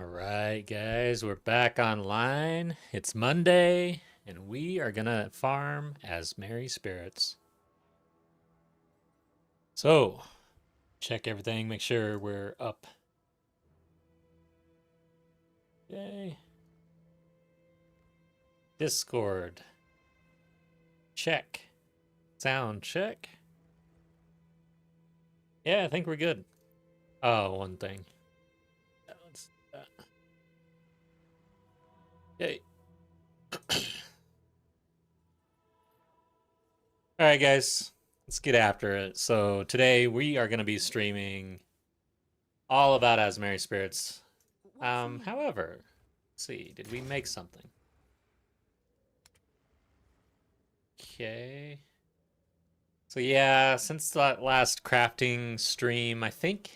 Alright, guys, we're back online. It's Monday, and we are gonna farm Azmeri spirits. So, check everything, make sure we're up. Yay. Discord. Check. Sound check. Yeah, I think we're good. Oh, one thing. Let's do that. Yay. Alright, guys, let's get after it. So, today we are gonna be streaming all about Azmeri spirits. However, let's see, did we make something? Okay. So yeah, since that last crafting stream, I think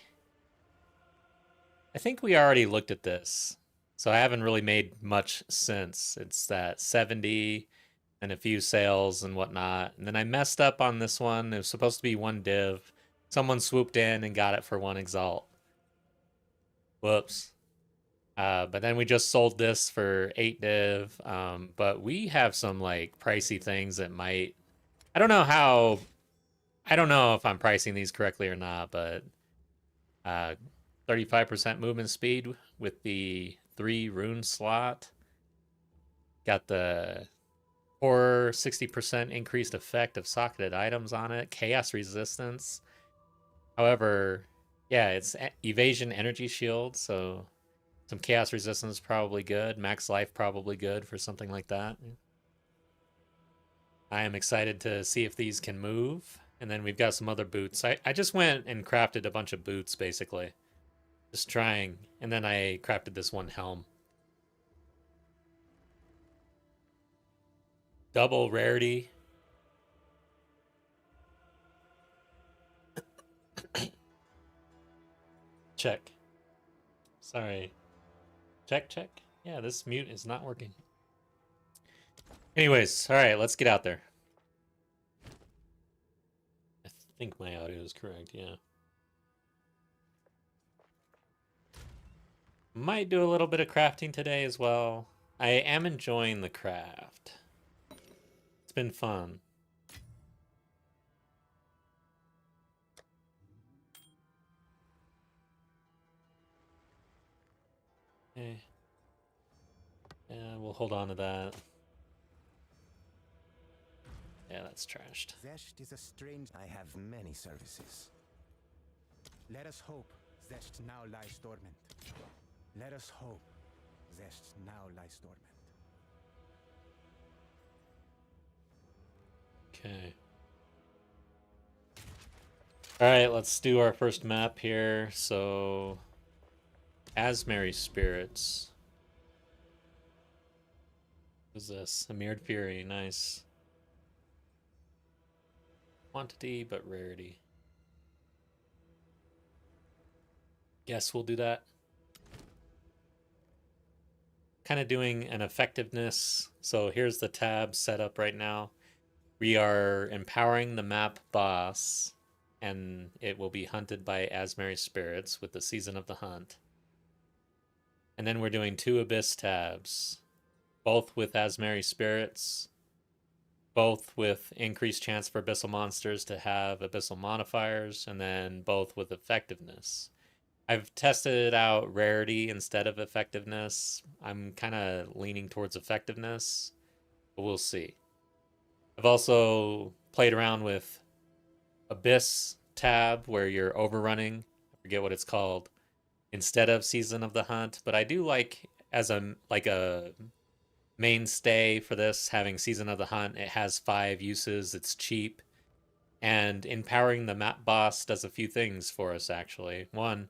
we already looked at this. So I haven't really made much since. It's that 70 and a few sales and whatnot. And then I messed up on this one. It was supposed to be one div. Someone swooped in and got it for one exalt. Whoops. But then we just sold this for 8 div. But we have some like pricey things that might. I don't know how. I don't know if I'm pricing these correctly or not, but 35% movement speed with the 3 rune slot. Got the horror 60% increased effect of socketed items on it. Chaos resistance. However, yeah, it's evasion energy shield, so some chaos resistance probably good. Max life probably good for something like that. I am excited to see if these can move. And then we've got some other boots. I just went and crafted a bunch of boots, basically. Just trying. And then I crafted this one helm. Double rarity. Check. Sorry. Check, check. Yeah, this mute is not working. Anyways, alright, let's get out there. I think my audio is correct, yeah. Might do a little bit of crafting today as well. I am enjoying the craft. It's been fun. Okay. Yeah, we'll hold on to that. Yeah, that's trashed. Zest is a strange. I have many services. Let us hope Zest now lies dormant. Let us hope Zest now lies dormant. Okay. Alright, let's do our first map here. So, Azmeri spirits. What is this? A Mirrored Fury, nice. Quantity, but rarity. Guess we'll do that. Kind of doing an effectiveness. So here's the tab set up right now. We are empowering the map boss, and it will be hunted by Azmeri spirits with the Season of the Hunt. And then we're doing 2 Abyss tabs, both with Azmeri spirits, both with increased chance for Abyssal monsters to have Abyssal modifiers, and then both with effectiveness. I've tested out rarity instead of effectiveness. I'm kind of leaning towards effectiveness, but we'll see. I've also played around with Abyss tab where you're overrunning. I forget what it's called instead of Season of the Hunt, but I do like as a mainstay for this having Season of the Hunt. It has 5 uses. It's cheap, and empowering the map boss does a few things for us actually. One,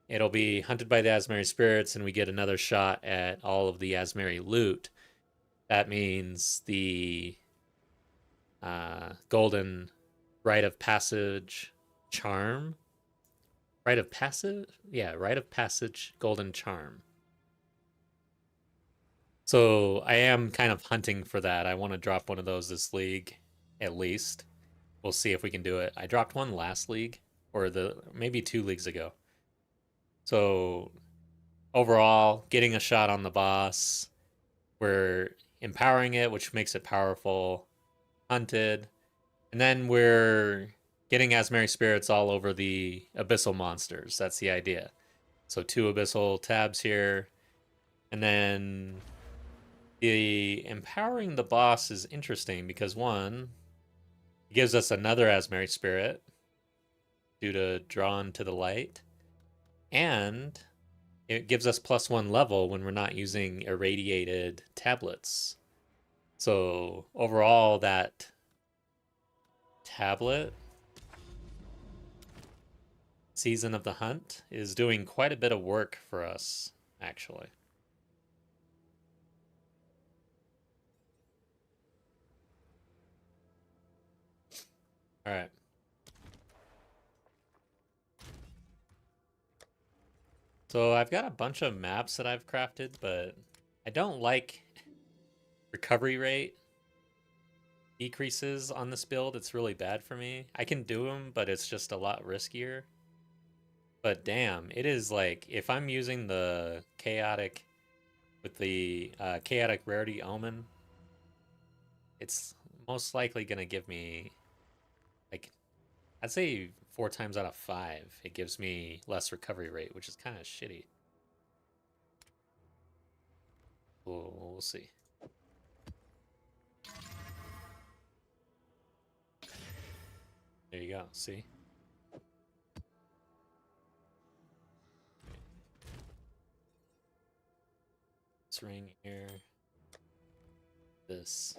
it'll be hunted by the Azmeri spirits, and we get another shot at all of the Azmeri loot. That means the golden rite of passage charm. Rite of passage? Yeah, rite of passage golden charm. So I am kind of hunting for that. I want to drop one of those this league, at least. We'll see if we can do it. I dropped one last league, or maybe 2 leagues ago. So overall, getting a shot on the boss. We're empowering it, which makes it powerful. Hunted. And then we're getting Azmeri spirits all over the abyssal monsters. That's the idea. So 2 abyssal tabs here. And then the empowering the boss is interesting because one, it gives us another Azmeri spirit due to drawn to the light. And it gives us +1 level when we're not using irradiated tablets. So overall, that tablet Season of the Hunt is doing quite a bit of work for us, actually. All right. So I've got a bunch of maps that I've crafted, but I don't like recovery rate decreases on this build. It's really bad for me. I can do them, but it's just a lot riskier. But damn, it is like, if I'm using the chaotic with the chaotic rarity omen, it's most likely going to give me, like, I'd say 4 times out of 5, it gives me less recovery rate, which is kind of shitty. We'll see. There you go. See? This ring here. This.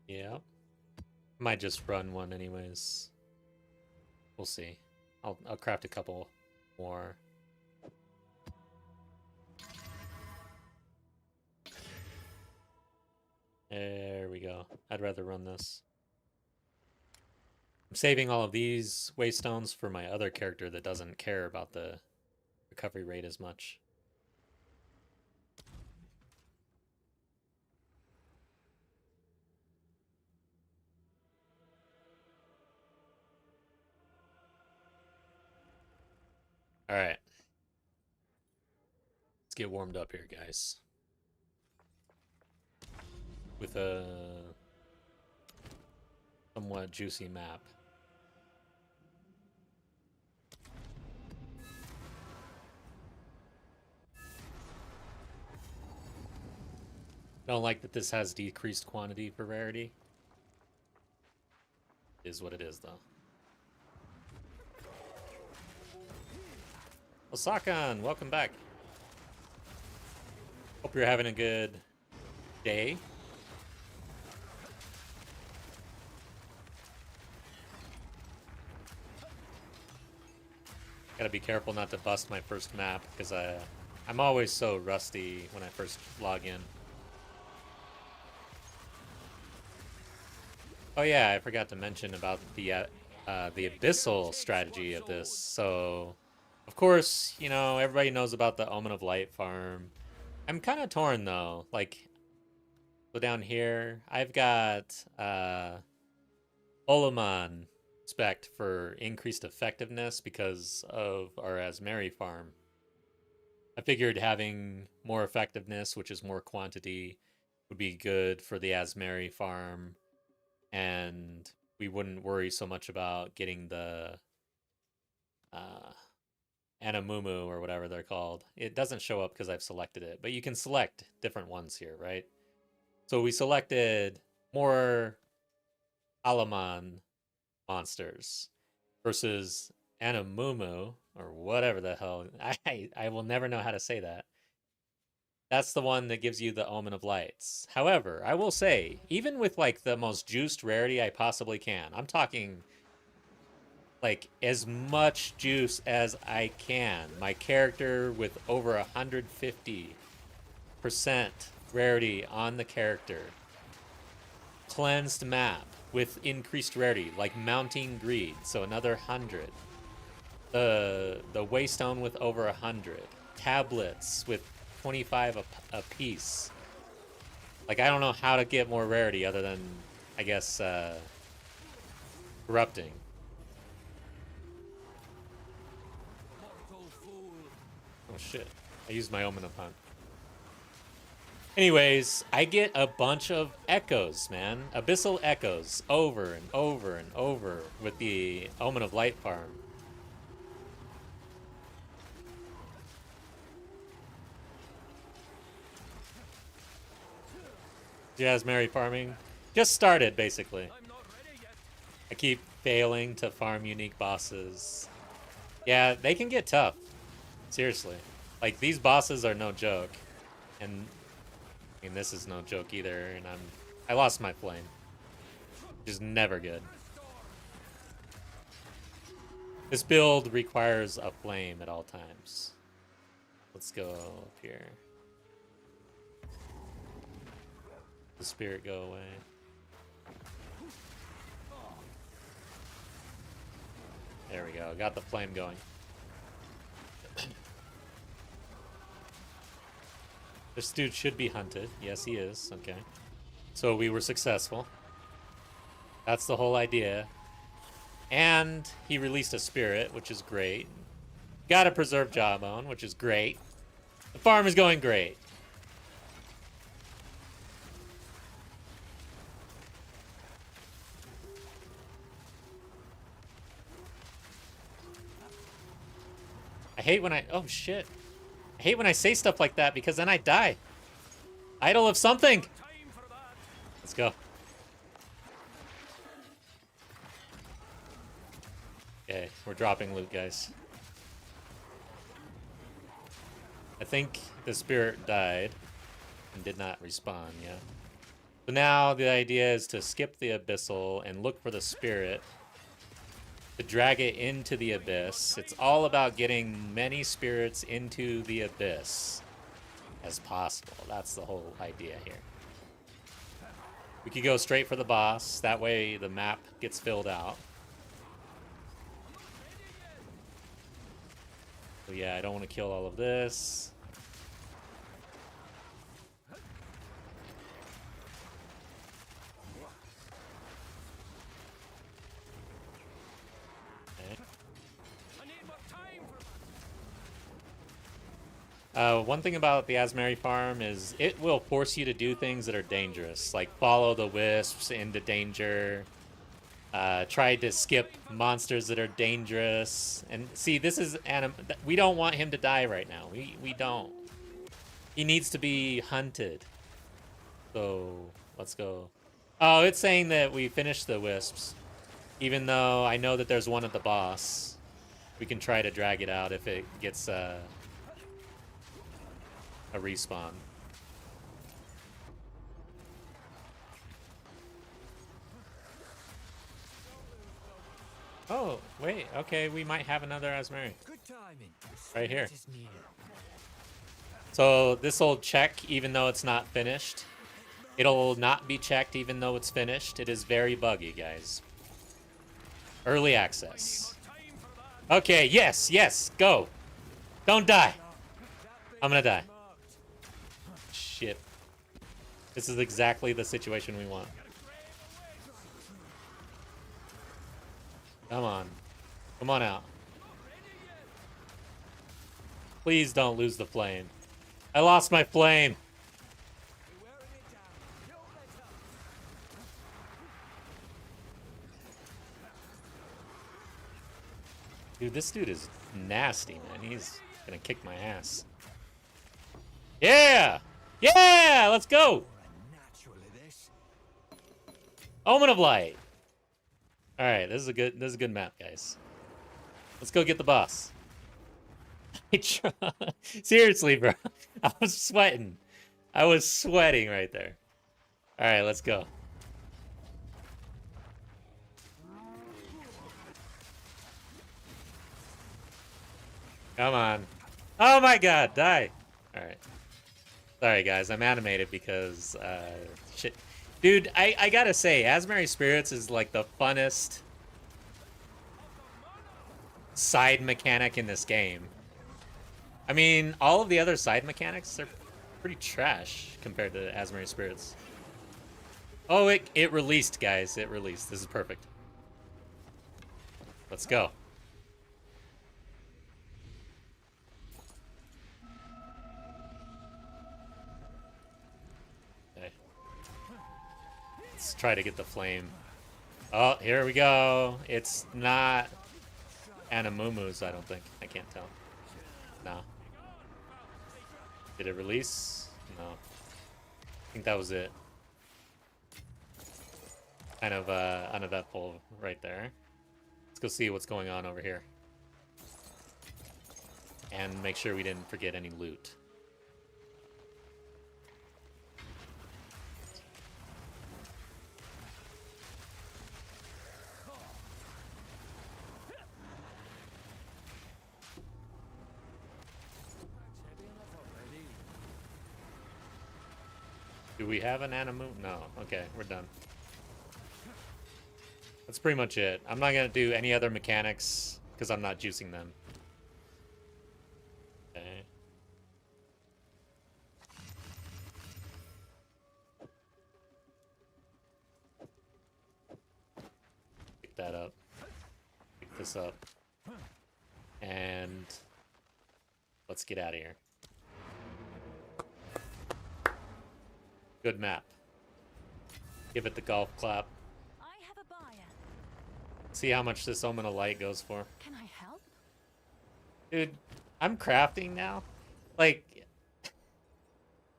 Yeah. Might just run one anyways. We'll see. I'll craft a couple more. There we go. I'd rather run this. I'm saving all of these waystones for my other character that doesn't care about the recovery rate as much. All right. Let's get warmed up here, guys. With a somewhat juicy map. Don't like that this has decreased quantity for rarity. Is what it is, though. Osakan, welcome back. Hope you're having a good day. Gotta be careful not to bust my first map, because I'm always so rusty when I first log in. Oh yeah, I forgot to mention about the Abyssal strategy of this. So, of course, you know, everybody knows about the Omen of Light farm. I'm kind of torn, though. Like, go down here. I've got Olaman spec for increased effectiveness because of our Azmeri farm. I figured having more effectiveness, which is more quantity, would be good for the Azmeri farm, and we wouldn't worry so much about getting the Anamumu or whatever they're called. It doesn't show up because I've selected it, but you can select different ones here, right? So we selected more Alaman monsters versus Anamumu, or whatever the hell. I will never know how to say that. That's the one that gives you the Omen of Lights. However, I will say, even with like the most juiced rarity I possibly can, I'm talking like as much juice as I can. My character with over 150% rarity on the character. Cleansed map with increased rarity, like Mounting Greed, so another 100. The Waystone with over 100. Tablets with 25 a piece. Like, I don't know how to get more rarity other than, I guess, Corrupting. Oh shit. I used my Omen of Hunt. Anyways, I get a bunch of echoes, man. Abyssal echoes over and over and over with the Omen of Light farm. Azmeri farming just started, basically. I keep failing to farm unique bosses. Yeah, they can get tough. Seriously. Like, these bosses are no joke. And, I mean, this is no joke either. And I lost my flame. Which is never good. This build requires a flame at all times. Let's go up here. The spirit go away. There we go. Got the flame going. This dude should be hunted. Yes, he is. Okay. So we were successful. That's the whole idea. And he released a spirit, which is great. Gotta preserve Jawbone, which is great. The farm is going great. I hate when oh shit. I hate when I say stuff like that because then I die. Idol of something. Let's go. Okay, we're dropping loot, guys. I think the spirit died and did not respawn, yeah. So now the idea is to skip the Abyssal and look for the spirit to drag it into the Abyss. It's all about getting many spirits into the Abyss as possible. That's the whole idea here. We could go straight for the boss. That way the map gets filled out. So yeah, I don't want to kill all of this. One thing about the Azmeri farm is it will force you to do things that are dangerous, like follow the wisps into danger, try to skip monsters that are dangerous. And see, this is we don't want him to die right now. We don't. He needs to be hunted. So let's go. Oh, it's saying that we finished the wisps, even though I know that there's one at the boss. We can try to drag it out if it gets a respawn. Oh, wait. Okay, we might have another Azmeri. Right here. So this will check even though it's not finished. It'll not be checked even though it's finished. It is very buggy, guys. Early access. Okay, yes, yes, go. Don't die. I'm gonna die. Shit. This is exactly the situation we want. Come on. Come on out. Please don't lose the flame. I lost my flame. Dude, this dude is nasty, man. He's gonna kick my ass. Yeah! Yeah! Let's go! Omen of Light. Alright, this is a good map, guys. Let's go get the boss. Seriously, bro. I was sweating. I was sweating right there. Alright, let's go. Come on. Oh my god, die. Alright. Sorry, guys. I'm animated because, shit. Dude, I gotta say, Azmeri Spirits is like the funnest side mechanic in this game. I mean, all of the other side mechanics are pretty trash compared to Azmeri Spirits. Oh, it released, guys. It released. This is perfect. Let's go. Okay. Let's try to get the flame. Oh, here we go. It's not Anamumu's, I don't think. I can't tell. No. Did it release? No. I think that was it. Kind of uneventful right there. Let's go see what's going on over here. And make sure we didn't forget any loot. Do we have an Animu? No. Okay, we're done. That's pretty much it. I'm not going to do any other mechanics because I'm not juicing them. Okay. Pick that up. Pick this up. And let's get out of here. Good map. Give it the golf clap. I have a buyer. See how much this Omen of Light goes for. Can I help? Dude, I'm crafting now. Like,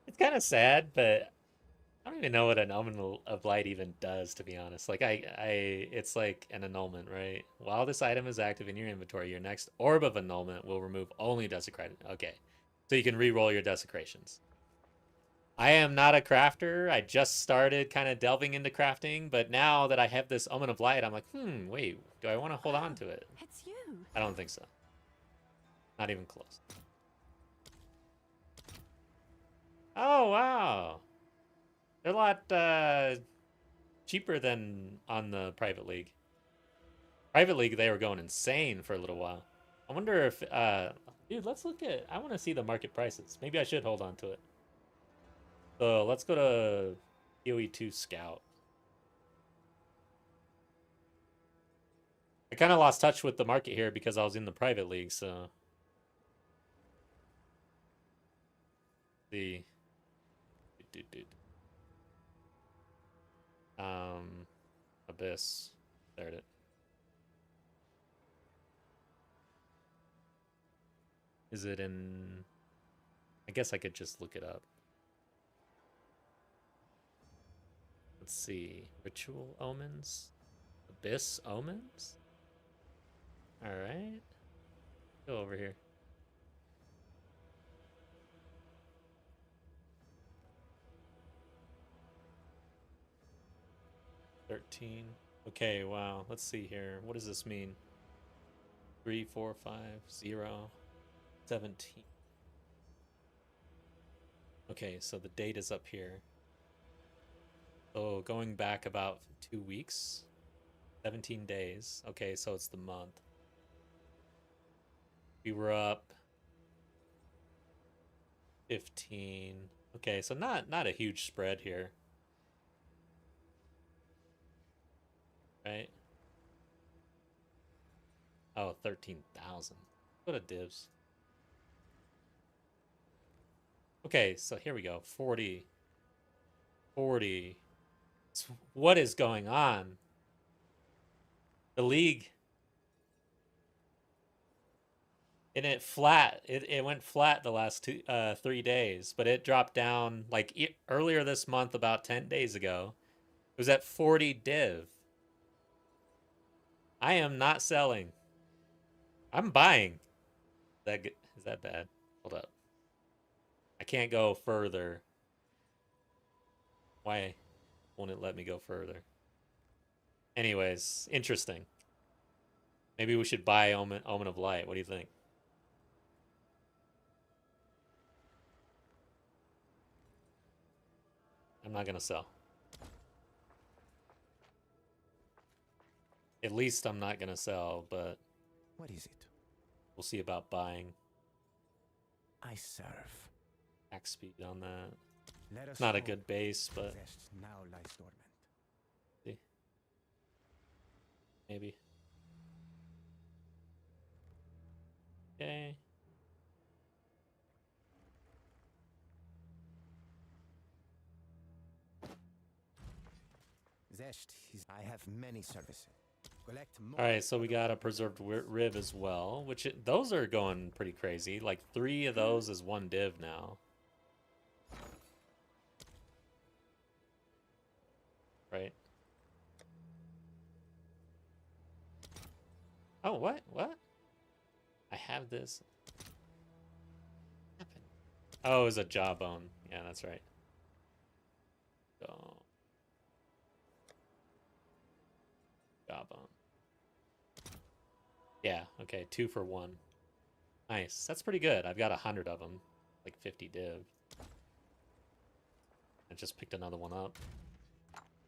it's kind of sad, but I don't even know what an Omen of Light even does, to be honest. Like, it's like an annulment, right? While this item is active in your inventory, your next Orb of Annulment will remove only desecrated. Okay, so you can re-roll your desecrations. I am not a crafter. I just started kind of delving into crafting, but now that I have this Omen of Light, I'm like, wait, do I want to hold on to it? It's you. I don't think so. Not even close. Oh, wow. They're a lot cheaper than on the Private League. Private League, they were going insane for a little while. I wonder if, dude, let's look at, I want to see the market prices. Maybe I should hold on to it. So let's go to PoE2 Scout. I kind of lost touch with the market here because I was in the Private League, so. The. Abyss. There it is. Is it in... I guess I could just look it up. Let's see. Ritual Omens? Abyss Omens? Alright. Go over here. $13. Okay, wow. Let's see here. What does this mean? 3, 4, 5, 0, 17. Okay, so the date is up here. So going back about 2 weeks, 17 days. Okay, so it's the month. We were up 15. Okay, so not a huge spread here. Right? Oh, 13,000. Go to divs. Okay, so here we go. 40. 40. So what is going on? The league. And it flat. It went flat the last 3 days, but it dropped down like earlier this month, about 10 days ago. It was at 40 div. I am not selling. I'm buying. Is that bad? Hold up. I can't go further. Why won't it let me go further? Anyways, interesting. Maybe we should buy Omen of Light. What do you think? I'm not going to sell. At least I'm not going to sell, but What is it? we'll see about buying. I serve. Axe speed on that. Let us It's not a hope good base, but Zest now lies dormant. see. Maybe. Zest is I have many services. Collect more. All right, so we got a preserved Riv as well, which those are going pretty crazy. Like 3 of those is 1 div now. Right? Oh, what? What? I have this. What happened? Oh, it was a jawbone. Yeah, that's right. So, jawbone. Yeah, okay, 2 for 1. Nice. That's pretty good. I've got 100 of them. Like 50 div. I just picked another one up.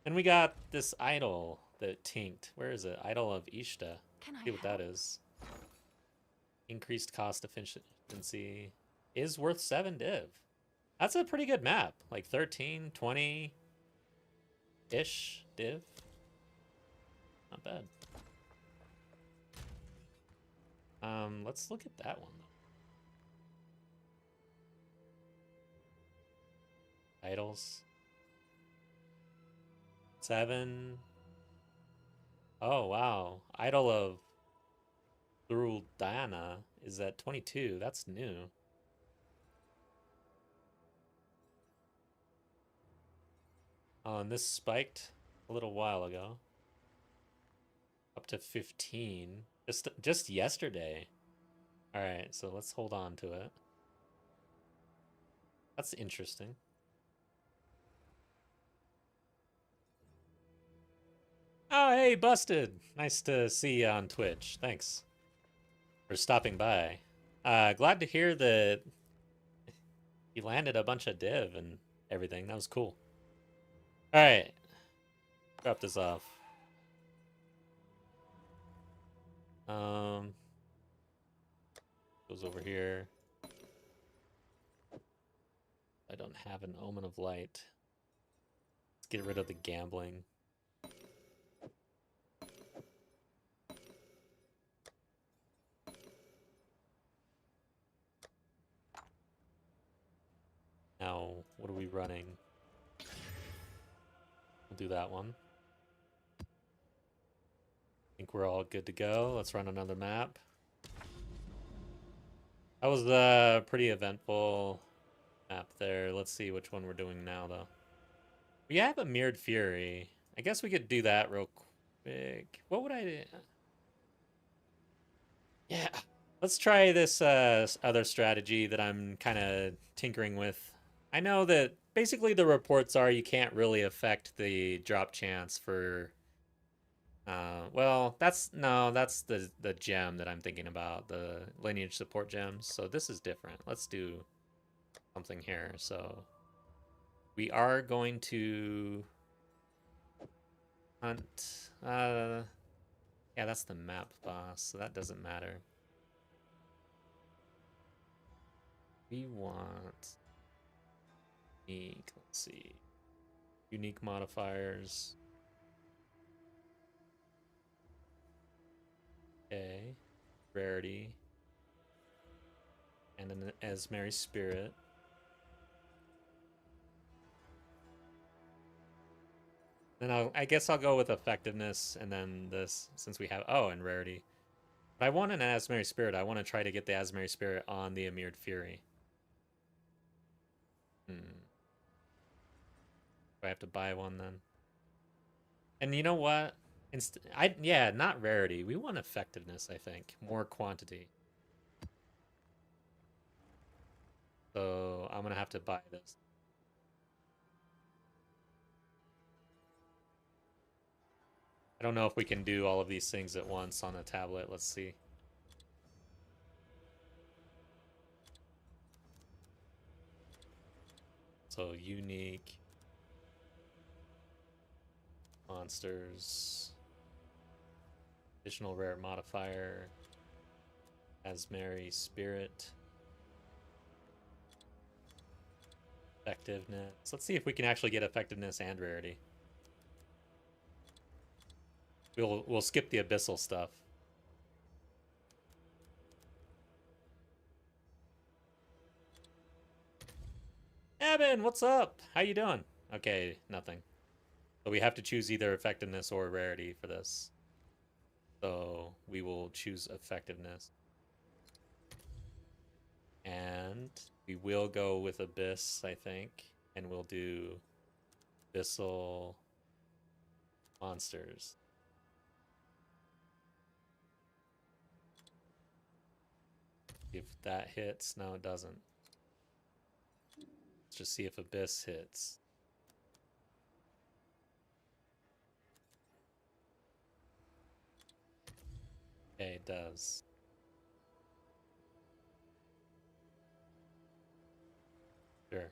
And we got this idol that tinked. Where is it? Idol of Ishta. Can I See what help? that is. Increased cost efficiency is worth 7 div. That's a pretty good map. Like 13, 20-ish div. Not bad. Let's look at that one though. Idols. 7. Oh wow. Idol of Diana is at 22. That's new. Oh, and this spiked a little while ago. Up to 15. Just yesterday. Alright, so let's hold on to it. That's interesting. Oh, hey, Busted! Nice to see you on Twitch. Thanks for stopping by. Glad to hear that you landed a bunch of div and everything. That was cool. Alright. Drop this off. Goes over here. I don't have an Omen of Light. Let's get rid of the gambling. Now, what are we running? We'll do that one. Think we're all good to go. Let's run another map. That was a pretty eventful map there. Let's see which one we're doing now, though. We have a Mirrored Fury. I guess we could do that real quick. What would I do? Yeah, let's try this other strategy that I'm kind of tinkering with. I know that basically the reports are you can't really affect the drop chance for... well, that's the gem that I'm thinking about, the lineage support gems. So this is different. Let's do something here. So we are going to hunt. Yeah, that's the map boss, so that doesn't matter. We want unique. Let's see, unique modifiers. Okay, rarity, and an Azmeri spirit. Then I guess I'll go with effectiveness, and then this, since we have, oh, and rarity. But I want an Azmeri spirit. I want to try to get the Azmeri spirit on the Mirrored Fury. Do I have to buy one then? And you know what? Yeah, not rarity. We want effectiveness, I think. More quantity. So I'm gonna have to buy this. I don't know if we can do all of these things at once on a tablet. Let's see. So unique monsters, additional rare modifier, Azmeri spirit, effectiveness. Let's see if we can actually get effectiveness and rarity. We'll skip the abyssal stuff. Evan, what's up? How you doing? Okay, nothing. So we have to choose either effectiveness or rarity for this. So we will choose effectiveness. And we will go with Abyss, I think. And we'll do Abyssal monsters. If that hits, no, it doesn't. Let's just see if Abyss hits. Okay, it does. Sure.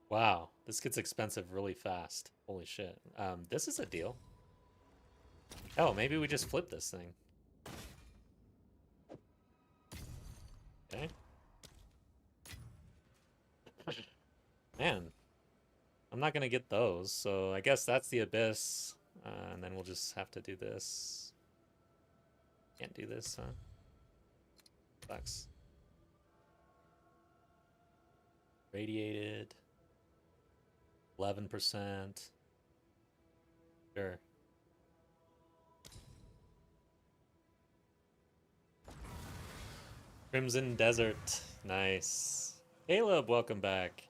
Wow, this gets expensive really fast. Holy shit. This is a deal. Oh, maybe we just flip this thing. Okay. Man, I'm not gonna get those, so I guess that's the Abyss. And then we'll just have to do this. Can't do this, huh? Sucks. Radiated. 11%. Sure. Crimson Desert. Nice. Caleb, welcome back.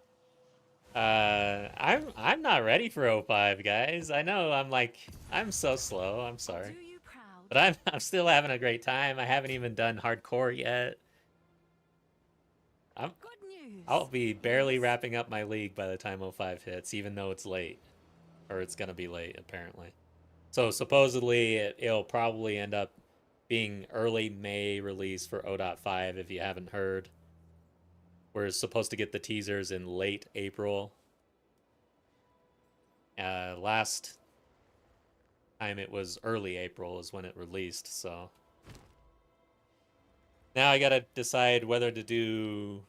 I'm not ready for O5, guys. I know I'm so slow. I'm sorry. Do you proud? But I'm still having a great time. I haven't even done hardcore yet. Good news. I'll be barely wrapping up my league by the time O5 hits, even though it's late. Or it's gonna be late, apparently. So supposedly it'll probably end up being early May release for O.5 if you haven't heard. We're supposed to get the teasers in late April. Last time it was early April is when it released, so. Now I gotta decide whether to do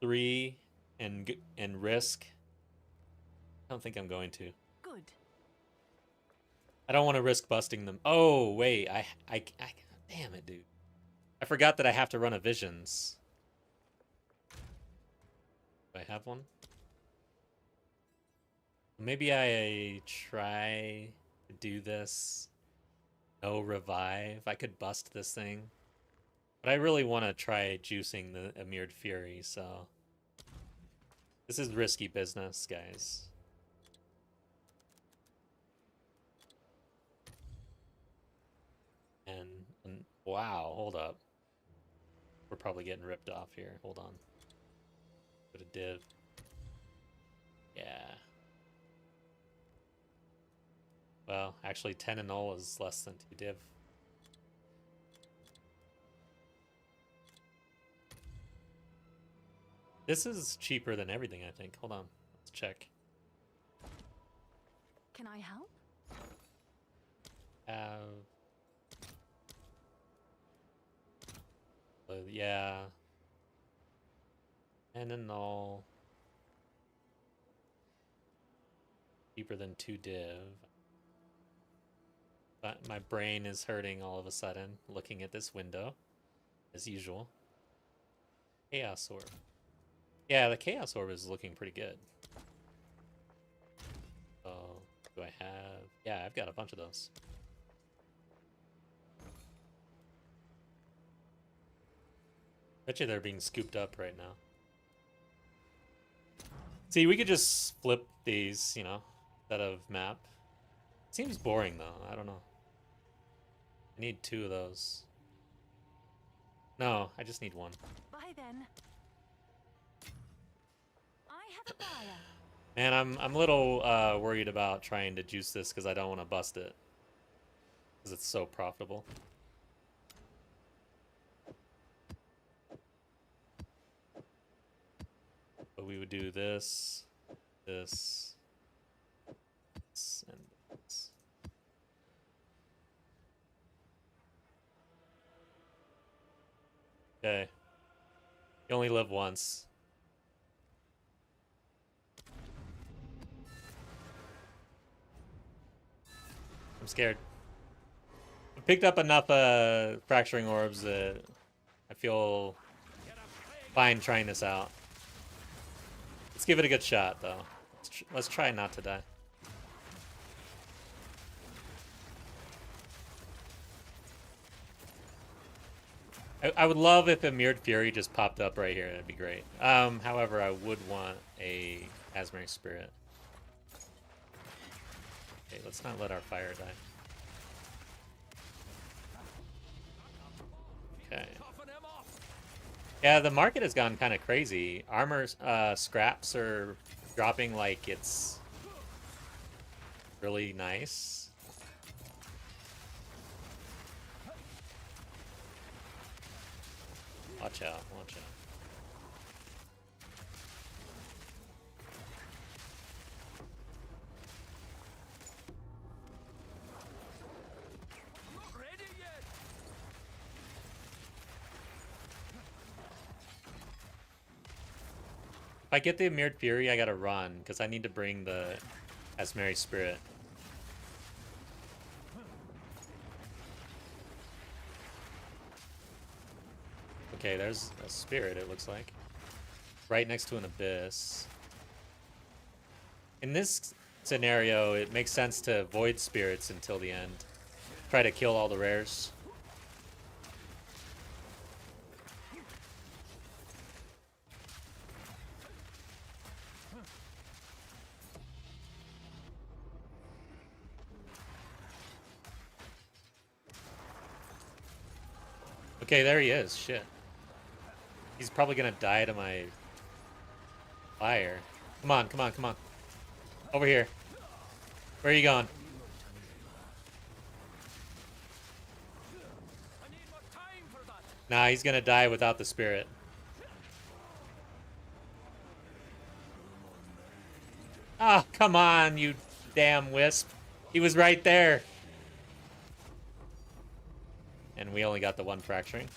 3 and risk. I don't think I'm going to. Good. I don't want to risk busting them. Oh, wait. I damn it, dude. I forgot that I have to run a Visions. Do I have one? Maybe I try to do this. No revive. I could bust this thing. But I really want to try juicing the Emired Fury, so. This is risky business, guys. And wow, hold up. We're probably getting ripped off here. Hold on. Go to div. Yeah. Well, actually 10 and 0 is less than 2 div. This is cheaper than everything, I think. Hold on. Let's check. Can I help? Yeah. 10 and 0. Cheaper than 2 div. But my brain is hurting all of a sudden looking at this window, as usual. Chaos Orb. Yeah, the Chaos Orb is looking pretty good. So, do I have... Yeah, I've got a bunch of those. Bet you they're being scooped up right now. See, we could just flip these, you know, instead of map. Seems boring, though. I don't know. I need 2 of those. No, I just need 1. Bye then. I have a buyer. Man, I'm a little worried about trying to juice this because I don't want to bust it. Because it's so profitable. But we would do this, this, this, and this. Okay. You only live once. I'm scared. I picked up enough fracturing orbs that I feel fine trying this out. Let's give it a good shot, though. Let's let's try not to die. I would love if a Mirrored Fury just popped up right here. That'd be great. However, I would want a Azmeri Spirit. Okay, let's not let our fire die. Okay. Yeah, the market has gone kind of crazy. Armor scraps are dropping like it's really nice. Watch out, watch out. If I get the Mirrored Fury, I gotta run, because I need to bring the Azmeri Spirit. Okay, there's a spirit, it looks like. Right next to an abyss. In this scenario, it makes sense to avoid spirits until the end. Try to kill all the rares. Okay, there he is. Shit. He's probably gonna die to my fire. Come on, come on, come on. Over here. Where are you going? Nah, he's gonna die without the spirit. Ah, oh, come on, you damn wisp. He was right there. And we only got the one fracturing.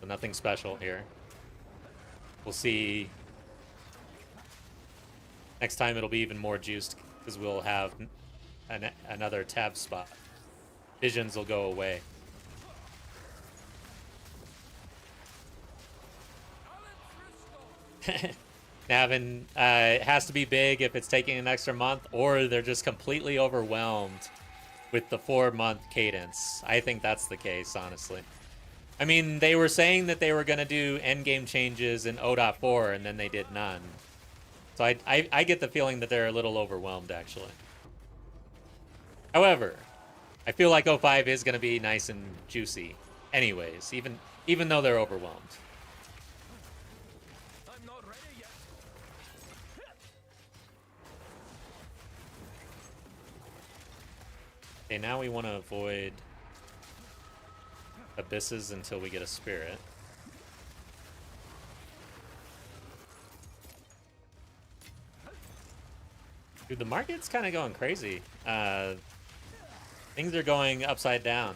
So nothing special here. We'll see. Next time it'll be even more juiced because we'll have another tab spot. Visions will go away. Navin, it has to be big if it's taking an extra month, or they're just completely overwhelmed with the 4-month cadence. I think that's the case, honestly. I mean, they were saying that they were going to do endgame changes in 0.4, and then they did none. So I get the feeling that they're a little overwhelmed, actually. However, I feel like 0.5 is going to be nice and juicy anyways, even though they're overwhelmed. I'm not ready yet. Okay, now we want to avoid abysses until we get a spirit. Dude, the market's kind of going crazy. Things are going upside down.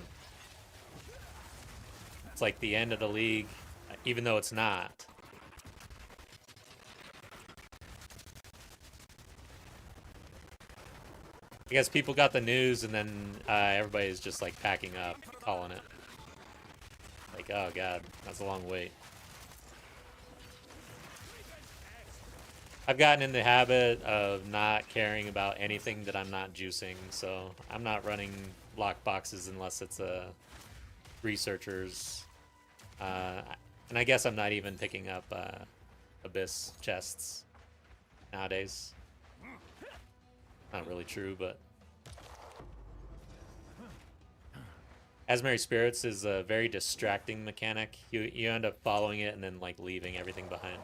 It's like the end of the league, even though it's not. I guess people got the news and then everybody's just like packing up, calling it. Like, oh god, that's a long wait. I've gotten in the habit of not caring about anything that I'm not juicing, so I'm not running lock boxes unless it's a researchers. And I guess I'm not even picking up abyss chests nowadays. Not really true, but Azmeri Spirits is a very distracting mechanic. You end up following it and then like leaving everything behind.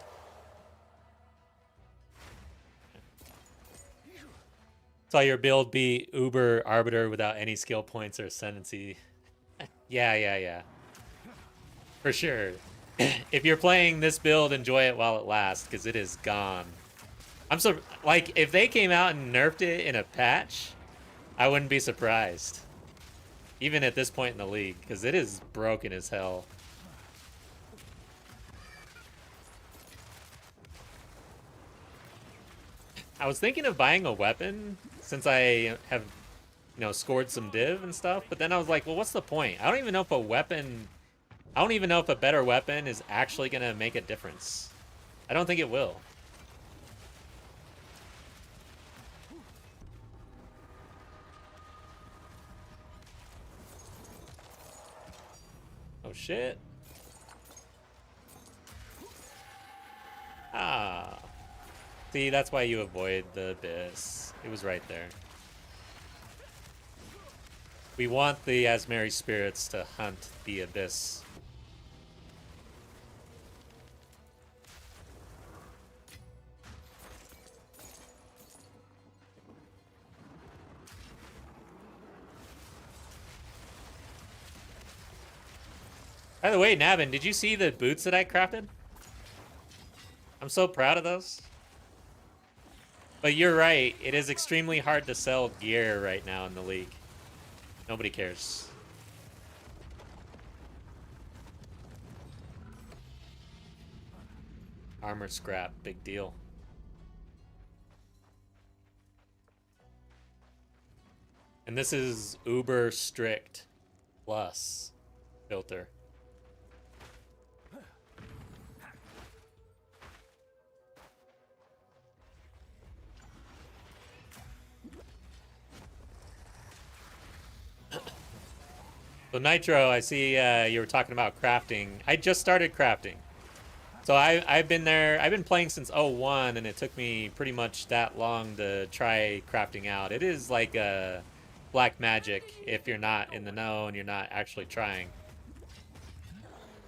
Saw your build be Uber Arbiter without any skill points or ascendancy. Yeah. For sure. If you're playing this build, enjoy it while it lasts, because it is gone. I'm so like, if they came out and nerfed it in a patch, I wouldn't be surprised. Even at this point in the league, because it is broken as hell. I was thinking of buying a weapon since I have, you know, scored some div and stuff, but then I was like, well, what's the point? I don't even know if a better weapon is actually going to make a difference. I don't think it will. Oh shit. Ah. See, that's why you avoid the abyss. It was right there. We want the Azmeri spirits to hunt the abyss. By the way, Navin, did you see the boots that I crafted? I'm so proud of those. But you're right, it is extremely hard to sell gear right now in the league. Nobody cares. Armor scrap, big deal. And this is uber strict plus filter. So Nitro, I see you were talking about crafting. I just started crafting. So I've been there. I've been playing since 01, and it took me pretty much that long to try crafting out. It is like a black magic if you're not in the know and you're not actually trying.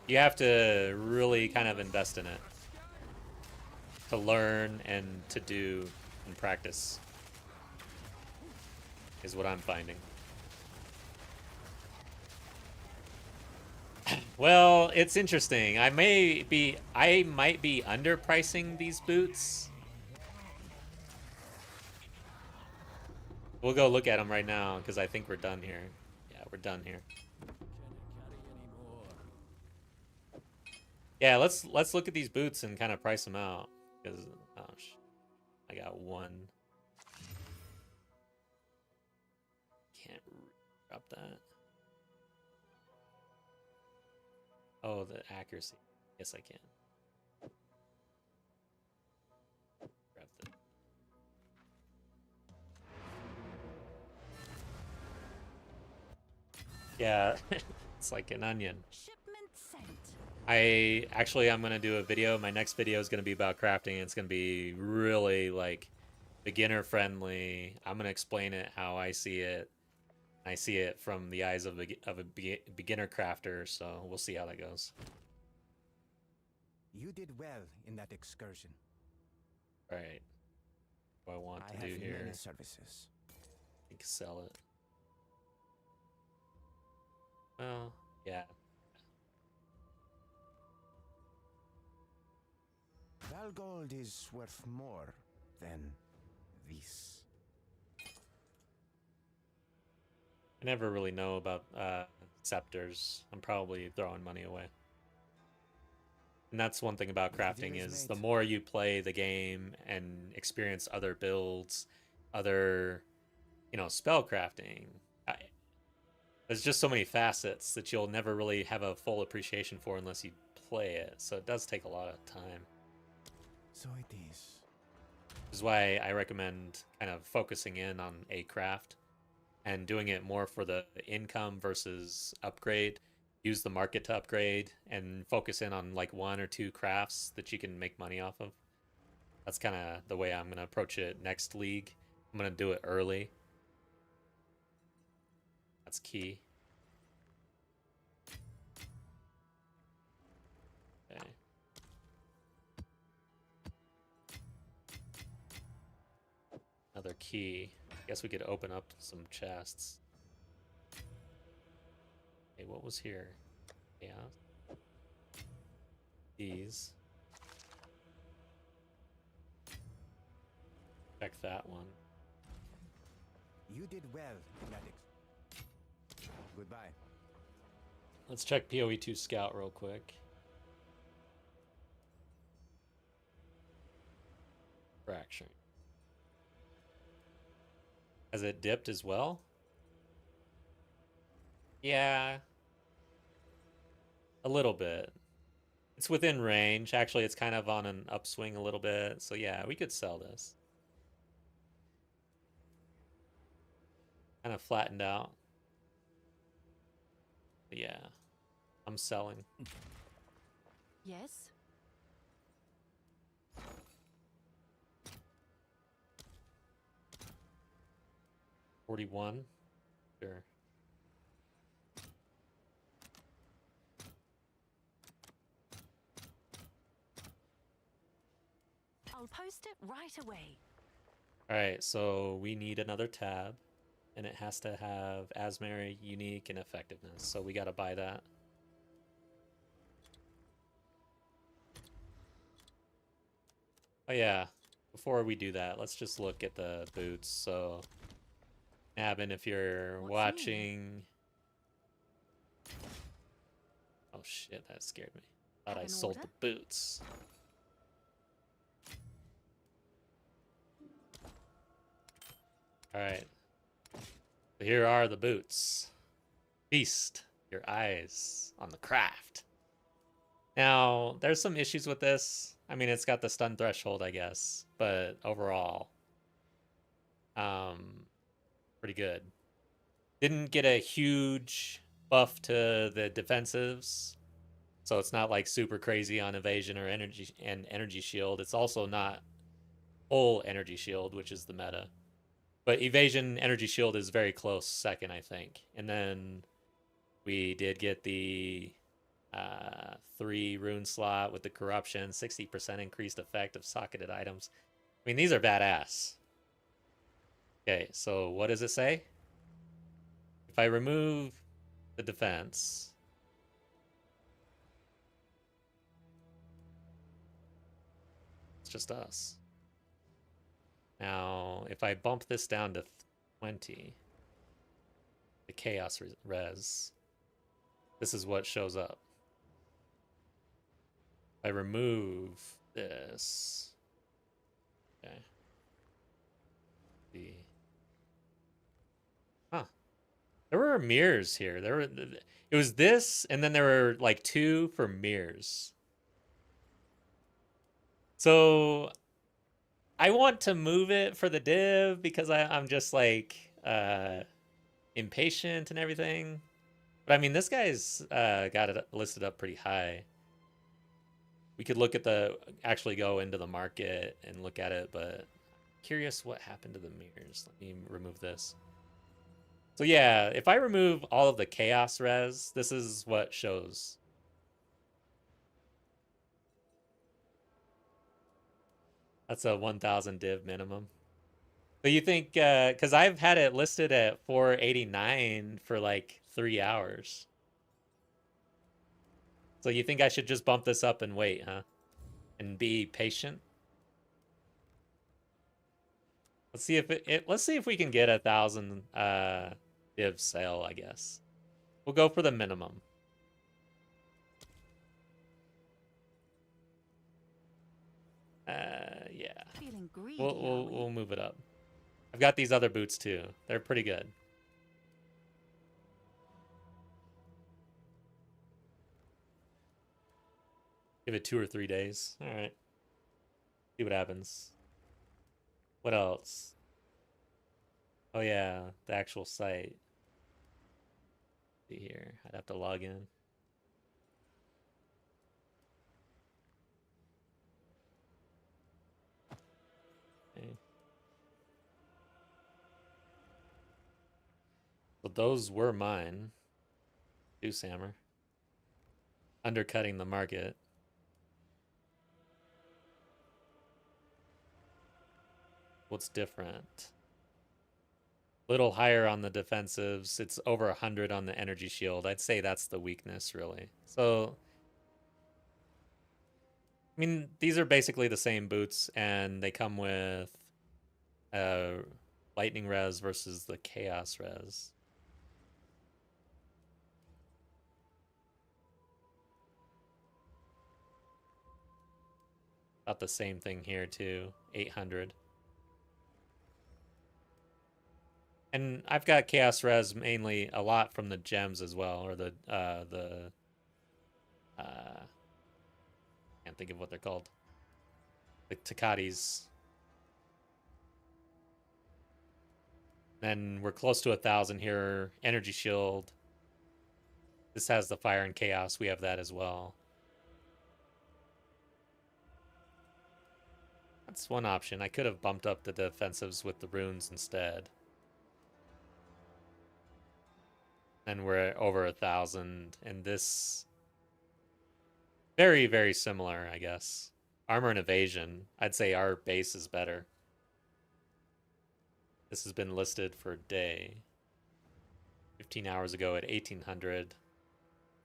You have to really kind of invest in it to learn and to do and practice is what I'm finding. Well, it's interesting. I might be underpricing these boots. We'll go look at them right now because I think we're done here. Yeah, we're done here. Yeah, let's look at these boots and kind of price them out because I got one. Can't drop that. Oh, the accuracy. Yes, I can. Grab the. Yeah, it's like an onion. Shipment sent. I'm gonna do a video. My next video is gonna be about crafting. It's gonna be really like beginner friendly. I'm gonna explain it how I see it. I see it from the eyes of a beginner crafter, so we'll see how that goes. You did well in that excursion. All right. What do I want to do have here? many services. I think sell it. Well, yeah. Valgold is worth more than this. I never really know about scepters. I'm probably throwing money away. And that's one thing about crafting is the more you play the game and experience other builds, other, spell crafting. There's just so many facets that you'll never really have a full appreciation for unless you play it. So it does take a lot of time. So it is. This is why I recommend kind of focusing in on a craft and doing it more for the income versus upgrade. Use the market to upgrade and focus in on like 1 or 2 crafts that you can make money off of. That's kind of the way I'm going to approach it next league. I'm going to do it early. That's key. Okay. Another key. I guess we could open up some chests. Hey, what was here? Yeah. These. Check that one. You did well in that. Goodbye. Let's check PoE2 Scout real quick. Fracturing. Has it dipped as well? Yeah. A little bit. It's within range. Actually, it's kind of on an upswing a little bit. So yeah, we could sell this. Kind of flattened out. But yeah. I'm selling. Yes. 41. Sure. I'll post it right away. All right, so we need another tab, and it has to have Azmeri, unique, and effectiveness. So we got to buy that. Oh yeah, before we do that, let's just look at the boots. So, Abin, if you're What's watching... Oh shit, that scared me. Thought Have I an sold order? the boots. Alright. So here are the boots. Feast your eyes on the craft. Now, there's some issues with this. I mean, it's got the stun threshold, I guess. But overall, pretty good. Didn't get a huge buff to the defensives. So it's not like super crazy on evasion or energy shield. It's also not full energy shield, which is the meta. But evasion energy shield is very close second, I think. And then we did get the 3 rune slot with the corruption, 60% increased effect of socketed items. I mean, these are badass. Okay, so what does it say? If I remove the defense, it's just us. Now, if I bump this down to 20, the chaos res, this is what shows up. If I remove this, okay. Huh. There were mirrors here. It was this, and then there were like 2 for mirrors. So I want to move it for the div because I'm just like impatient and everything. But I mean, this guy's got it listed up pretty high. We could look at actually go into the market and look at it, but curious what happened to the mirrors. Let me remove this. So yeah, if I remove all of the chaos res, this is what shows. That's a 1,000 div minimum. So you think, because I've had it listed at 489 for like 3 hours. So you think I should just bump this up and wait, huh? And be patient? Let's see if let's see if we can get 1,000 div sale, I guess. We'll go for the minimum. Yeah. Feeling greedy, We'll move it up. I've got these other boots too. They're pretty good. Give it 2 or 3 days. All right. See what happens. What else? Oh yeah, the actual site. See here. I'd have to log in. Okay. So those were mine. Deuce Hammer. Undercutting the market. What's different? Little higher on the defensives. It's over 100 on the energy shield. I'd say that's the weakness, really. So, I mean, these are basically the same boots, and they come with lightning res versus the chaos res. About the same thing here too, 800. And I've got chaos res mainly a lot from the gems as well, or the can't think of what they're called. The Takatis. Then we're close to 1,000 here. Energy shield. This has the fire and chaos. We have that as well. That's one option. I could have bumped up the defensives with the runes instead. And we're at over 1,000. And this... Very, very similar, I guess. Armor and evasion. I'd say our base is better. This has been listed for a day. 15 hours ago at 1,800.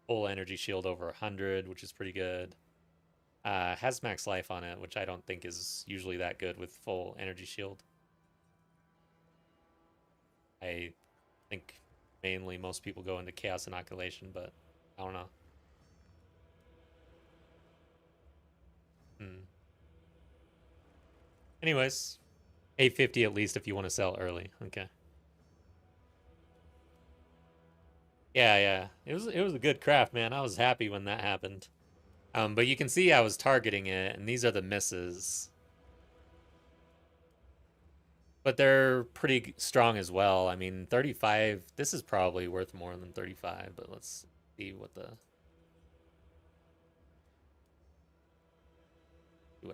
Full energy shield over 100, which is pretty good. Has max life on it, which I don't think is usually that good with full energy shield. I think mainly most people go into chaos inoculation, but I don't know. Anyways, 850 at least if you want to sell early. Okay. Yeah. It was a good craft, man. I was happy when that happened. But you can see I was targeting it, and these are the misses. But they're pretty strong as well. I mean, 35, this is probably worth more than 35, but let's see what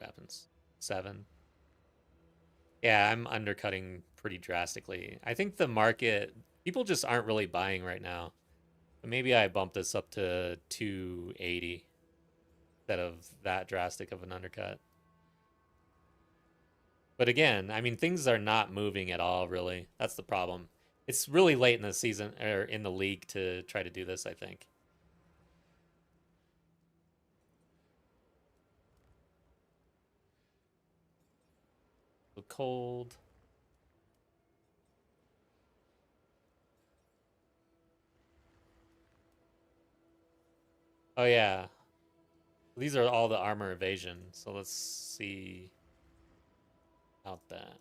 happens. 7. Yeah, I'm undercutting pretty drastically. I think the market, people just aren't really buying right now. But maybe I bump this up to 280 instead of that drastic of an undercut. But again, I mean, things are not moving at all, really. That's the problem. It's really late in the season, or in the league, to try to do this, I think. So cold. Oh, yeah. These are all the armor evasion. So let's see about that.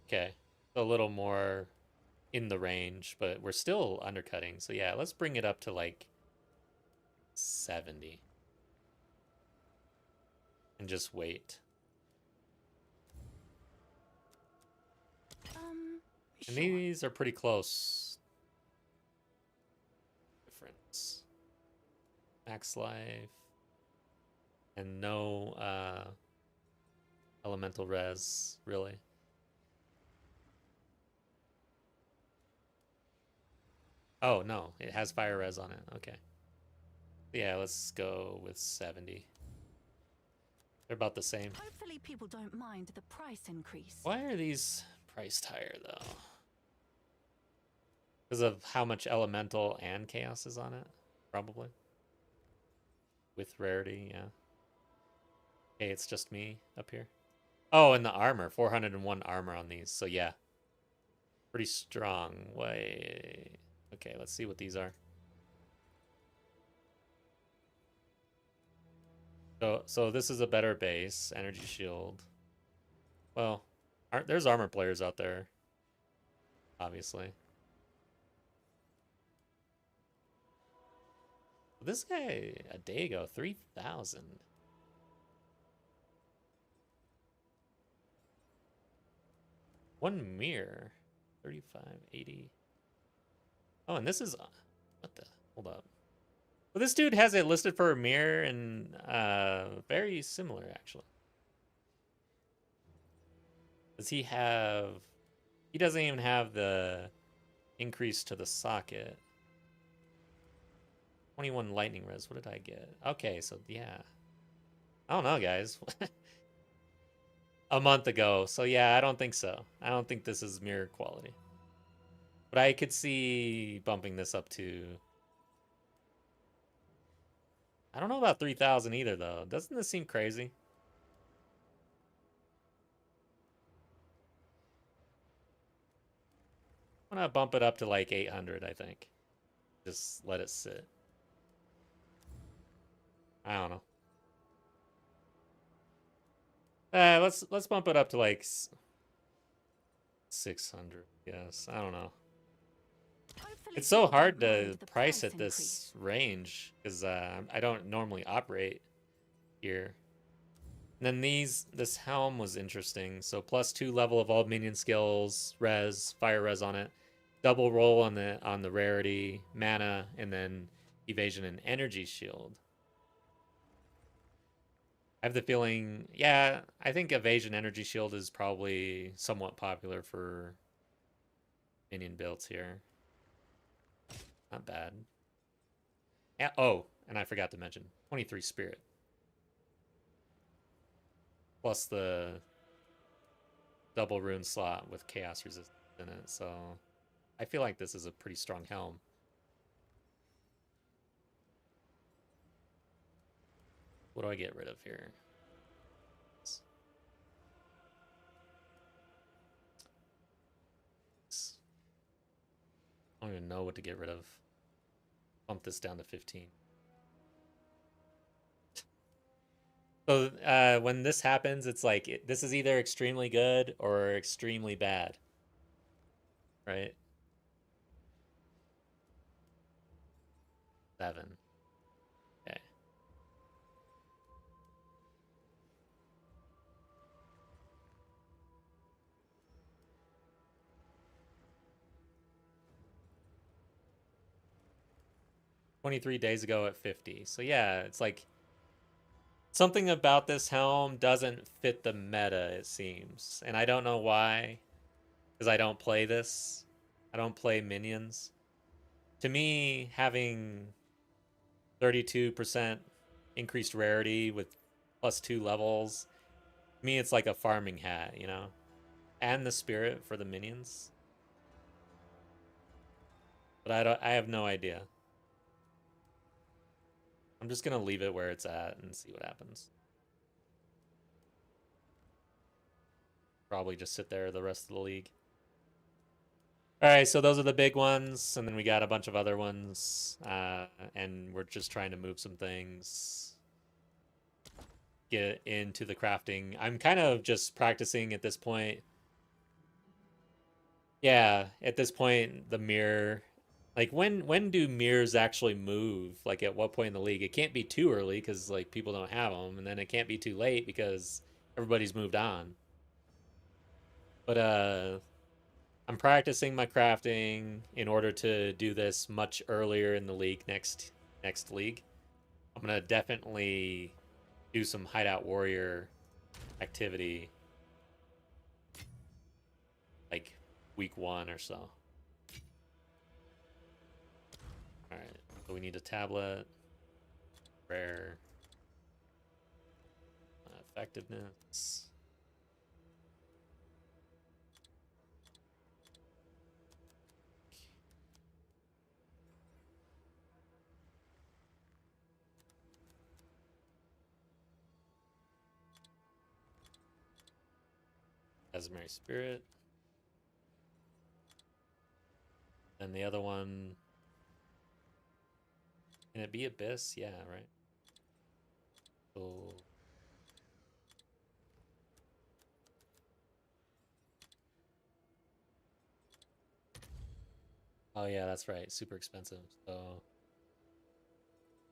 Okay. A little more in the range, but we're still undercutting. So yeah, let's bring it up to like 70. And just wait. And these are pretty close. Difference. Max life. And no elemental res, really. Oh, no. It has fire res on it. Okay. Yeah, let's go with 70. They're about the same. Hopefully people don't mind the price increase. Why are these priced higher, though? Because of how much elemental and chaos is on it? Probably. With rarity, yeah. Okay, it's just me up here. Oh, and the armor. 401 armor on these. So, yeah. Pretty strong. Wait. Okay, let's see what these are. So this is a better base. Energy shield. Well, there's armor players out there. Obviously. This guy, a day ago, 3,000. One mirror, 3580. Oh, and this is what the? Hold up. Well, this dude has it listed for a mirror and very similar actually. Does he have? He doesn't even have the increase to the socket. 21 lightning res. What did I get? Okay, so yeah. I don't know, guys. A month ago. So yeah, I don't think so. I don't think this is mirror quality. But I could see bumping this up to... I don't know about 3,000 either, though. Doesn't this seem crazy? I'm gonna bump it up to like 800, I think. Just let it sit. I don't know. Let's bump it up to like 600. Yes, I don't know. It's so hard to price at this range because I don't normally operate here. then this helm was interesting. So +2 level of all minion skills, res, fire res on it, double roll on the rarity, mana, and then evasion and energy shield. I have the feeling, yeah, I think evasion energy shield is probably somewhat popular for minion builds here. Not bad. Yeah, oh, and I forgot to mention 23 spirit. Plus the double rune slot with chaos resistance in it. So I feel like this is a pretty strong helm. What do I get rid of here? I don't even know what to get rid of. Bump this down to 15. So when this happens, it's like this is either extremely good or extremely bad, right? 7. Okay. $23 ago at 50. So yeah, it's like something about this helm doesn't fit the meta, it seems. And I don't know why, because I don't play this. I don't play minions. To me, having 32% increased rarity with +2 levels, to me it's like a farming hat, you know? And the spirit for the minions. But I have no idea. I'm just gonna leave it where it's at and see what happens. Probably just sit there the rest of the league. All right, so those are the big ones, and then we got a bunch of other ones, and we're just trying to move some things, get into the crafting. I'm kind of just practicing at this point. Yeah, at this point, the mirror, like when do mirrors actually move? Like at what point in the league? It can't be too early because like people don't have them, and then it can't be too late because everybody's moved on. But I'm practicing my crafting in order to do this much earlier in the league next league. I'm gonna definitely do some hideout warrior activity like week 1 or so. All right, so we need a tablet, rare, effectiveness. Azmeri spirit. And the other one, can it be Abyss? Yeah, right. So oh yeah, that's right. Super expensive. So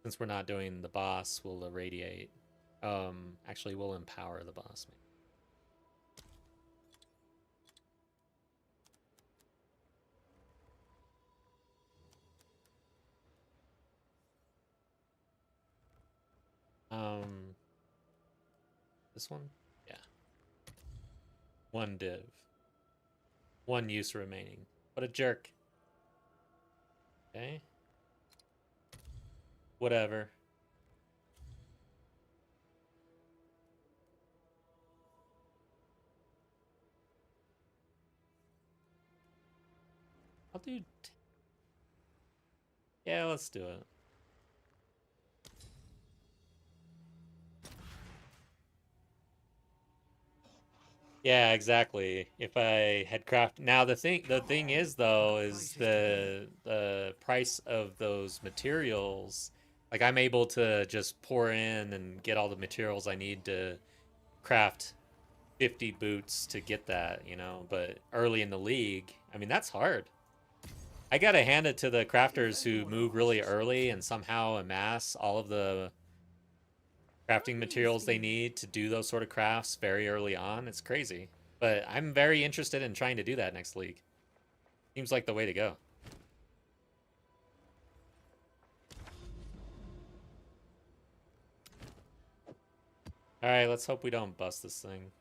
since we're not doing the boss, we'll irradiate. Actually, we'll empower the boss. This one? Yeah. 1 div. 1 use remaining. What a jerk. Okay. Whatever. I'll do... Yeah, let's do it. Yeah, exactly. If I had craft now the thing is though is the price of those materials, like I'm able to just pour in and get all the materials I need to craft 50 boots to get that, you know, but early in the league, I mean that's hard. I got to hand it to the crafters who move really early and somehow amass all of the crafting materials they need to do those sort of crafts very early on. It's crazy. But I'm very interested in trying to do that next league. Seems like the way to go. Alright, let's hope we don't bust this thing.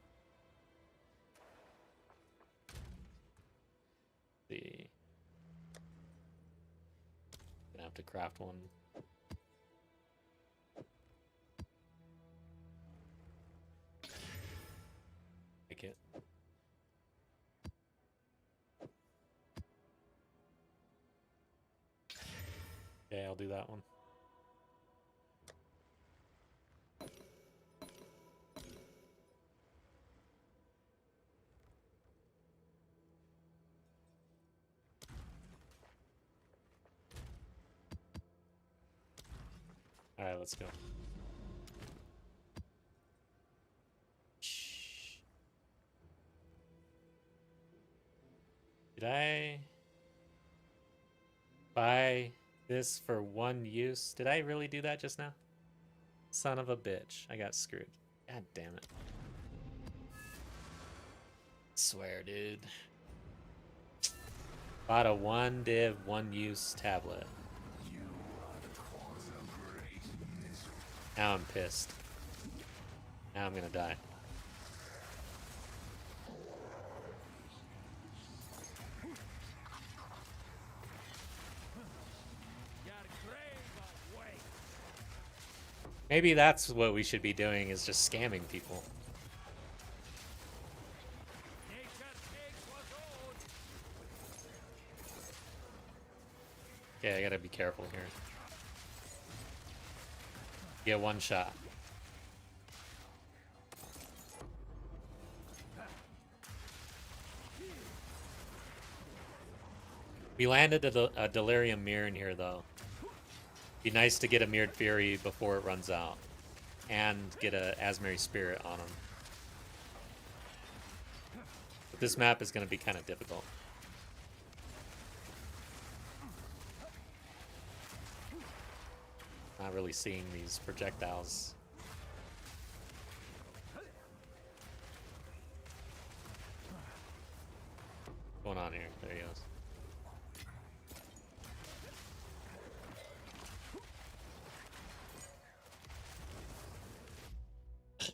Let's see. Gonna have to craft one. Take it. Okay, I'll do that one. Alright, let's go. Did I buy this for one use? Did I really do that just now? Son of a bitch. I got screwed. God damn it. Swear, dude. Bought a one div, one use tablet. Now I'm pissed. Now I'm gonna die. Maybe that's what we should be doing, is just scamming people. Okay, I gotta be careful here. Get one shot. We landed a Delirium Mirror in here, though. Be nice to get a Mirrored Fury before it runs out. And get a Azmeri Spirit on him. But this map is going to be kind of difficult. Not really seeing these projectiles. What's going on here? There he goes.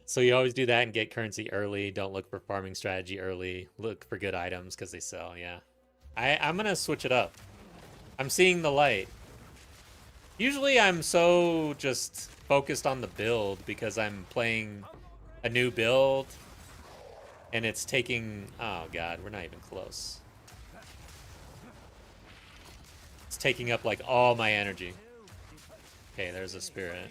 So you always do that and get currency early. Don't look for farming strategy early. Look for good items because they sell, yeah. I'm going to switch it up. I'm seeing the light. Usually I'm so just focused on the build because I'm playing a new build and it's taking... Oh god, we're not even close. It's taking up like all my energy. Okay, there's a spirit.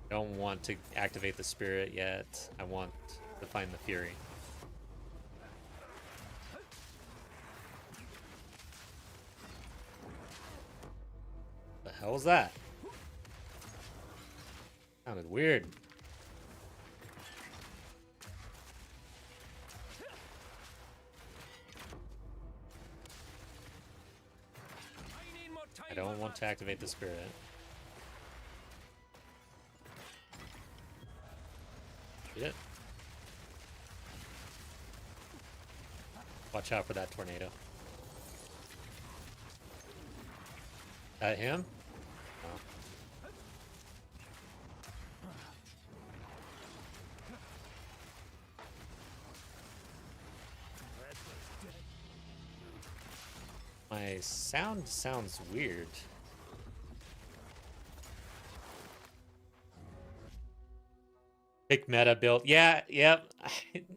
I don't want to activate the spirit yet. I want to find the fury. The hell was that? Sounded weird. I don't want to activate the spirit. It. Watch out for that tornado. That him? Oh. My sound sounds weird. Pick meta build. Yeah, yep.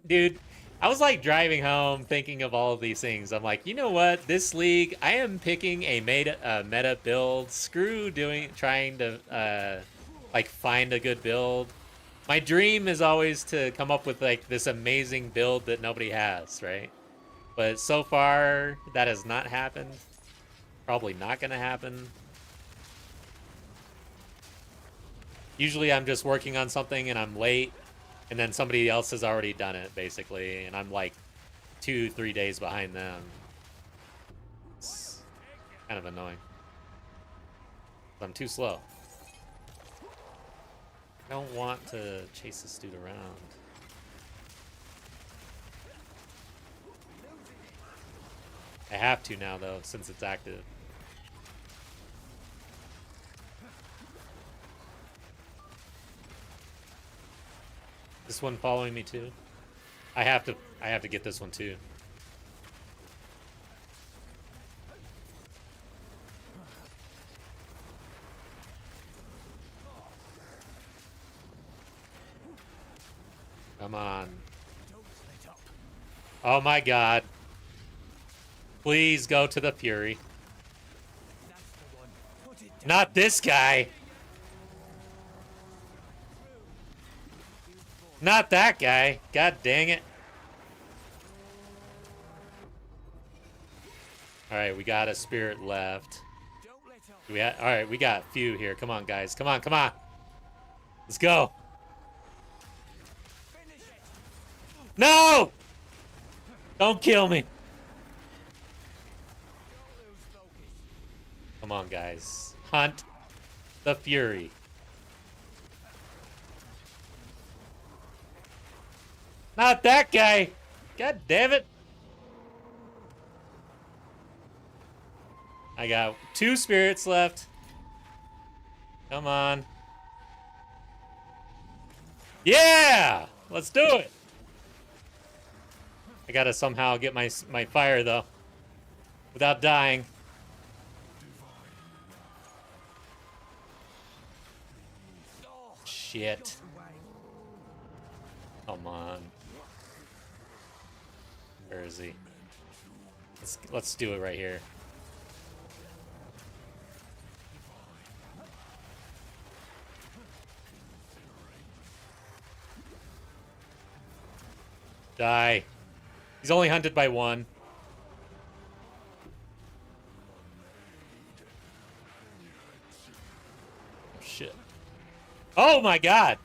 Dude, I was like driving home thinking of all of these things. I'm like, you know what? This league, I am picking a meta build. Screw trying to like find a good build. My dream is always to come up with like this amazing build that nobody has, right? But so far, that has not happened. Probably not gonna happen. Usually I'm just working on something and I'm late, and then somebody else has already done it, basically, and I'm like 2-3 days behind them. It's kind of annoying. I'm too slow. I don't want to chase this dude around. I have to now, though, since it's active. This one following me too. I have to get this one too. Come on. Oh my god. Please go to the Fury. Not this guy. Not that guy. God dang it. Alright, we got a spirit left. Alright, we got a few here. Come on, guys. Come on, come on. Let's go. No! Don't kill me. Come on, guys. Hunt the Fury. Not that guy. God damn it. I got 2 spirits left. Come on. Yeah! Let's do it. I gotta somehow get my fire, though. Without dying. Shit. Come on. Where is he? Let's do it right here. Die. He's only hunted by 1. Oh, shit. Oh my god!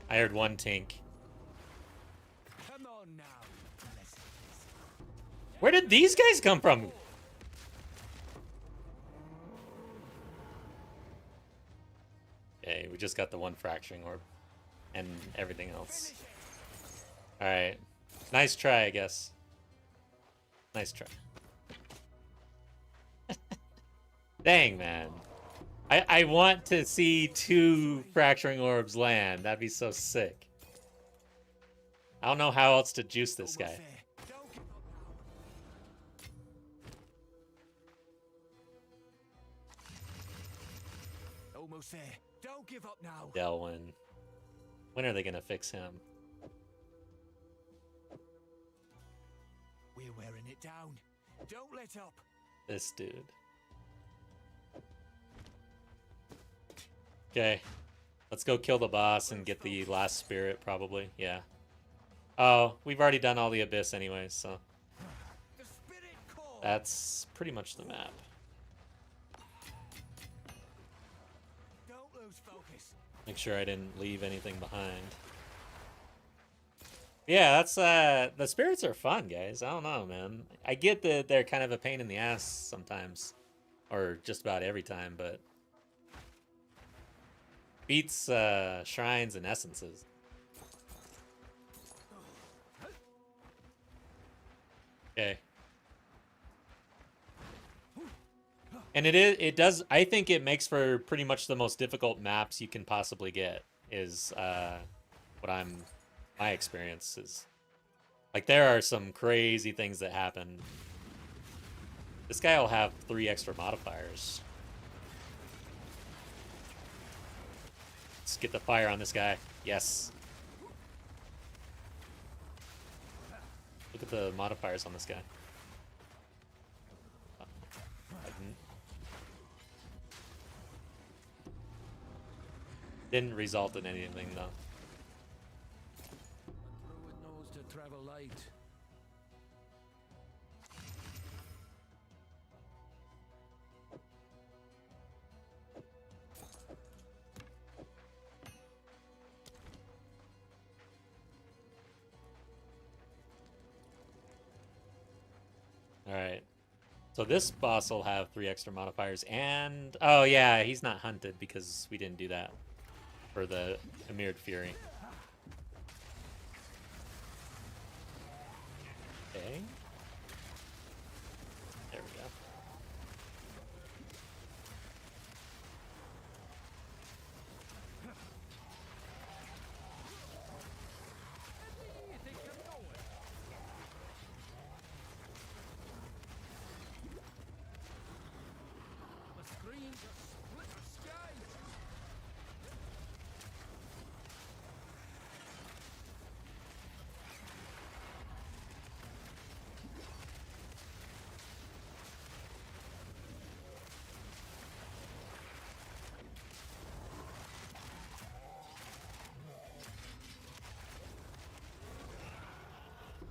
I heard 1 tink. Come on now. Where did these guys come from? Okay, we just got the 1 fracturing orb. And everything else. Alright. Nice try, I guess. Nice try. Dang, man. I want to see 2 fracturing orbs land. That'd be so sick. I don't know how else to juice this guy. Almost there. Don't give up now. Delwyn. When are they gonna fix him? We're wearing it down. Don't let up. This dude. Okay. Let's go kill the boss and get the last spirit, probably. Yeah. Oh, we've already done all the Abyss anyways, so. That's pretty much the map. Don't lose focus. Make sure I didn't leave anything behind. Yeah, that's the spirits are fun, guys. I don't know, man. I get that they're kind of a pain in the ass sometimes, or just about every time, but beats shrines and essences. Okay. And it does, I think it makes for pretty much the most difficult maps you can possibly get, is my experience is. Like, there are some crazy things that happen. This guy will have 3 extra modifiers. Let's get the fire on this guy. Yes. Look at the modifiers on this guy. Didn't result in anything, though. Druid knows to travel light. Alright. So this boss will have 3 extra modifiers, and oh yeah, he's not hunted because we didn't do that for the Emir'd Fury. Okay. There we go.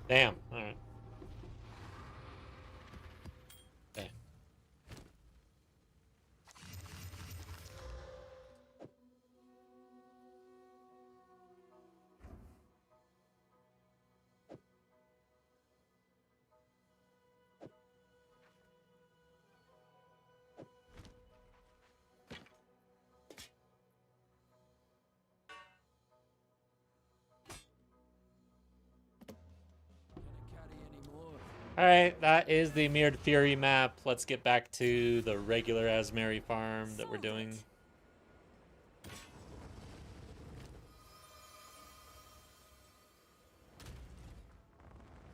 Damn. All right. Okay. Alright, that is the Mirrored Fury map. Let's get back to the regular Azmeri farm that we're doing.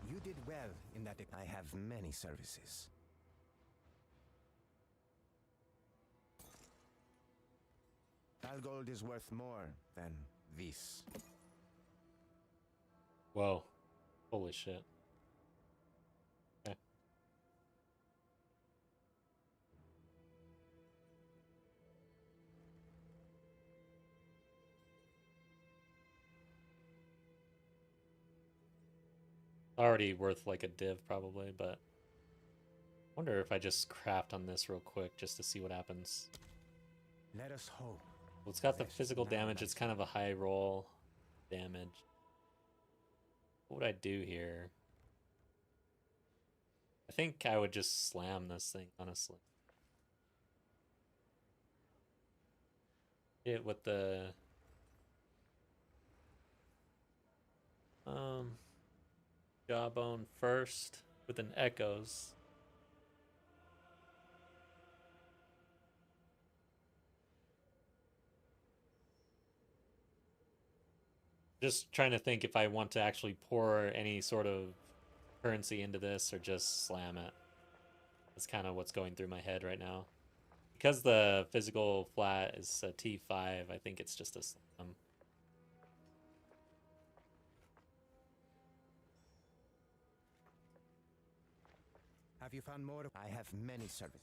You did well in that I have many services. That gold is worth more than this. Whoa. Holy shit. Okay. Already worth like a div probably, but wonder if I just craft on this real quick just to see what happens. Let us hope. Well, it's got the physical damage. It's kind of a high roll damage. What would I do here? I think I would just slam this thing, honestly. Hit with the jawbone first with an echoes. Just trying to think if I want to actually pour any sort of currency into this or just slam it. That's kind of what's going through my head right now. Because the physical flat is a T5, I think it's just a slam. Have you found more? I have many services.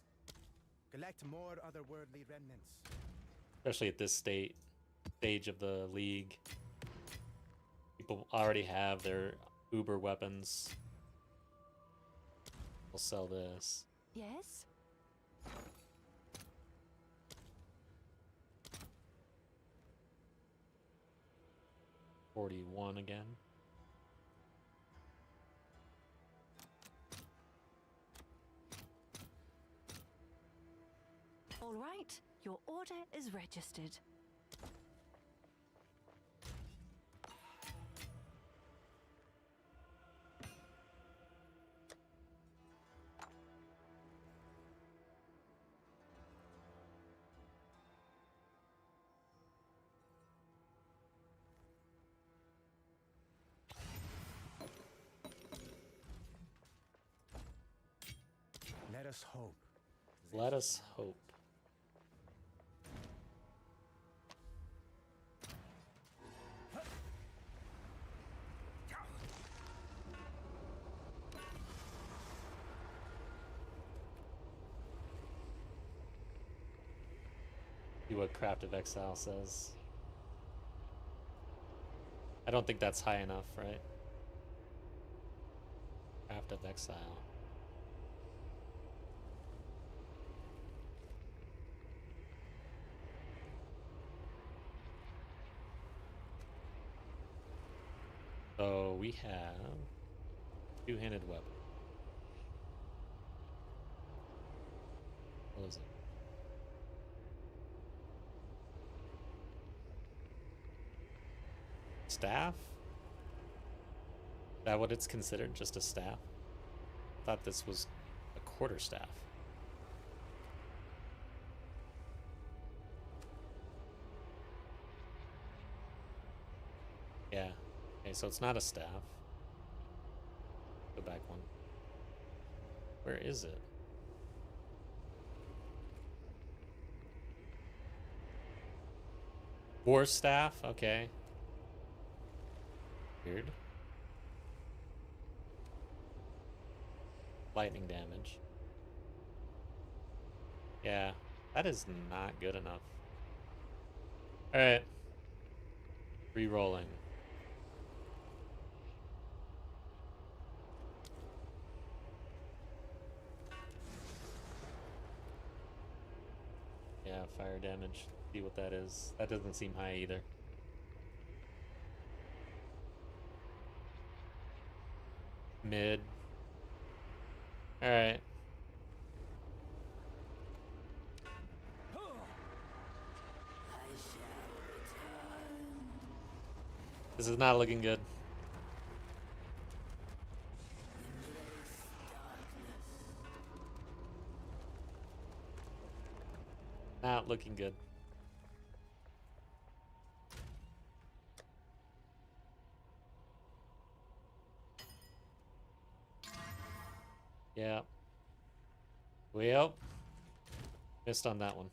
Collect more otherworldly remnants. Especially at this stage of the league. People already have their uber weapons. We'll sell this. Yes? 41 again. All right, your order is registered. Let us hope. Let us hope. See what Craft of Exile says. I don't think that's high enough, right? Craft of Exile. So we have two-handed weapon. What is it? Staff? Is that what it's considered? Just a staff? I thought this was a quarterstaff. Yeah. Okay, so it's not a staff. Go back one. Where is it? War staff? Okay. Weird. Lightning damage. Yeah, that is not good enough. Alright. Re-rolling. Yeah, fire damage. See what that is. That doesn't seem high either. Mid. Alright. This is not looking good. Not looking good. Yeah. Well, missed on that one.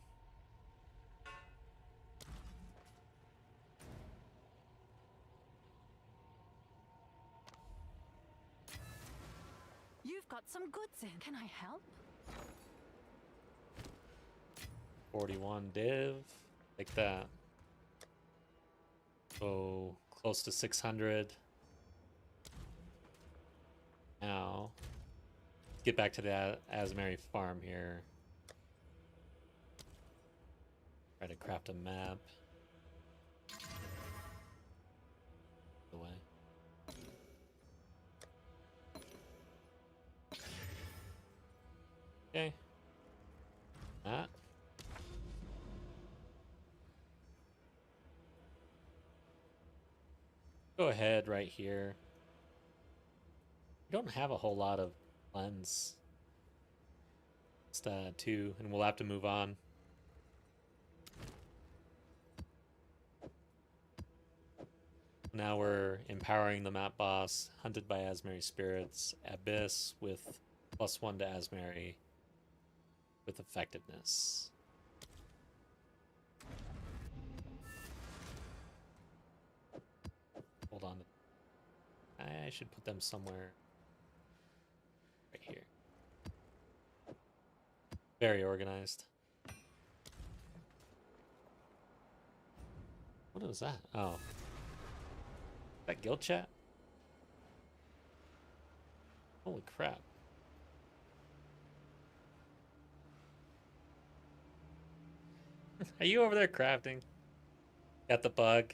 You've got some goods in. Can I help? 41 div. Like that. So close to 600. Now, let's get back to the Azmeri farm here. Try to craft a map. Away. Okay. That. Go ahead right here. We don't have a whole lot of lens. Just 2, and we'll have to move on. Now we're empowering the map boss, hunted by Azmeri spirits, Abyss with +1 to Azmeri with effectiveness. Hold on. I should put them somewhere right here. Very organized. What is that? Oh. Is that guild chat? Holy crap. Are you over there crafting? Got the bug?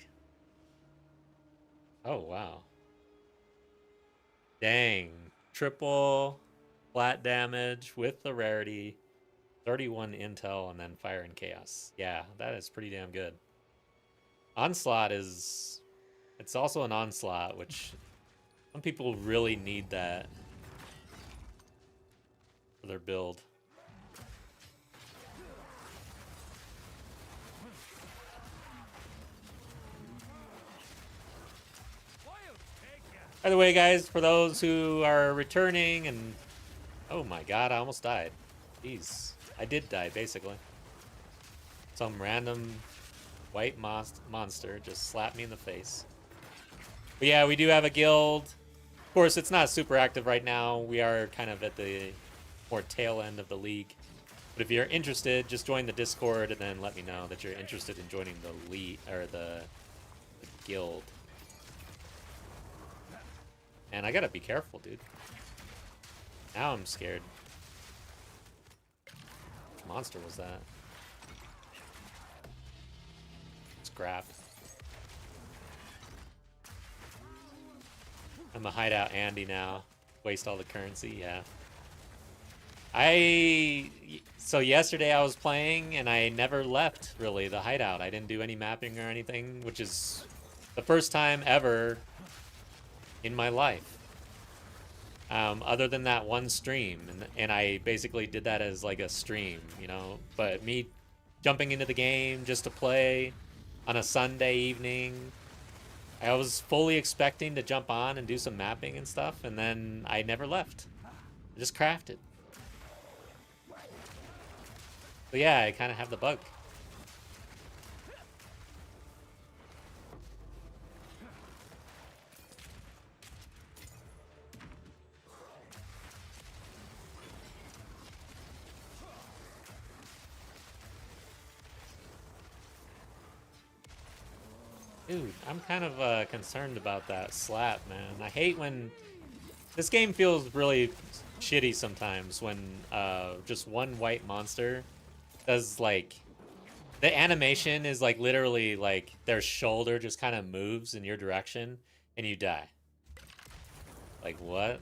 Oh, wow. Dang. Triple flat damage with the rarity. 31 intel and then fire and chaos. Yeah, that is pretty damn good. Onslaught is... It's also an onslaught, which some people really need that for their build. By the way, guys, for those who are returning and... Oh my god, I almost died. Jeez. I did die, basically. Some random white monster just slapped me in the face. But yeah, we do have a guild. Of course, it's not super active right now. We are kind of at the more tail end of the league. But if you're interested, just join the Discord and then let me know that you're interested in joining the league or the guild. And I gotta be careful, dude. Now I'm scared. Which monster was that? Scrap. I'm a hideout Andy now. Waste all the currency, yeah. So yesterday I was playing and I never left really the hideout. I didn't do any mapping or anything, which is the first time ever in my life. Other than that one stream, and I basically did that as like a stream, you know. But me jumping into the game just to play on a Sunday evening, I was fully expecting to jump on and do some mapping and stuff, and then I never left. I just crafted. But yeah, I kind of have the bug. Dude, I'm kind of concerned about that slap, man. I hate when... This game feels really shitty sometimes when just one white monster does, like... The animation is, like, literally, like, their shoulder just kind of moves in your direction, and you die. Like, what?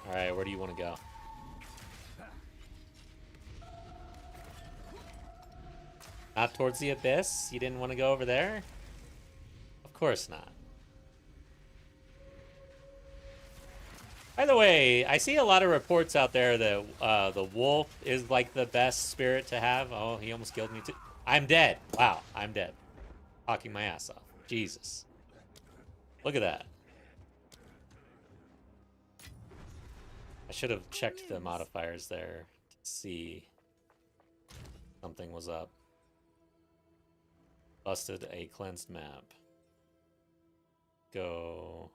Alright, where do you want to go? Not towards the abyss? You didn't want to go over there? Of course not. By the way, I see a lot of reports out there that the wolf is like the best spirit to have. Oh, he almost killed me too. I'm dead. Wow, I'm dead. Talking my ass off. Jesus. Look at that. I should have checked the modifiers there to see something was up. Busted a cleansed map. Go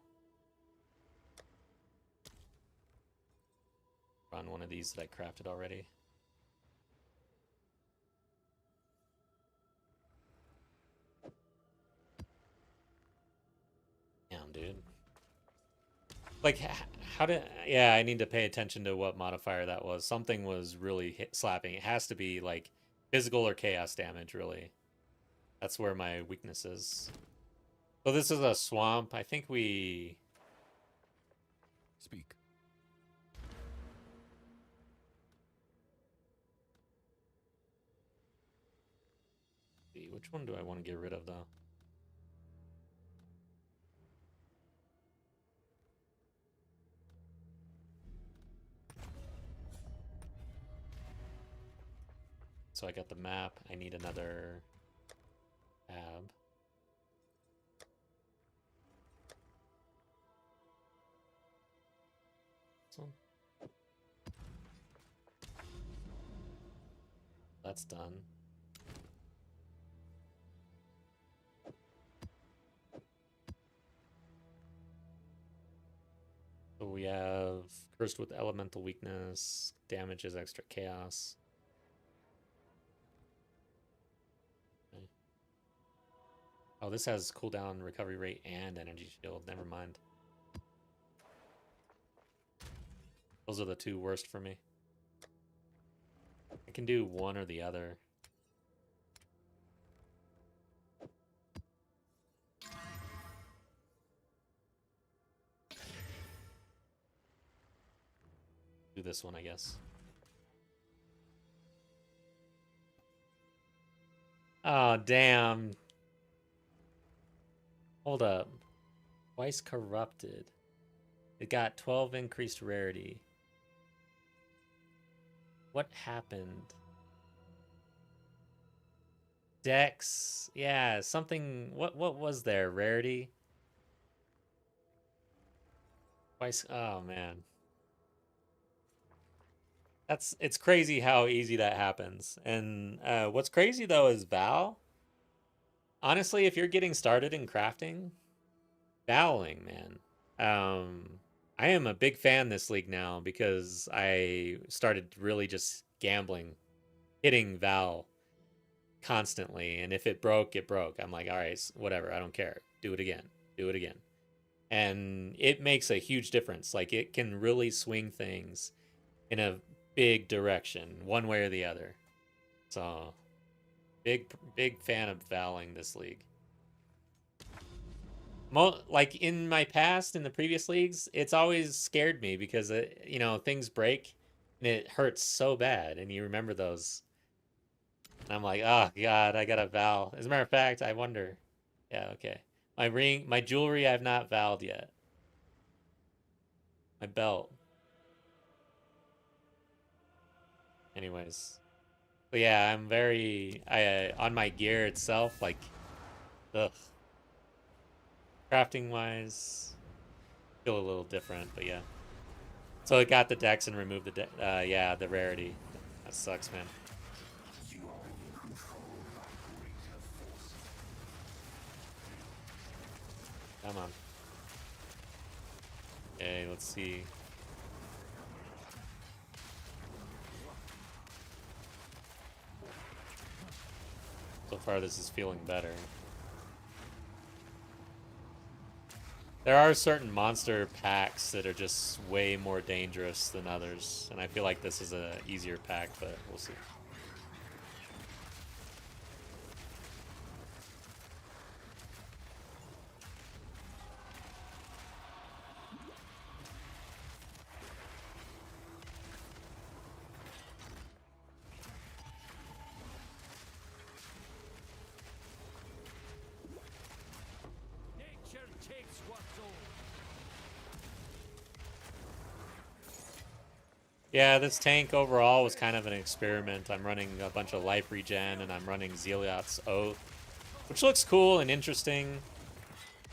run one of these that I crafted already. Damn, dude. Like, how did... Yeah, I need to pay attention to what modifier that was. Something was really slapping. It has to be, like, physical or chaos damage, really. That's where my weakness is. So this is a swamp. I think we... Speak. Which one do I want to get rid of, though? So I got the map. I need another tab. This one. That's done. So we have cursed with elemental weakness, damages extra chaos. Okay. Oh, this has cooldown, recovery rate, and energy shield. Never mind. Those are the two worst for me. I can do one or the other. Do this one, I guess. Oh, damn. Hold up. Twice corrupted. It got 12 increased rarity. What happened? Dex. Yeah, something. What was there? Rarity? Twice. Oh, man. It's crazy how easy that happens. And what's crazy though is Val. Honestly, if you're getting started in crafting, Valing, man. I am a big fan this league now because I started really just gambling, hitting Val constantly, and if it broke, it broke. I'm like, all right, whatever, I don't care. Do it again. Do it again. And it makes a huge difference. Like it can really swing things in a big direction, one way or the other. So big fan of valing this league. Like in my past, in the previous leagues, it's always scared me because you know, things break and it hurts so bad, and you remember those. And I'm like, oh god, I got a val. As a matter of fact, I wonder. Yeah, okay. My ring, my jewelry, I've not valed yet. My belt. Anyways, but yeah, I'm very on my gear itself, like, ugh. Crafting wise, feel a little different, but yeah. So it got the dex and removed the yeah, the rarity. That sucks, man. Come on. Okay, let's see. So far, this is feeling better. There are certain monster packs that are just way more dangerous than others, and I feel like this is a easier pack, but we'll see. Nature takes what's old. Yeah, this tank overall was kind of an experiment. I'm running a bunch of life regen, and I'm running Zeliot's Oath, which looks cool and interesting.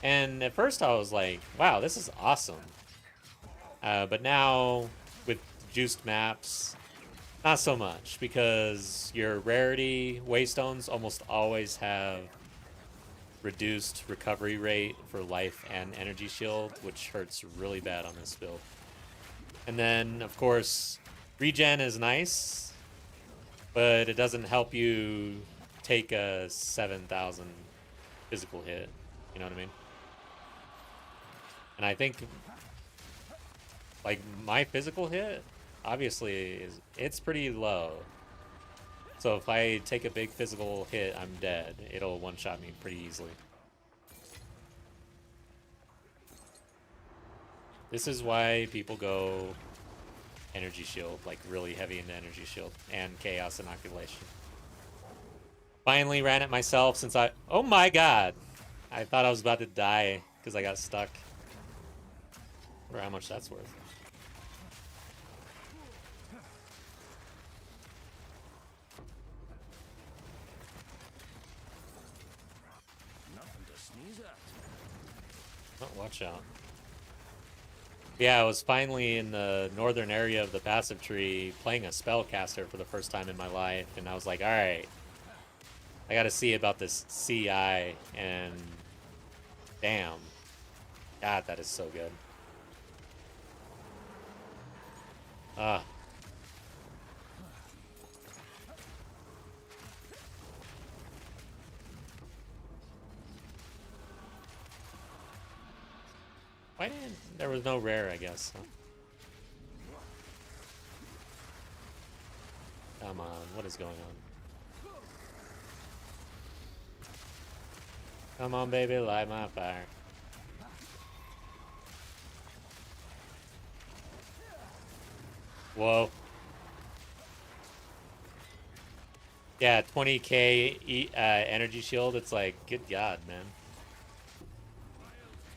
And at first I was like, wow, this is awesome. But now, with juiced maps, not so much, because your rarity waystones almost always have reduced recovery rate for life and energy shield, which hurts really bad on this build. And then, of course, regen is nice, but it doesn't help you take a 7,000 physical hit. You know what I mean? And I think, like, my physical hit, obviously, it's pretty low. So if I take a big physical hit, I'm dead. It'll one-shot me pretty easily. This is why people go energy shield, like really heavy into energy shield and chaos inoculation. Finally ran it myself since oh my god! I thought I was about to die because I got stuck. I wonder how much that's worth. Nothing to sneeze at. Oh, watch out. Yeah, I was finally in the northern area of the passive tree playing a spellcaster for the first time in my life, and I was like, alright, I gotta see about this CI, and damn. God, that is so good. Ah. Why didn't... There was no rare, I guess. Huh? Come on, what is going on? Come on, baby, light my fire. Whoa. Yeah, 20k energy shield. It's like, good god, man.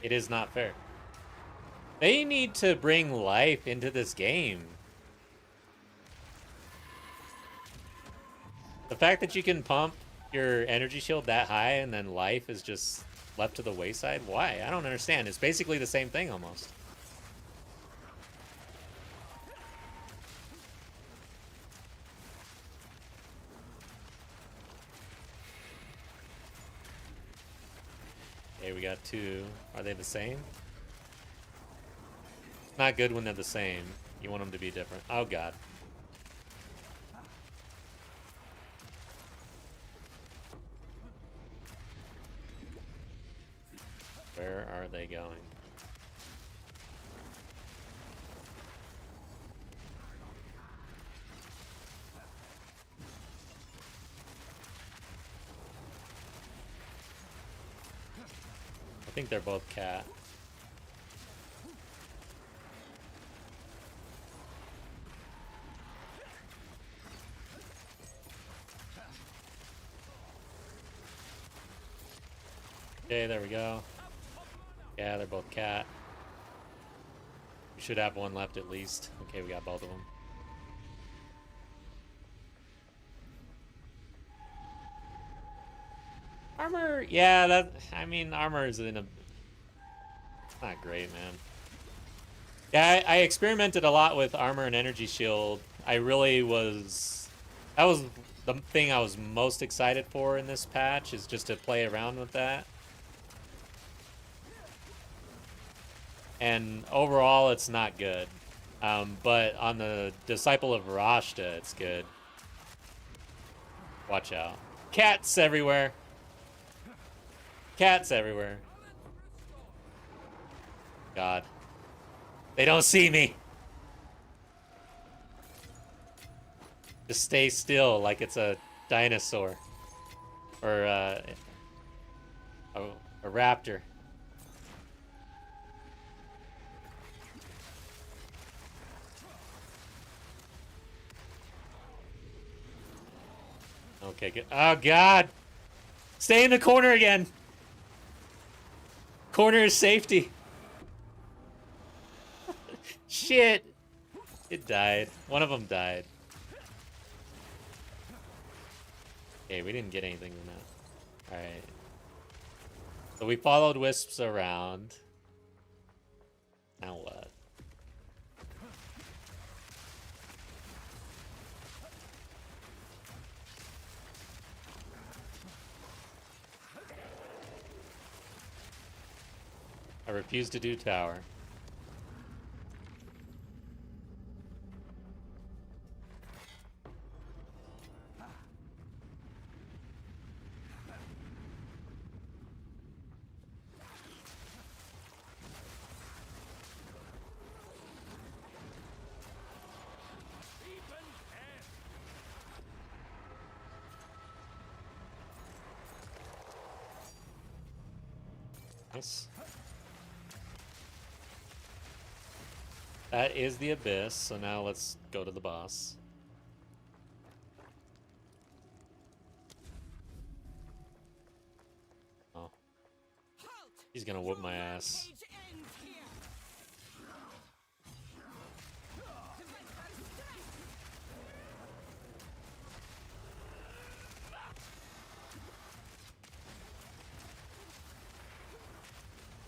It is not fair. They need to bring life into this game. The fact that you can pump your energy shield that high and then life is just left to the wayside? Why? I don't understand. It's basically the same thing almost. Okay, we got two. Are they the same? Not good when they're the same. You want them to be different. Oh god. Where are they going? think they're both cat. Okay, there we go. Yeah, they're both cat. We should have one left at least. Okay, we got both of them. Armor, yeah, that, I mean, armor is in a, it's not great, man. Yeah, I experimented a lot with armor and energy shield. I really was, that was the thing I was most excited for in this patch, is just to play around with that. And overall, it's not good. But on the Disciple of Rashta, it's good. Watch out. Cats everywhere. Cats everywhere. God. They don't see me. Just stay still like it's a dinosaur. Or a raptor. Okay, good. Oh, God. Stay in the corner again. Corner is safety. Shit. It died. One of them died. Okay, we didn't get anything from that. Alright. So we followed Wisps around. Now what? I refuse to do tower. Nice. That is the Abyss, so now let's go to the boss. Oh. He's gonna whoop my ass.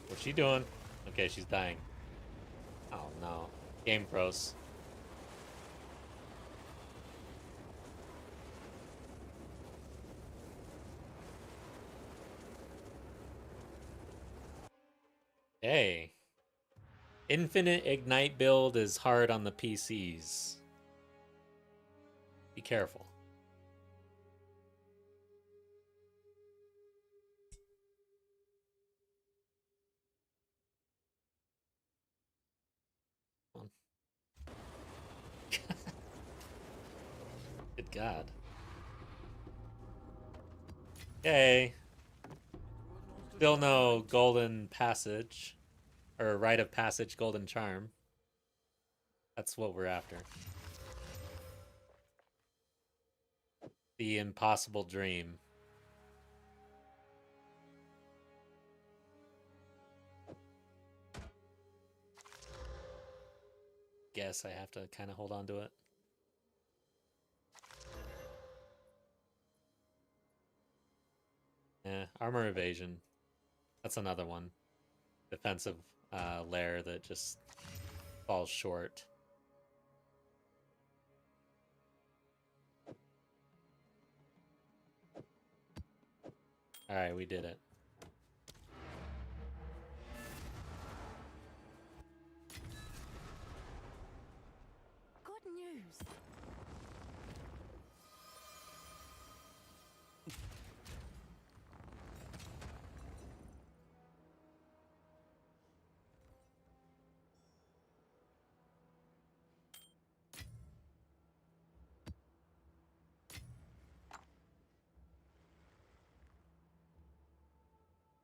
What's she doing? Okay, she's dying. Oh no. Game froze. Hey. Infinite Ignite build is hard on the PCs. Be careful. Good God. Okay. Still no golden passage. Or rite of passage golden charm. That's what we're after. The impossible dream. Guess I have to kind of hold on to it. Armor evasion. That's another one. Defensive lair that just falls short. Alright, we did it. Good news.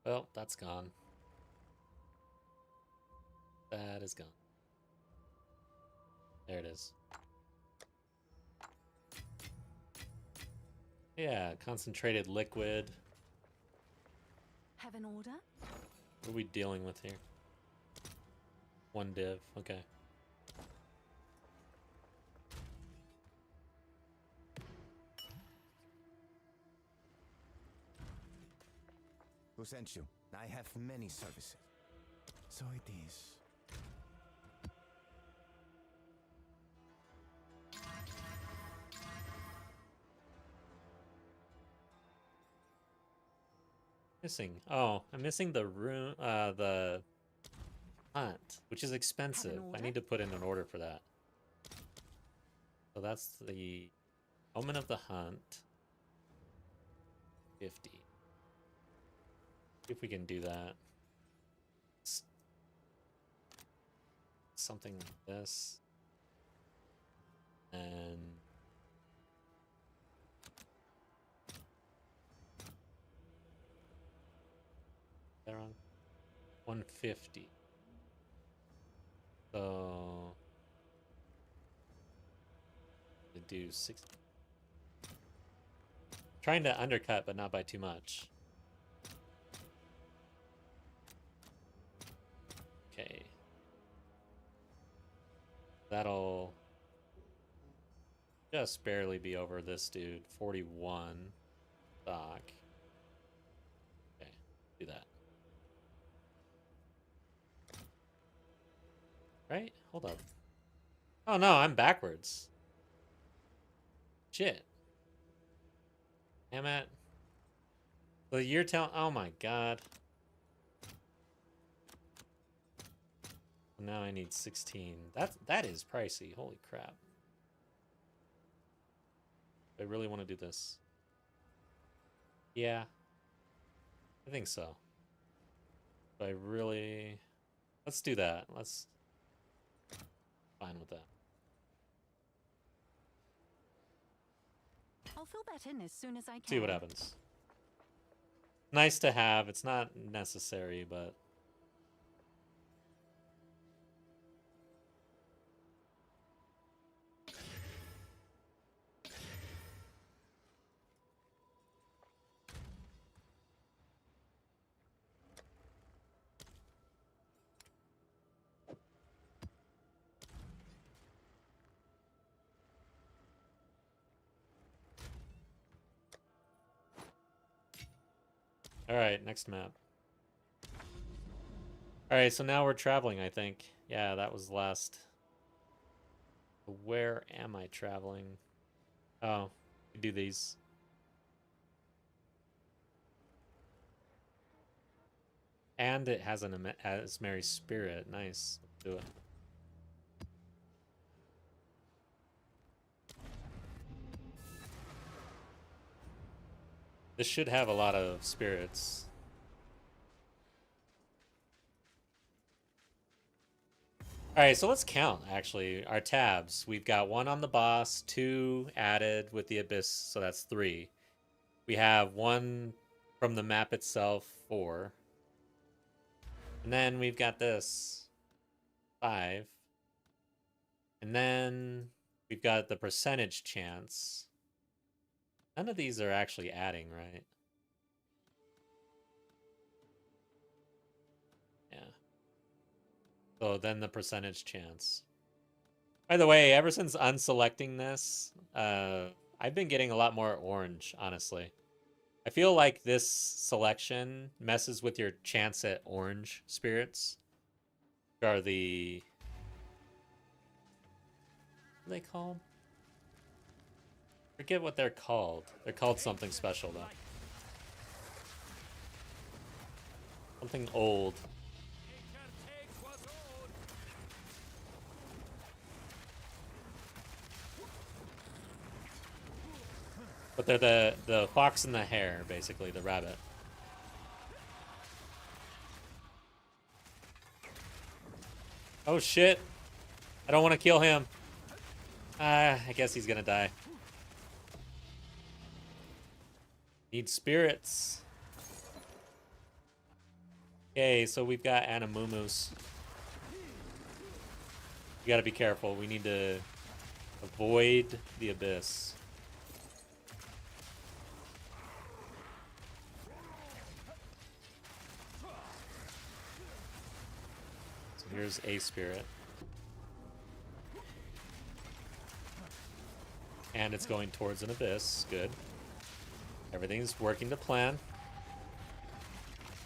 Well, that's gone. That is gone. There it is. Yeah, concentrated liquid. Have an order? What are we dealing with here? One div, okay. Who sent you? I have many services. So it is. Missing. Oh, I'm missing the room, the hunt, which is expensive. I order? need to put in an order for that. So that's the Omen of the Hunt. 50. See if we can do that. Something like this. And they're on 150. So to do 60. Trying to undercut, but not by too much. Okay. That'll just barely be over this dude. 41 stock. Okay, do that. Right? Hold up. Oh no, I'm backwards. Shit. Damn it. So you're telling. Oh my god. Now I need 16. That is pricey. Holy crap. I really want to do this. Yeah. I think so. But I really. Let's do that. Let's. Fine with that. I'll fill that in as soon as I can. See what happens. Nice to have. It's not necessary, but. Alright, next map. Alright, so now we're traveling, I think. Yeah, that was last. Where am I traveling? Oh, we do these. And it has an Azmeri spirit. Nice. Let's do it. This should have a lot of spirits. Alright, so let's count, actually, our tabs. We've got 1 on the boss, 2 added with the Abyss, so that's 3. We have 1 from the map itself, 4. And then we've got this, 5. And then we've got the percentage chance. None of these are actually adding, right? Yeah. So then the percentage chance. By the way, ever since unselecting this, I've been getting a lot more orange, honestly. I feel like this selection messes with your chance at orange spirits. Which are the... What are they called? Forget what they're called. They're called something special, though. Something old. But they're the fox and the hare, basically, the rabbit. Oh shit! I don't want to kill him. I guess he's gonna die. Need spirits. Okay, so we've got Animumus. We gotta be careful. We need to avoid the abyss. So here's a spirit. And it's going towards an abyss. Good. Everything's working to plan.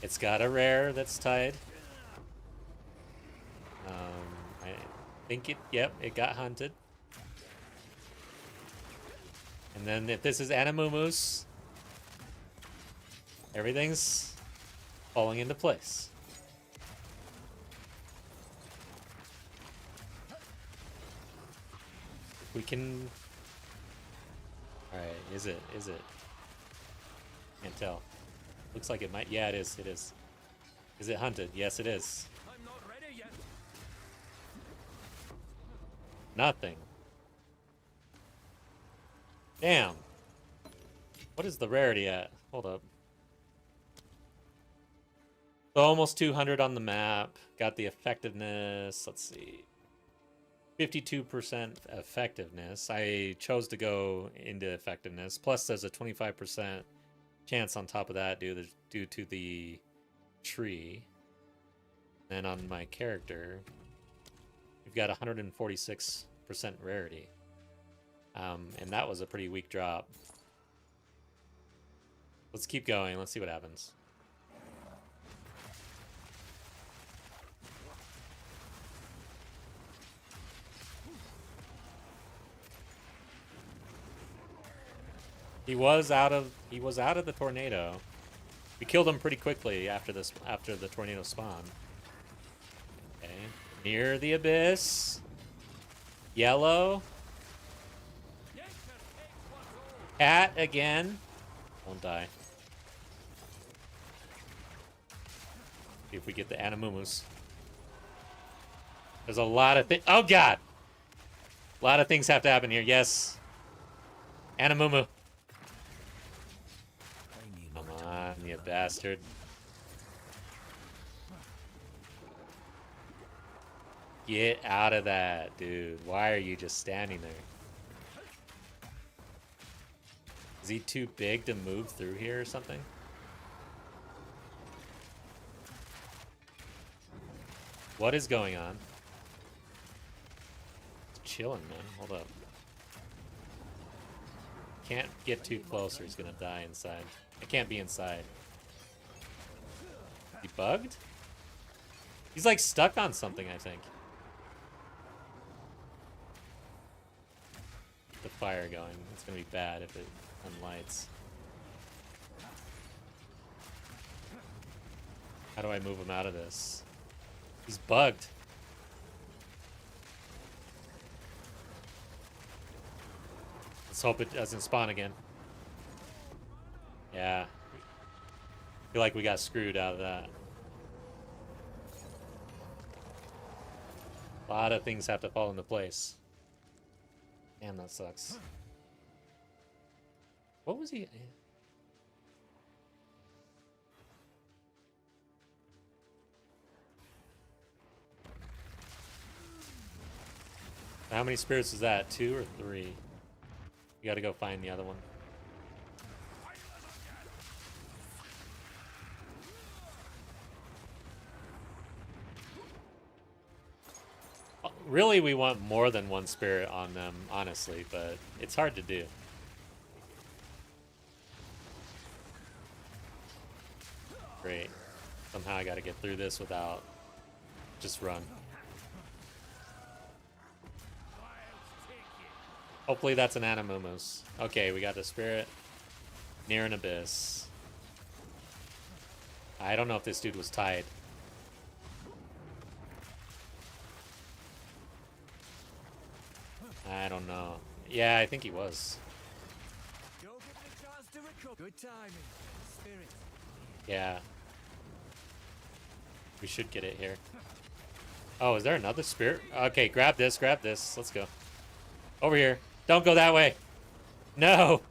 It's got a rare that's tied. I think it, yep, it got hunted. And then if this is Animumu's, everything's falling into place. We can... Alright, is it? Is it? Can't tell. Looks like it might. Yeah, it is. It is. Is it hunted? Yes, it is. I'm not ready yet. Nothing. Damn. What is the rarity at? Hold up. So almost 200 on the map. Got the effectiveness. Let's see. 52% effectiveness. I chose to go into effectiveness. Plus, there's a 25% chance on top of that due to the tree. And on my character, we've got 146% rarity. And that was a pretty weak drop. Let's keep going. Let's see what happens. He was out of the tornado. We killed him pretty quickly after the tornado spawn. Okay. Near the abyss. Yellow. Cat again. Don't die. See if we get the Animumus. There's a lot of things. Oh god! A lot of things have to happen here. Yes. Animumu. Come on, you bastard. Get out of that, dude. Why are you just standing there? Is he too big to move through here or something? What is going on? It's chilling, man. Hold up. Can't get too close or he's gonna die inside. I can't be inside. Is he bugged? He's like stuck on something, I think. Get the fire going. It's gonna be bad if it unlights. How do I move him out of this? He's bugged. Let's hope it doesn't spawn again. Yeah. I feel like we got screwed out of that. A lot of things have to fall into place. Damn, that sucks. What was he? How many spirits is that? 2 or 3? You gotta go find the other one. Really, we want more than one spirit on them, honestly, but it's hard to do. Great. Somehow I gotta get through this without... Just run. Hopefully that's an Animumu's. Okay, we got the spirit near an abyss. I don't know if this dude was tied. I don't know. Yeah, I think he was. Good timing. Spirit. Yeah. We should get it here. Oh, is there another spirit? Okay, grab this, grab this. Let's go. Over here. Don't go that way. No.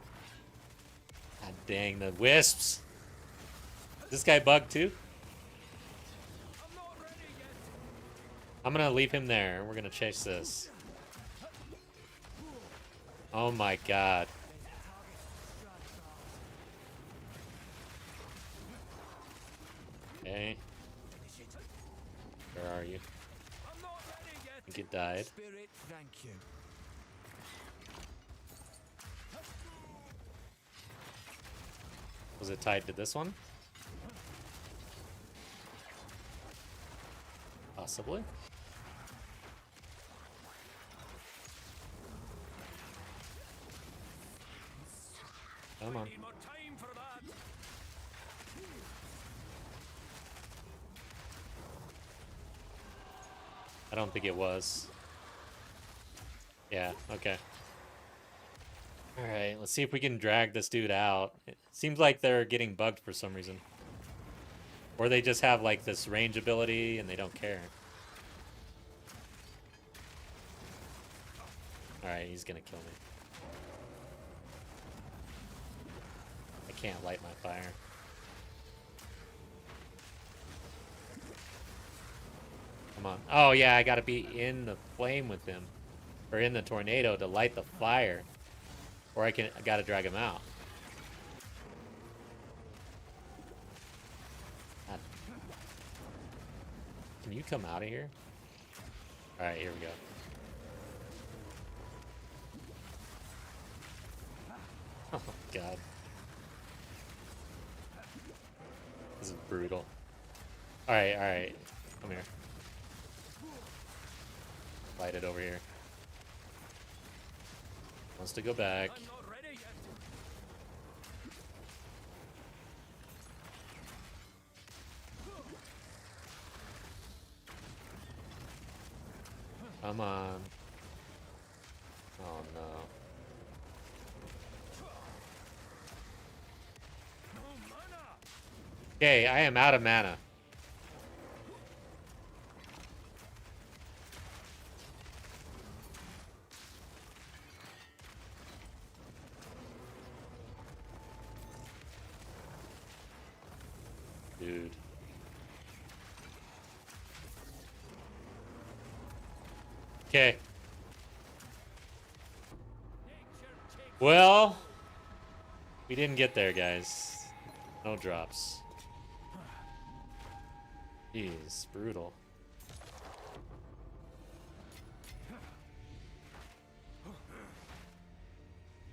God dang, the wisps. Is this guy bugged too? I'm gonna leave him there. We're gonna chase this. Oh my god. Okay. Where are you? I'm not ready yet. I think it died. Spirit, thank you. Was it tied to this one? Possibly. Come on. Need more time for that. I don't think it was. Yeah, okay. Alright, let's see if we can drag this dude out. It seems like they're getting bugged for some reason. Or they just have like this range ability and they don't care. Alright, he's gonna kill me. I can't light my fire. Come on. Oh yeah, I gotta be in the flame with him. Or in the tornado to light the fire. Or I gotta drag him out. God. Can you come out of here? Alright, here we go. Oh god. This is brutal. Alright, alright. Come here. Light it over here. Wants to go back. I'm not ready yet. Come on. Oh no. No mana. Okay, I am out of mana. Dude. Okay. Well, we didn't get there, guys. No drops. Jeez, brutal.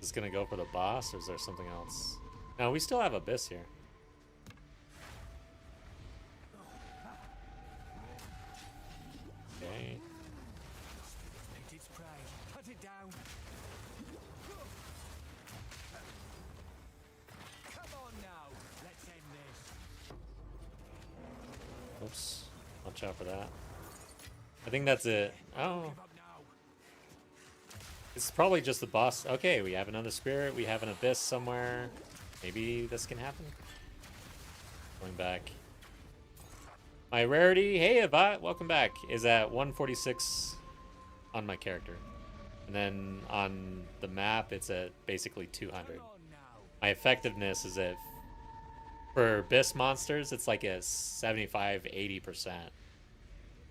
Is this gonna go for the boss, or is there something else? No, we still have Abyss here. Okay. Let its pride. Cut it down. Come on now. Let's end this. Oops. Watch out for that. I think that's it. Oh. Give up now. It's probably just the boss. Okay, we have another spirit. We have an abyss somewhere. Maybe this can happen. Going back. My rarity, hey Avat, welcome back, is at 146 on my character. And then on the map, it's at basically 200. Come on now. My effectiveness is at, for abyss monsters, it's like a 75-80%.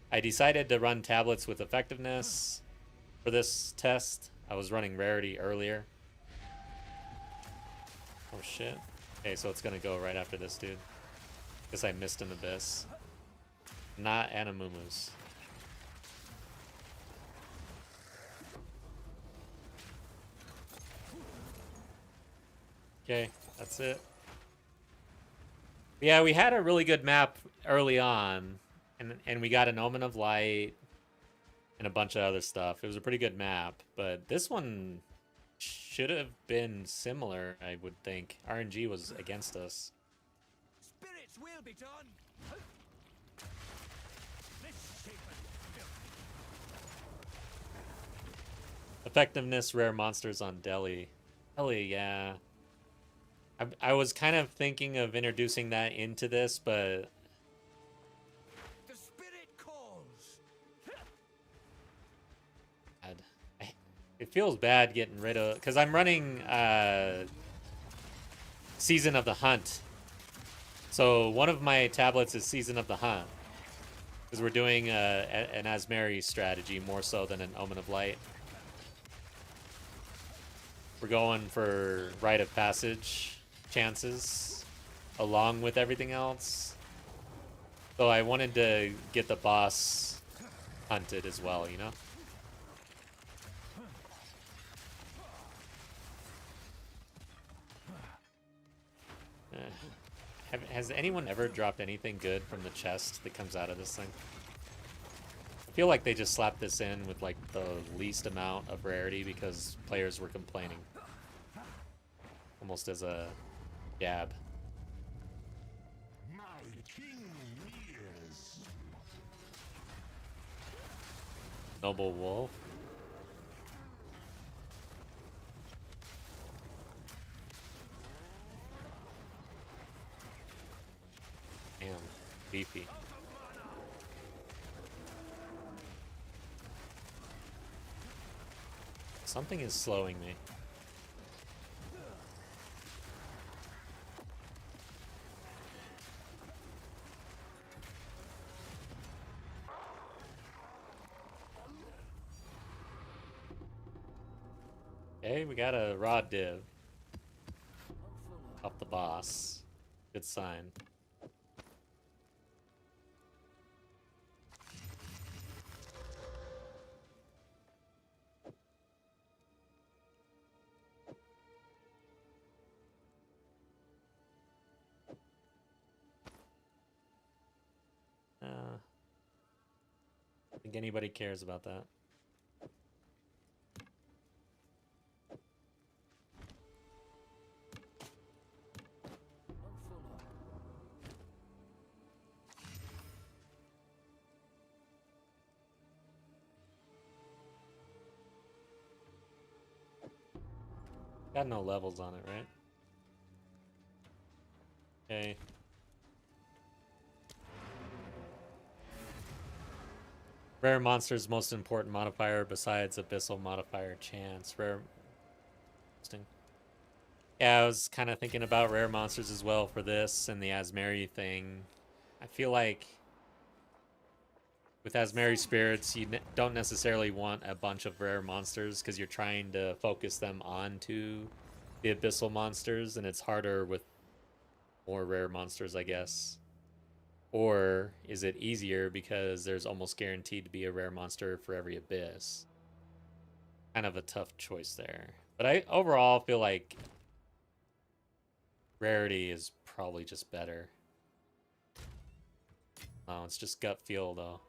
I decided to run tablets with effectiveness for this test. I was running rarity earlier. Oh shit. Okay, so it's gonna go right after this dude. Guess I missed an abyss. Not Animumu's. Okay, that's it. Yeah, we had a really good map early on, and we got an Omen of Light and a bunch of other stuff. It was a pretty good map, but this one should have been similar, I would think. RNG was against us. Spirits will be done. Effectiveness, rare monsters on Delhi. Delhi, yeah. I was kind of thinking of introducing that into this, but The spirit calls. it feels bad getting rid of, because I'm running Season of the Hunt. So one of my tablets is Season of the Hunt. Because we're doing an Azmeri strategy more so than an Omen of Light. We're going for rite of passage chances along with everything else. So I wanted to get the boss hunted as well, you know? Has anyone ever dropped anything good from the chest that comes out of this thing? I feel like they just slapped this in with like the least amount of rarity because players were complaining. Almost as a jab. Noble Wolf. Damn, beefy. Something is slowing me. Okay, we got a rod div off the boss. Good sign. I think anybody cares about that. Got no levels on it, right? Okay. Rare monster's most important modifier besides Abyssal modifier chance. Rare. Interesting. Yeah, I was kind of thinking about rare monsters as well for this and the Azmeri thing. I feel like with Azmeri spirits, you don't necessarily want a bunch of rare monsters because you're trying to focus them onto the Abyssal monsters, and it's harder with more rare monsters, I guess. Or is it easier because there's almost guaranteed to be a rare monster for every abyss? Kind of a tough choice there. But I overall feel like rarity is probably just better. Oh, it's just gut feel though.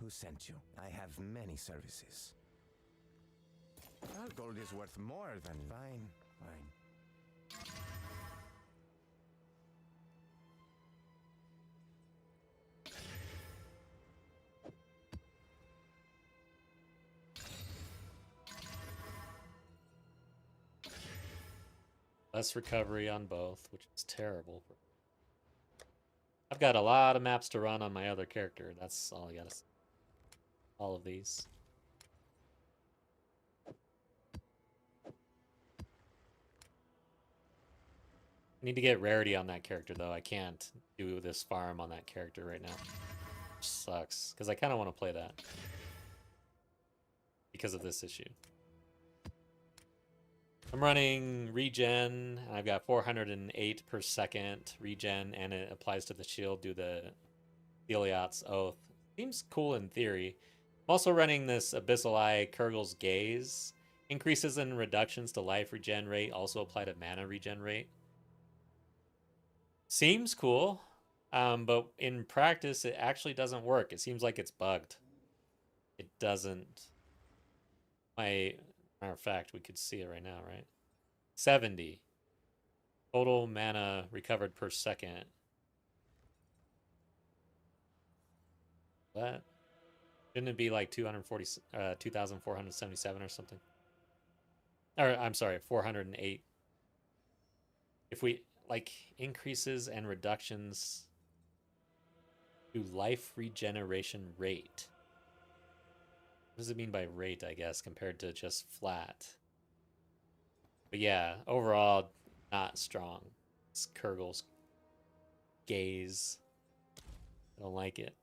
Who sent you? I have many services. Our gold is worth more than... Fine, fine. Less recovery on both, which is terrible. I've got a lot of maps to run on my other character. That's all I gotta say. All of these. I need to get rarity on that character, though. I can't do this farm on that character right now. Which sucks, because I kind of want to play that. Because of this issue. I'm running regen, and I've got 408 per second regen, and it applies to the shield due to the Heliot's Oath. Seems cool in theory. I'm also running this Abyssal Eye Kurgel's Gaze. Increases and reductions to life regen rate also apply to mana regen rate. Seems cool, but in practice, it actually doesn't work. It seems like it's bugged. It doesn't. Matter of fact, we could see it right now, right? 70. Total mana recovered per second. That shouldn't it be like 2,477 or something? Or I'm sorry, 408. If we like increases and reductions to life regeneration rate. What does it mean by rate, I guess, compared to just flat? But yeah, overall, not strong. It's Kurgel's gaze. I don't like it.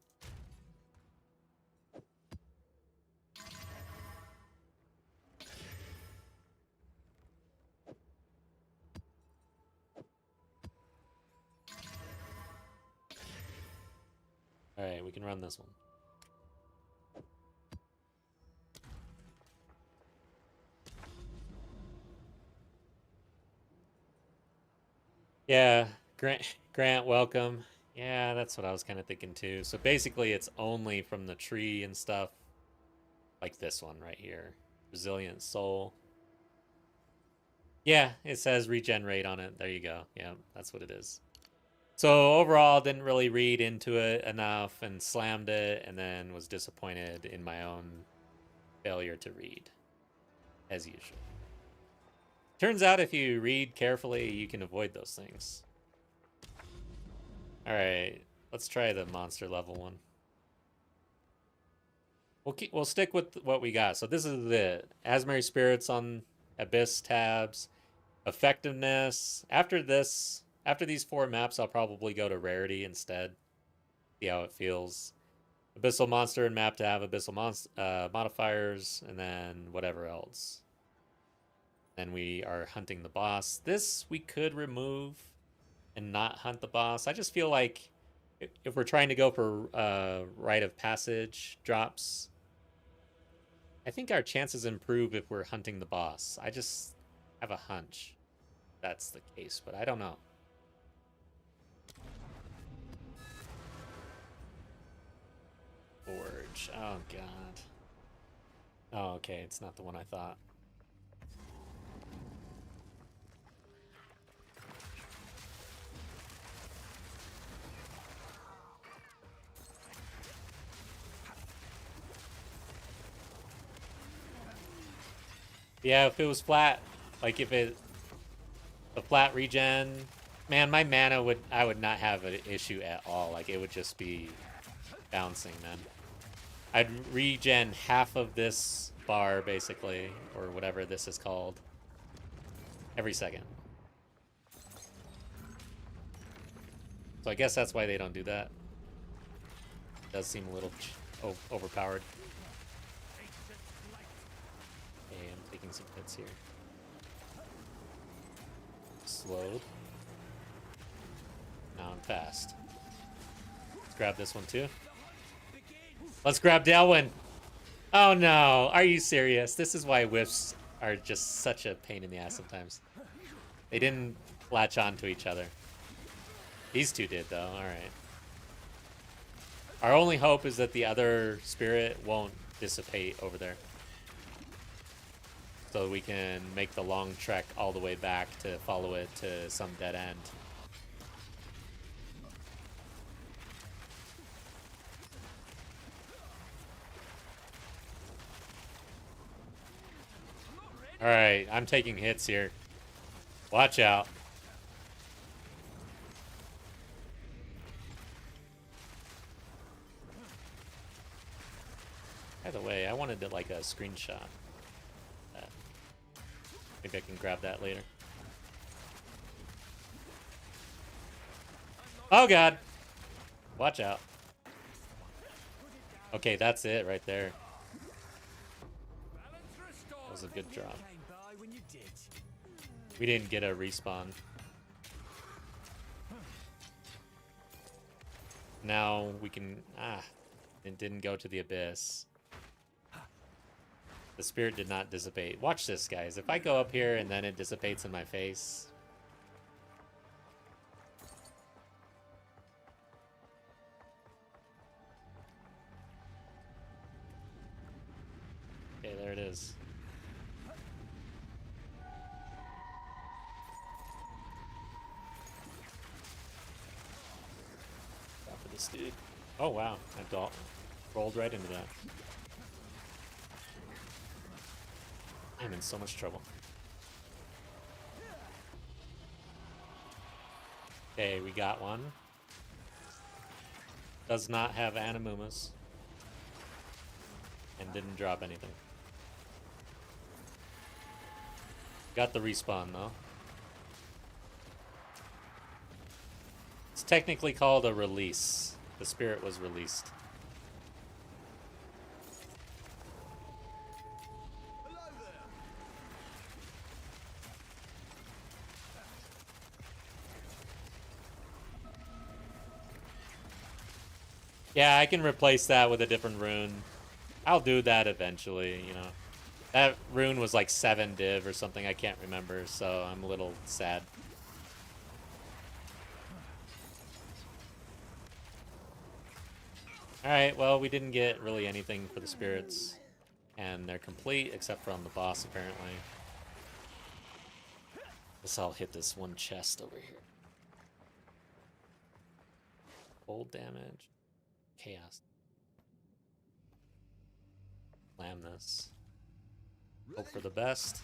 Alright, we can run this one. Yeah, Grant, welcome. Yeah, that's what I was kind of thinking too. So basically, it's only from the tree and stuff, like this one right here. Resilient Soul. Yeah, it says regenerate on it. There you go. Yeah, that's what it is. So overall, didn't really read into it enough and slammed it, and then was disappointed in my own failure to read, as usual. Turns out if you read carefully, you can avoid those things. Alright, let's try the monster level one. We'll stick with what we got. So this is the Azmeri Spirits on Abyss tabs. Effectiveness. After these 4 maps, I'll probably go to Rarity instead. See how it feels. Abyssal Monster and map to have Abyssal modifiers, and then whatever else. Then we are hunting the boss. This we could remove and not hunt the boss. I just feel like if we're trying to go for rite of passage drops, I think our chances improve if we're hunting the boss. I just have a hunch that's the case, but I don't know. Forge. Oh, God. Oh, okay. It's not the one I thought. Yeah, if it was flat, like if it a flat regen, man, my mana I would not have an issue at all. Like it would just be bouncing, man. I'd regen half of this bar basically, or whatever this is called, every second. So I guess that's why they don't do that. It does seem a little overpowered. Okay, I'm taking some hits here. Slowed. Now I'm fast. Let's grab this one too. Let's grab Delwyn. Oh no, are you serious? This is why whiffs are just such a pain in the ass sometimes. They didn't latch on to each other. These two did though, alright. Our only hope is that the other spirit won't dissipate over there. So we can make the long trek all the way back to follow it to some dead end. Alright, I'm taking hits here. Watch out. By the way, I wanted to like a screenshot. Maybe I can grab that later. Oh god! Watch out. Okay, that's it right there. That was a good drop. We didn't get a respawn. Now we can... it didn't go to the abyss. The spirit did not dissipate. Watch this, guys. If I go up here and then it dissipates in my face... Okay, there it is. For this dude. Oh wow, I rolled right into that. I'm in so much trouble. Okay, we got one. Does not have Animumas. And didn't drop anything. Got the respawn though. It's technically called a release. The spirit was released. Yeah, I can replace that with a different rune. I'll do that eventually, you know. That rune was like 7 div or something, I can't remember, so I'm a little sad. Alright, well, we didn't get really anything for the spirits. And they're complete, except for on the boss, apparently. Guess I'll hit this one chest over here. Cold damage. Chaos. Slam this. Hope for the best.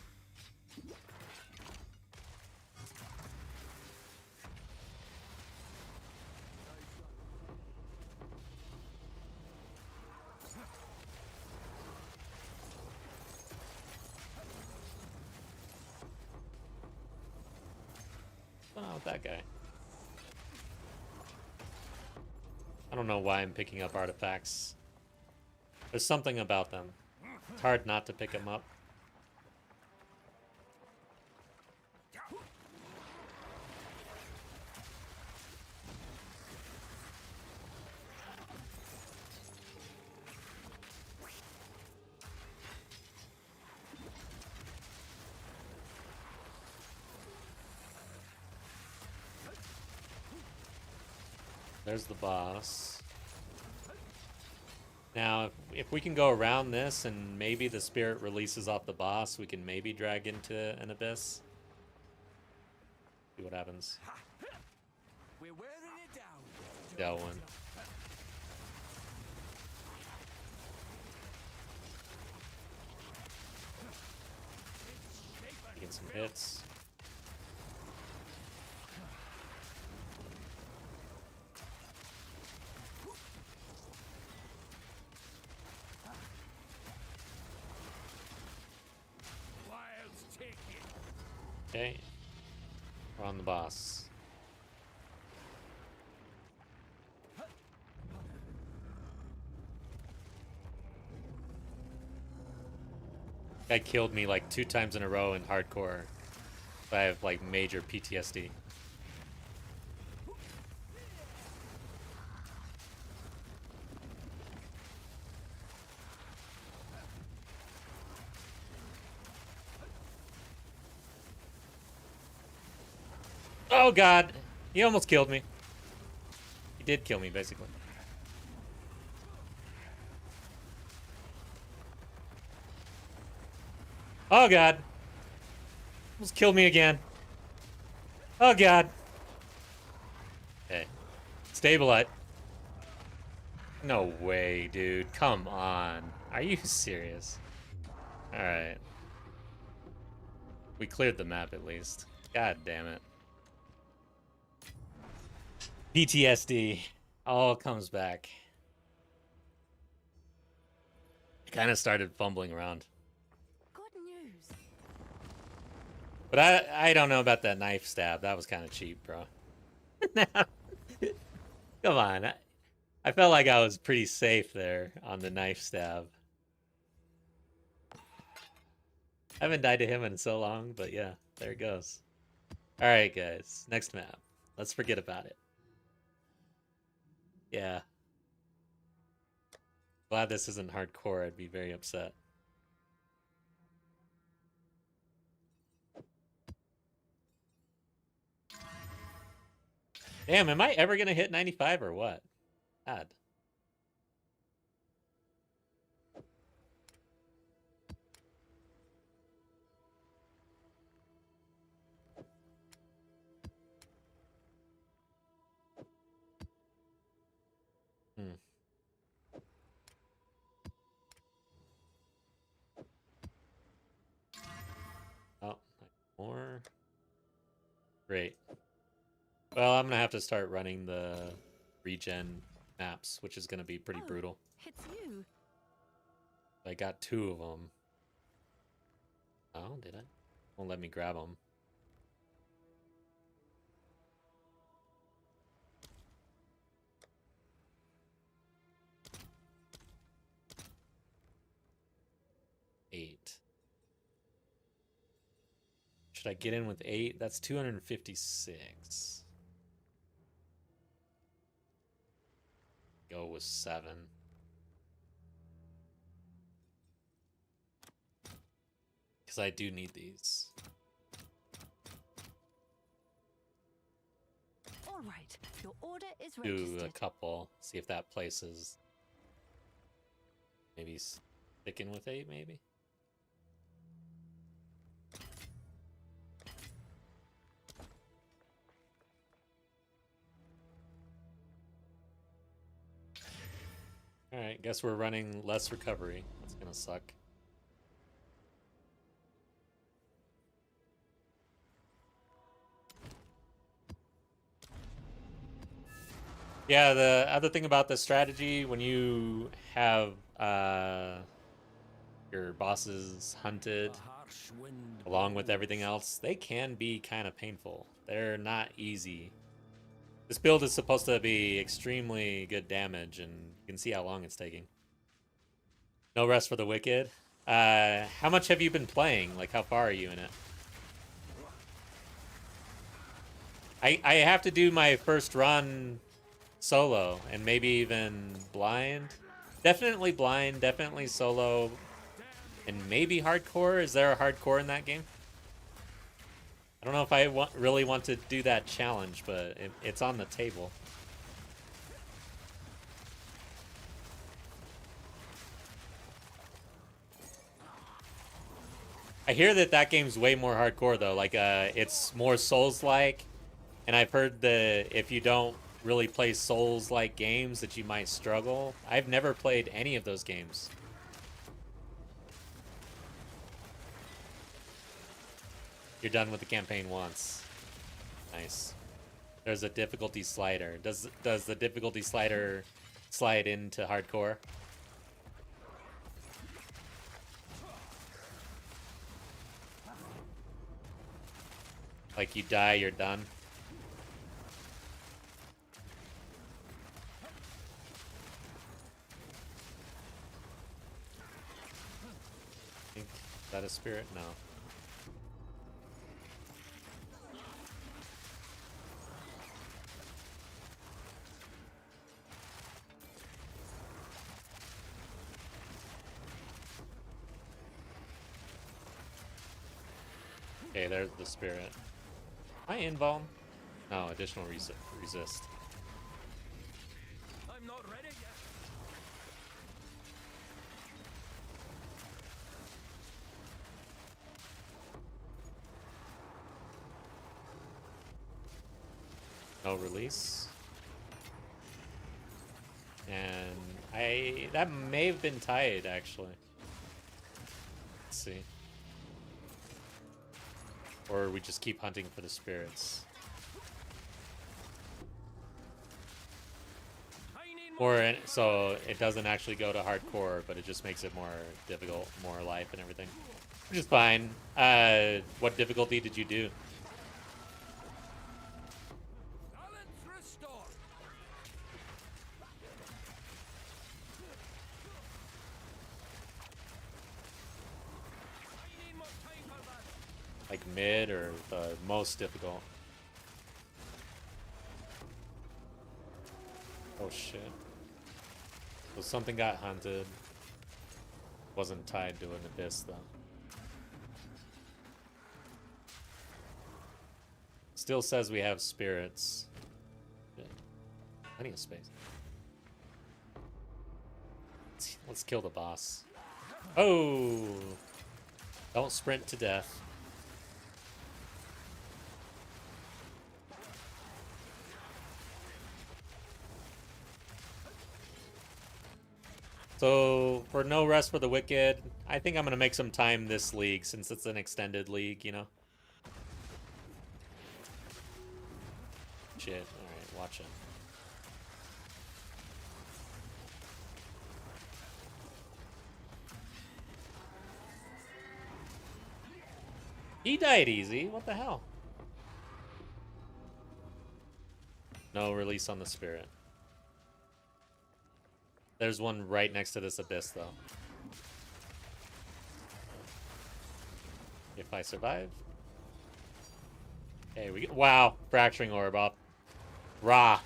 What's going on with that guy? I don't know why I'm picking up artifacts. There's something about them. It's hard not to pick them up. There's the boss. Now, if we can go around this and maybe the spirit releases off the boss, we can maybe drag into an abyss. See what happens. We're wearing it down. Dell one. Get some hits. Okay. We're on the boss. Guy killed me like 2 times in a row in hardcore. I have like major PTSD. Oh god! He almost killed me. He did kill me, basically. Oh god! Almost killed me again. Oh god! Okay. Stabilize. No way, dude. Come on. Are you serious? Alright. We cleared the map at least. God damn it. PTSD. All comes back. I kind of started fumbling around. Good news. But I don't know about that knife stab. That was kind of cheap, bro. Come on. I felt like I was pretty safe there on the knife stab. I haven't died to him in so long, but yeah, there it goes. Alright, guys. Next map. Let's forget about it. Yeah. Glad this isn't hardcore. I'd be very upset. Damn, am I ever gonna hit 95 or what? God. Hmm. Oh, more. Great. Well, I'm gonna have to start running the regen maps, which is gonna be pretty Oh, brutal. it's you. I got 2 of them. Oh, did I? Won't let me grab them. Eight. Should I get in with 8? That's 256. Go with 7. Because I do need these. All right, your order is Do registered. a couple. See if that places. Maybe sticking with 8, maybe? Alright, guess we're running less recovery. That's gonna suck. Yeah, the other thing about the strategy, when you have your bosses hunted A harsh wind along with blows. everything else, they can be kind of painful. They're not easy. This build is supposed to be extremely good damage, and you can see how long it's taking. No rest for the wicked. How much have you been playing? Like, how far are you in it? I have to do my first run solo, and maybe even blind. Definitely blind, definitely solo, and maybe hardcore. Is there a hardcore in that game? I don't know if I really want to do that challenge, but it's on the table. I hear that game's way more hardcore though. Like, it's more Souls-like, and I've heard that if you don't really play Souls-like games, that you might struggle. I've never played any of those games. You're done with the campaign once. Nice. There's a difficulty slider. Does the difficulty slider slide into hardcore? Like, you die, you're done? Is that a spirit? No. Okay, there's the spirit. Am I invuln? No, additional resist. I'm not ready yet. No release. And that may have been tied actually. Let's see. Or we just keep hunting for the spirits. So it doesn't actually go to hardcore, but it just makes it more difficult, more life and everything. Which is fine. What difficulty did you do? Balance restored. I need more time for that. Like mid or the most difficult? Oh shit. So something got hunted. Wasn't tied to an abyss though. Still says we have spirits. Yeah. Plenty of space. Let's kill the boss. Oh! Don't sprint to death. So, for no rest for the wicked, I think I'm going to make some time this league since it's an extended league, you know? shit. Alright, watch it. He died easy. What the hell? No release on the spirit. There's one right next to this abyss, though. If I survive. Hey, we get. Wow, fracturing orb up. Rah.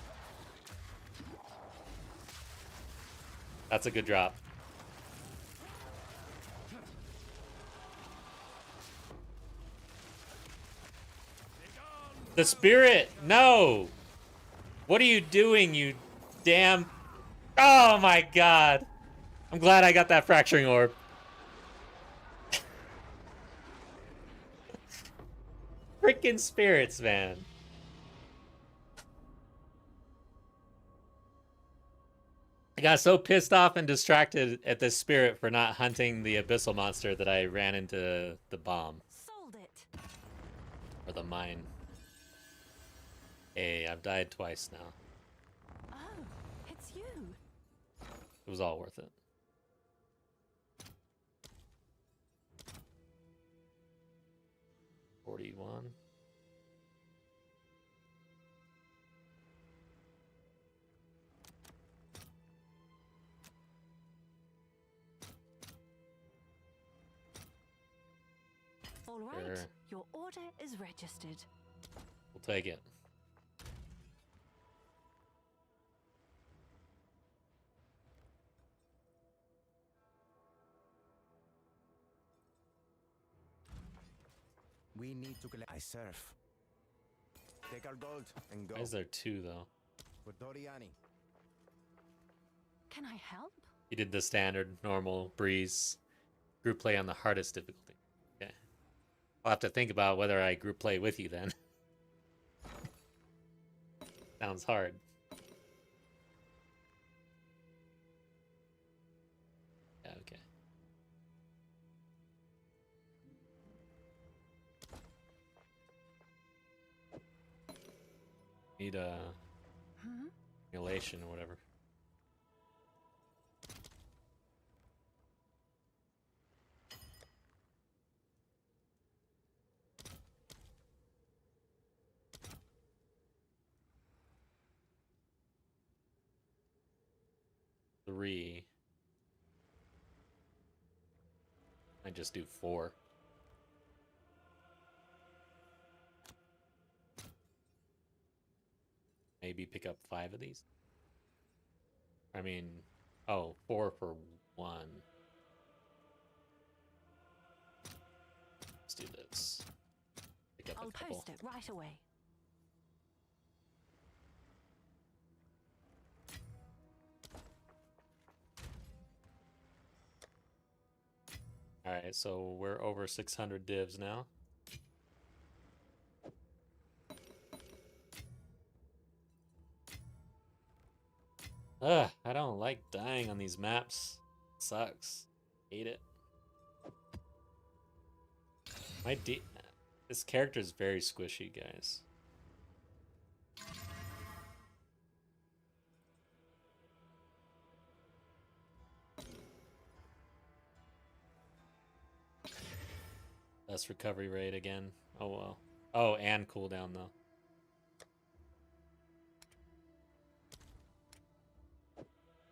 That's a good drop. The spirit! No! What are you doing, you damn... Oh my god! I'm glad I got that fracturing orb. Freaking spirits, man. I got so pissed off and distracted at this spirit for not hunting the abyssal monster that I ran into the bomb. Sold it. Or the mine. Hey, I've died twice now. Oh, it's you. It was all worth it. $41. All right. Sure. Your order is registered. We'll take it. We need to collect. I serve. Take our gold and go. Why is there two, though? For Doriani. Can I help? You did the standard, normal, breeze. Group play on the hardest difficulty. Okay. I'll have to think about whether I group play with you then. Sounds hard. Yeah, okay. Need a simulation or whatever. Three. I just do 4. Maybe pick up 5 of these. I mean, oh, 4 for 1. Let's do this. Pick up I'll a couple. post it right away. Alright, so we're over 600 divs now. Ugh, I don't like dying on these maps. Sucks. Hate it. This character is very squishy, guys. Less recovery rate again. Oh well. Oh, and cooldown though.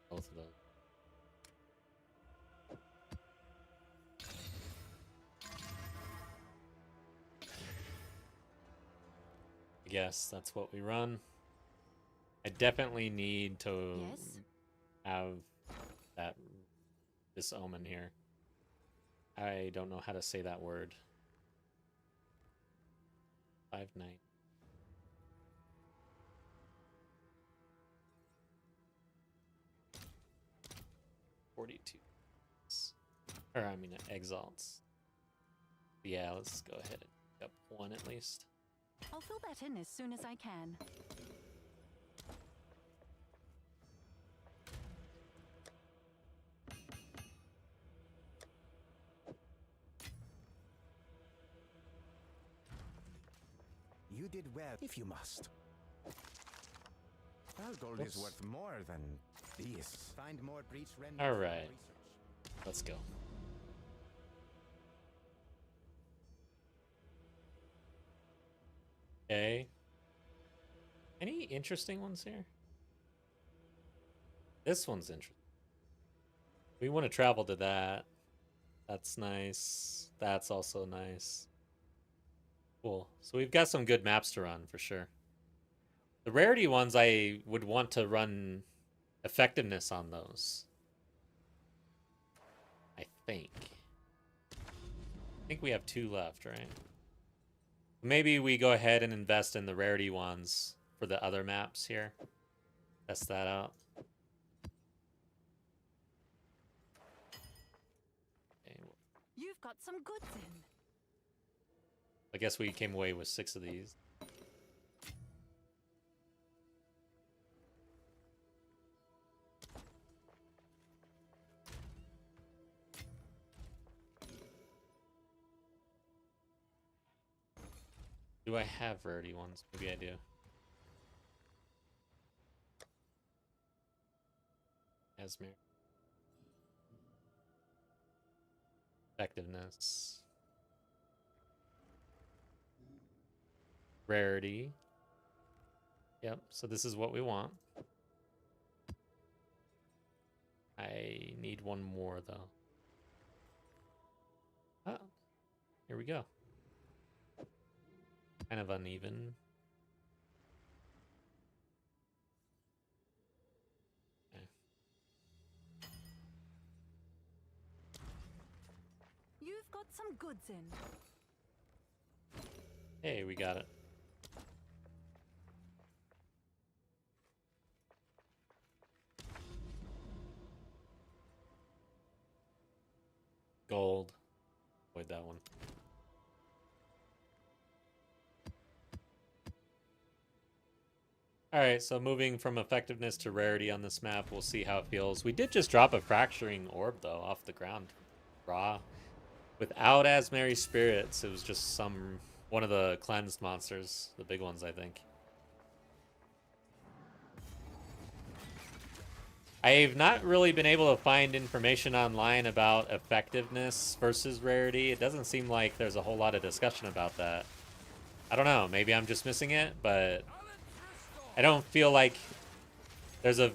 Both of those. I guess that's what we run. I definitely need to have this omen here. I don't know how to say that word. 5-9. $42. Or I mean exalts. Yeah, let's go ahead and pick up 1 at least. I'll fill that in as soon as I can. You did well, if you must. Well, gold is Oops. worth more than this. Find more breach remnants. All for right. research. Let's go. Okay. Any interesting ones here? This one's interesting. We want to travel to that. That's nice. That's also nice. Cool. So we've got some good maps to run for sure. The rarity ones, I would want to run effectiveness on those. I think. I think we have 2 left, right? Maybe we go ahead and invest in the rarity ones for the other maps here. Test that out. Okay. You've got some goods in. I guess we came away with 6 of these. Do I have rarity ones? Maybe I do. Azmeri. Effectiveness. Rarity. Yep, so this is what we want. I need one more, though. Oh, here we go. Kind of uneven. Okay. You've got some goods in. Hey, we got it. Gold. Avoid that one. Alright, so moving from effectiveness to rarity on this map, we'll see how it feels. We did just drop a fracturing orb, though, off the ground. Raw. Without Azmeri spirits, it was just one of the cleansed monsters. The big ones, I think. I've not really been able to find information online about effectiveness versus rarity. It doesn't seem like there's a whole lot of discussion about that. I don't know, maybe I'm just missing it, but I don't feel like there's a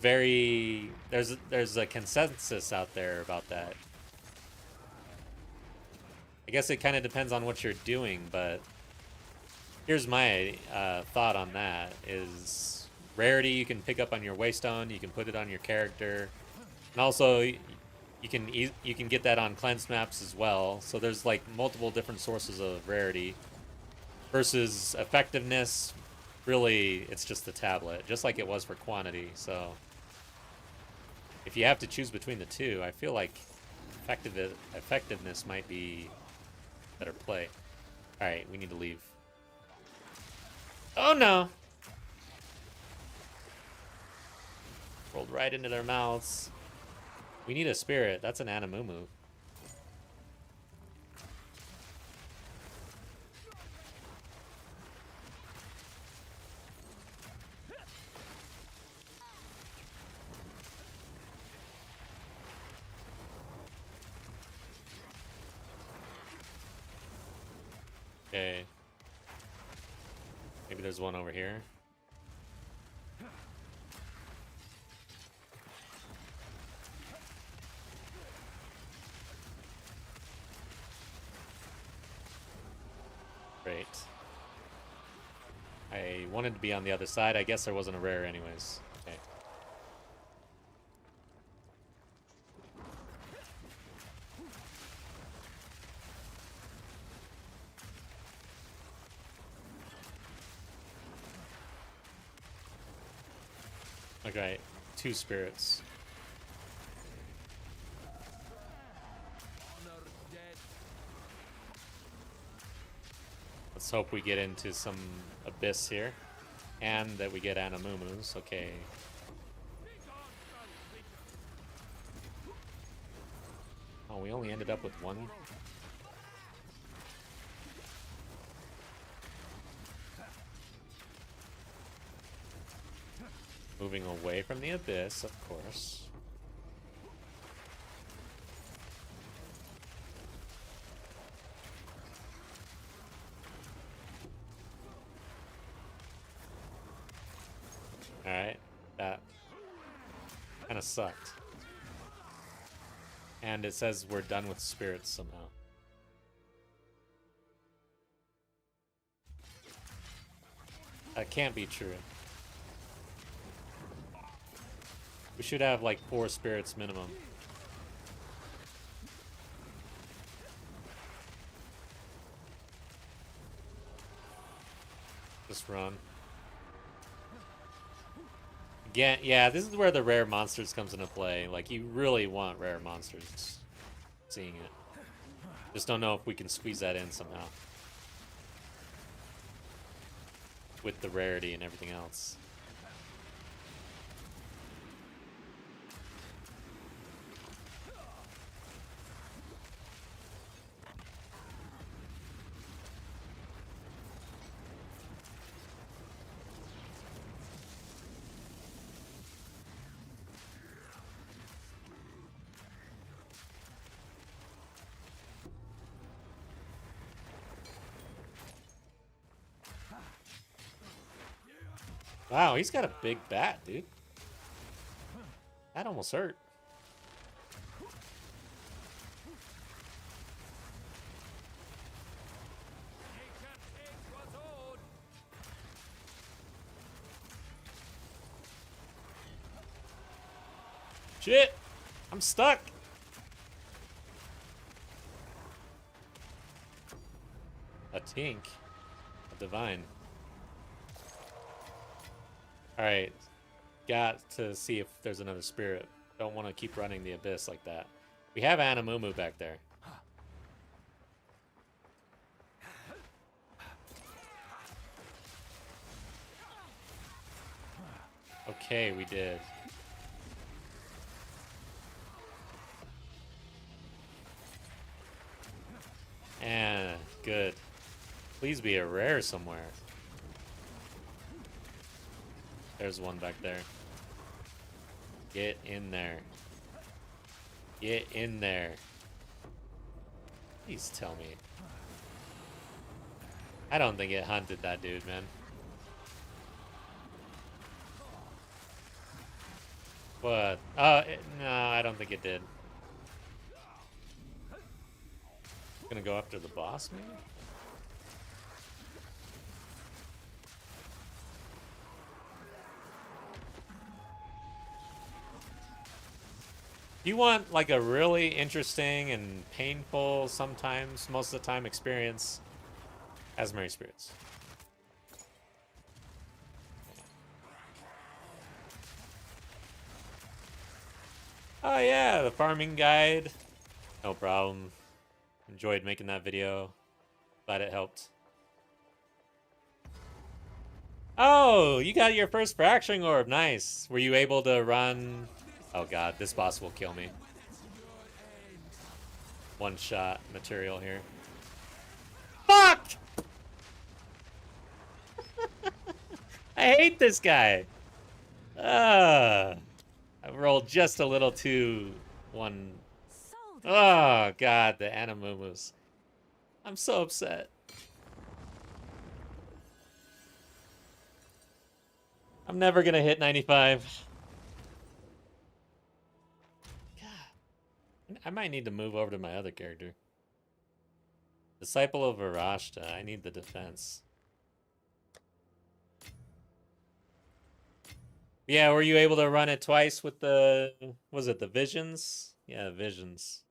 consensus out there about that. I guess it kind of depends on what you're doing, but here's my thought on that is rarity you can pick up on your waystone, you can put it on your character, and also you can get that on cleansed maps as well. So there's like multiple different sources of rarity versus effectiveness. Really, it's just the tablet, just like it was for quantity. So if you have to choose between the two, I feel like effectiveness might be better play. All right, we need to leave. Oh no! Rolled right into their mouths. We need a spirit. That's an Anamumu. Okay. Maybe there's one over here. Great. I wanted to be on the other side. I guess there wasn't a rare anyways. Okay. Okay, 2 spirits. Let's hope we get into some abyss here. And that we get Anamumus. Okay. Oh, we only ended up with one? Moving away from the abyss, of course. Alright, that kind of sucked. And it says we're done with spirits somehow. That can't be true. We should have like 4 spirits minimum. Just run. Again, yeah, this is where the rare monsters comes into play. Like, you really want rare monsters. Seeing it. Just don't know if we can squeeze that in somehow. With the rarity and everything else. Wow, he's got a big bat, dude. That almost hurt. Shit! I'm stuck! A tink. A divine. Alright. Got to see if there's another spirit. Don't want to keep running the abyss like that. We have Anamumu back there. Okay, we did. And good. Please be a rare somewhere. There's one back there. Get in there. Get in there. Please tell me. I don't think it hunted that dude, man. What? No, I don't think it did. Gonna go after the boss, maybe? You want like a really interesting and painful, sometimes, most of the time, experience. Azmeri spirits. Oh yeah, the farming guide. No problem. Enjoyed making that video. Glad it helped. Oh, you got your first fracturing orb. Nice. Were you able to run? Oh god, this boss will kill me. One shot material here. Fuck! I hate this guy. I rolled just a little too one. Oh god, the Anamumus. I'm so upset. I'm never gonna hit 95. God. I might need to move over to my other character. Disciple of Varashta. I need the defense. Yeah, were you able to run it twice with the... Was it the visions? Yeah, visions.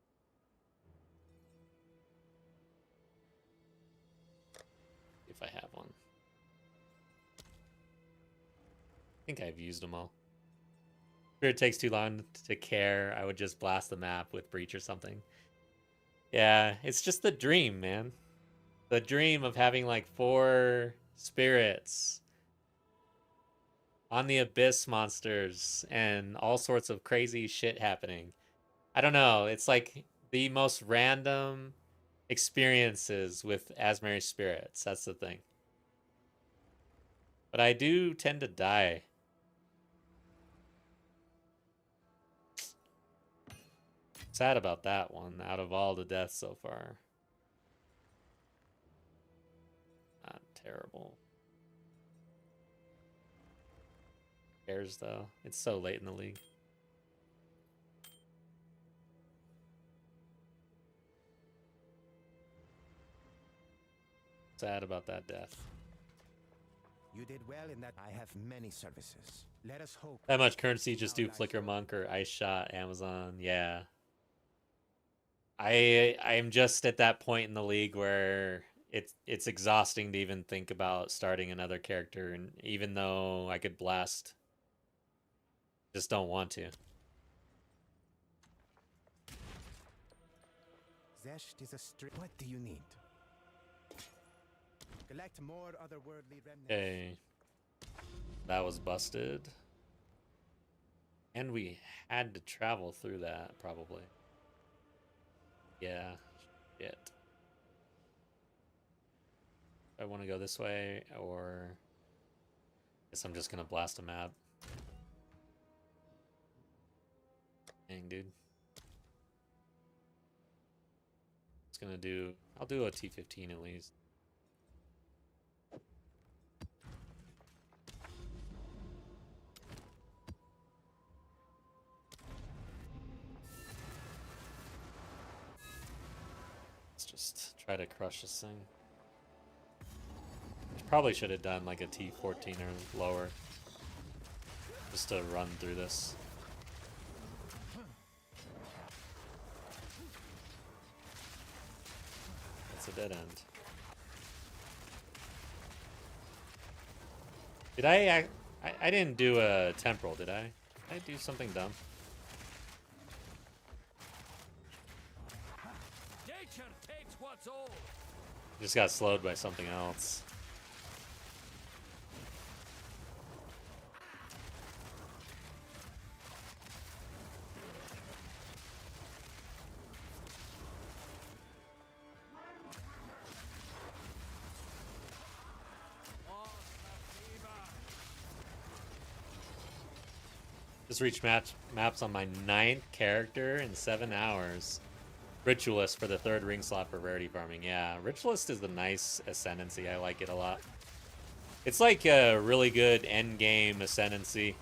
If I have one. I think I've used them all. If it takes too long to care, I would just blast the map with Breach or something. Yeah, it's just the dream, man. The dream of having like 4 spirits on the abyss monsters and all sorts of crazy shit happening. I don't know. It's like the most random experiences with Azmeri spirits. That's the thing. But I do tend to die. Sad about that one out of all the deaths so far. Not terrible. Cares though. It's so late in the league. Sad about that death. You did well in that. I have many services. Let us hope. That much currency just do Flicker Monk or Ice Shot Amazon. Yeah. I'm just at that point in the league where it's exhausting to even think about starting another character, and even though I could blast, just don't want to. Zesht is a strict. What do you need? Collect more otherworldly remnants. Okay. That was busted. And we had to travel through that, probably. Yeah. Shit. I want to go this way, or... guess I'm just gonna blast a map. Dang, dude. It's gonna do... I'll do a T15 at least. Just try to crush this thing. Probably should have done like a T14 or lower. Just to run through this. It's a dead end. Did I didn't do a temporal, did I? Did I do something dumb? Just got slowed by something else. Just reached maps on my 9th character in 7 hours. Ritualist for the 3rd ring slot for rarity farming. Yeah, Ritualist is the nice ascendancy. I like it a lot. It's like a really good end game ascendancy.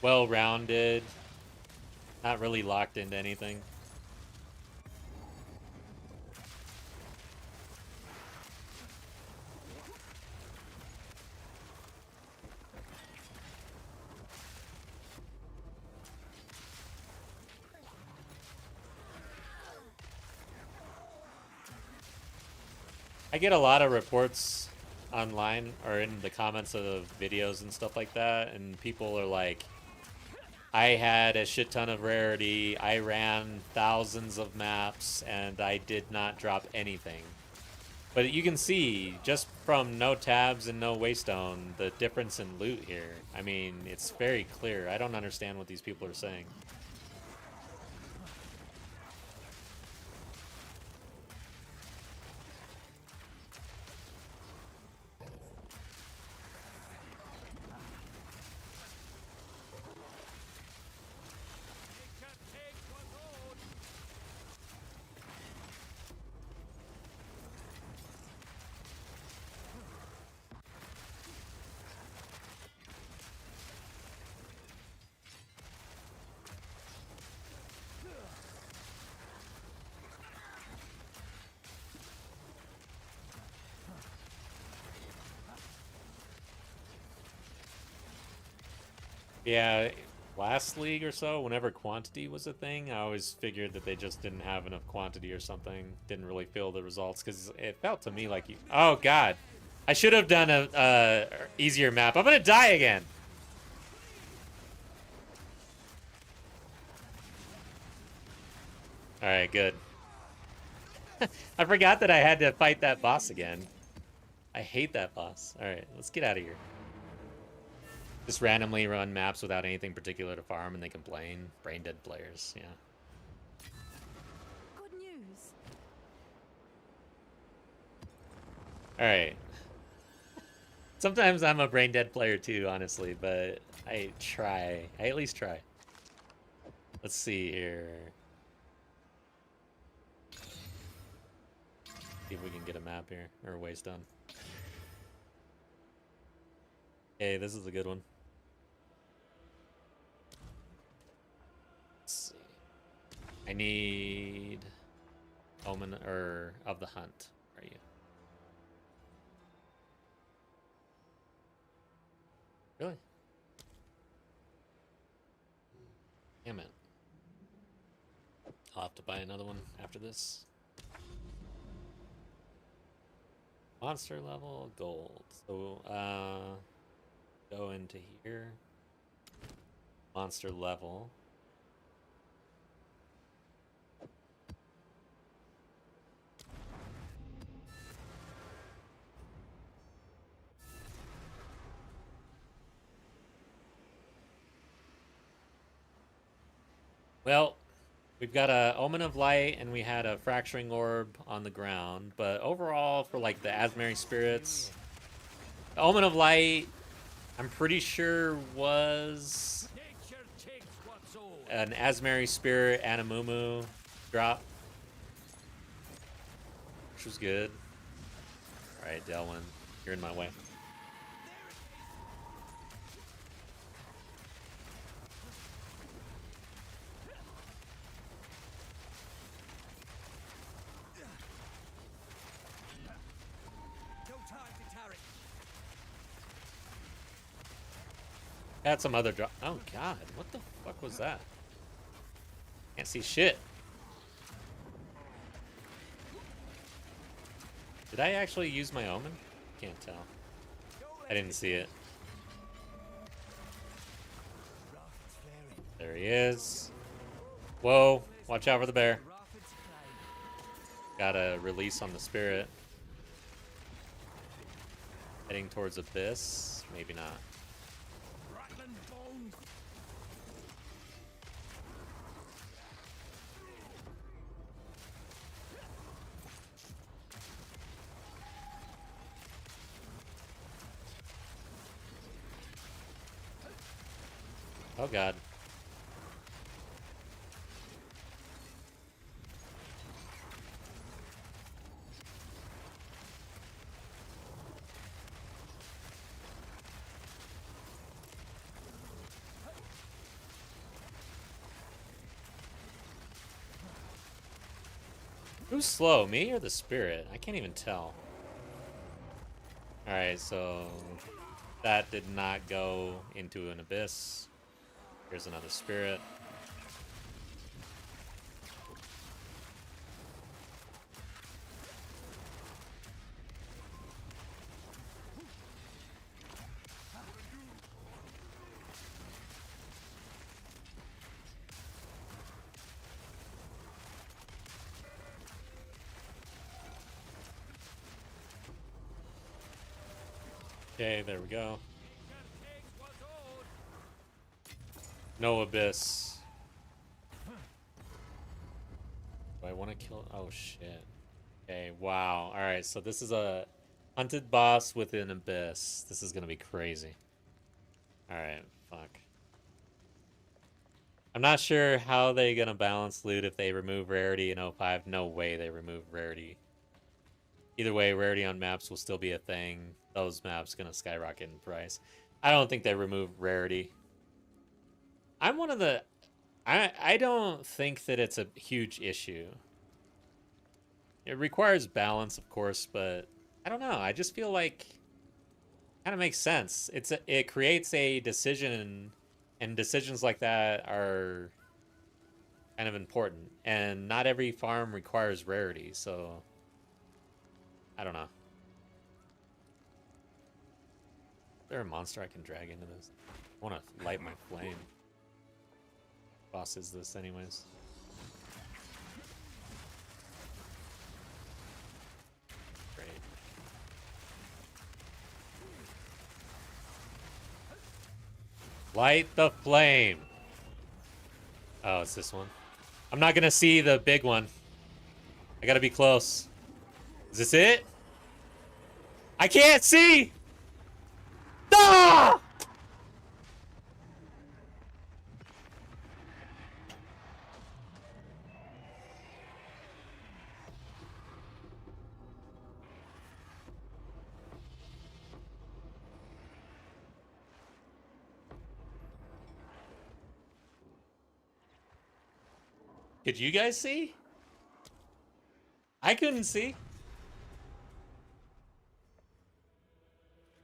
Well-rounded. Not really locked into anything. I get a lot of reports online or in the comments of videos and stuff like that, and people are like, I had a shit ton of rarity, I ran thousands of maps, and I did not drop anything. But you can see, just from no tabs and no waystone, the difference in loot here. I mean, it's very clear. I don't understand what these people are saying. Yeah, last league or so, whenever quantity was a thing, I always figured that they just didn't have enough quantity or something. Didn't really feel the results, because it felt to me like you... Oh, God. I should have done a easier map. I'm going to die again. Alright, good. I forgot that I had to fight that boss again. I hate that boss. Alright, let's get out of here. Just randomly run maps without anything particular to farm and they complain. Brain dead players, yeah. Good news. Alright. Sometimes I'm a brain dead player too, honestly, but I try. I at least try. Let's see here. See if we can get a map here, or a waste done. Okay, this is a good one. Let's see. I need Omen or of the Hunt. Where are you? Really? Damn it. I'll have to buy another one after this. Monster level gold. So go into here. Monster level. Well, we've got a Omen of Light and we had a Fracturing Orb on the ground, but overall for like the Azmeri spirits, the Omen of Light, I'm pretty sure was an Azmeri spirit and a Mumu drop, which was good. All right, Delwyn, you're in my way. Had some other drop. Oh god, what the fuck was that? Can't see shit. Did I actually use my Omen? Can't tell. I didn't see it. There he is. Whoa, watch out for the bear. Got a release on the spirit. Heading towards Abyss. Maybe not. Oh god. Who's slow, me or the spirit? I can't even tell. Alright, so that did not go into an abyss. Here's another spirit. Okay, there we go. No abyss. Do I want to kill? Oh shit. Okay, wow. Alright, so this is a hunted boss with an abyss. This is gonna be crazy. Alright, fuck. I'm not sure how they're gonna balance loot if they remove rarity in 05. No way they remove rarity. Either way, rarity on maps will still be a thing. Those maps gonna skyrocket in price. I don't think they remove rarity. I'm one of the... I don't think that it's a huge issue. It requires balance, of course, but I don't know. I just feel like it kind of makes sense. It creates a decision, and decisions like that are kind of important. And not every farm requires rarity, so I don't know. Is there a monster I can drag into this? I want to light my flame. Boss is this anyways? Great. Light the flame. Oh, it's this one. I'm not gonna see the big one. I gotta be close. Is this it? I can't see! Ah! Could you guys see? I couldn't see.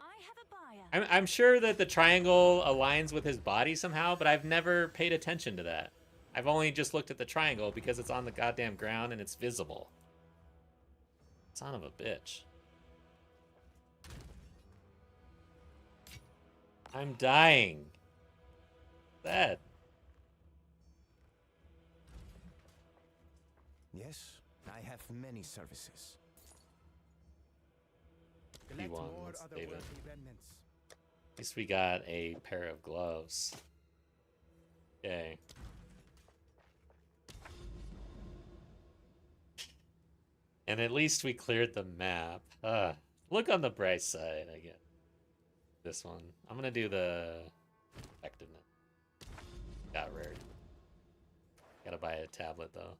I have a buyer. I'm sure that the triangle aligns with his body somehow, but I've never paid attention to that. I've only just looked at the triangle because it's on the goddamn ground and it's visible. Son of a bitch. I'm dying. That. Yes, I have many services. He Collect won, more that's David. otherworldly remnants. At least we got a pair of gloves. Okay. And at least we cleared the map. Look on the bright side, I guess. This one. I'm gonna do the effectiveness. Got rare. Gotta buy a tablet though.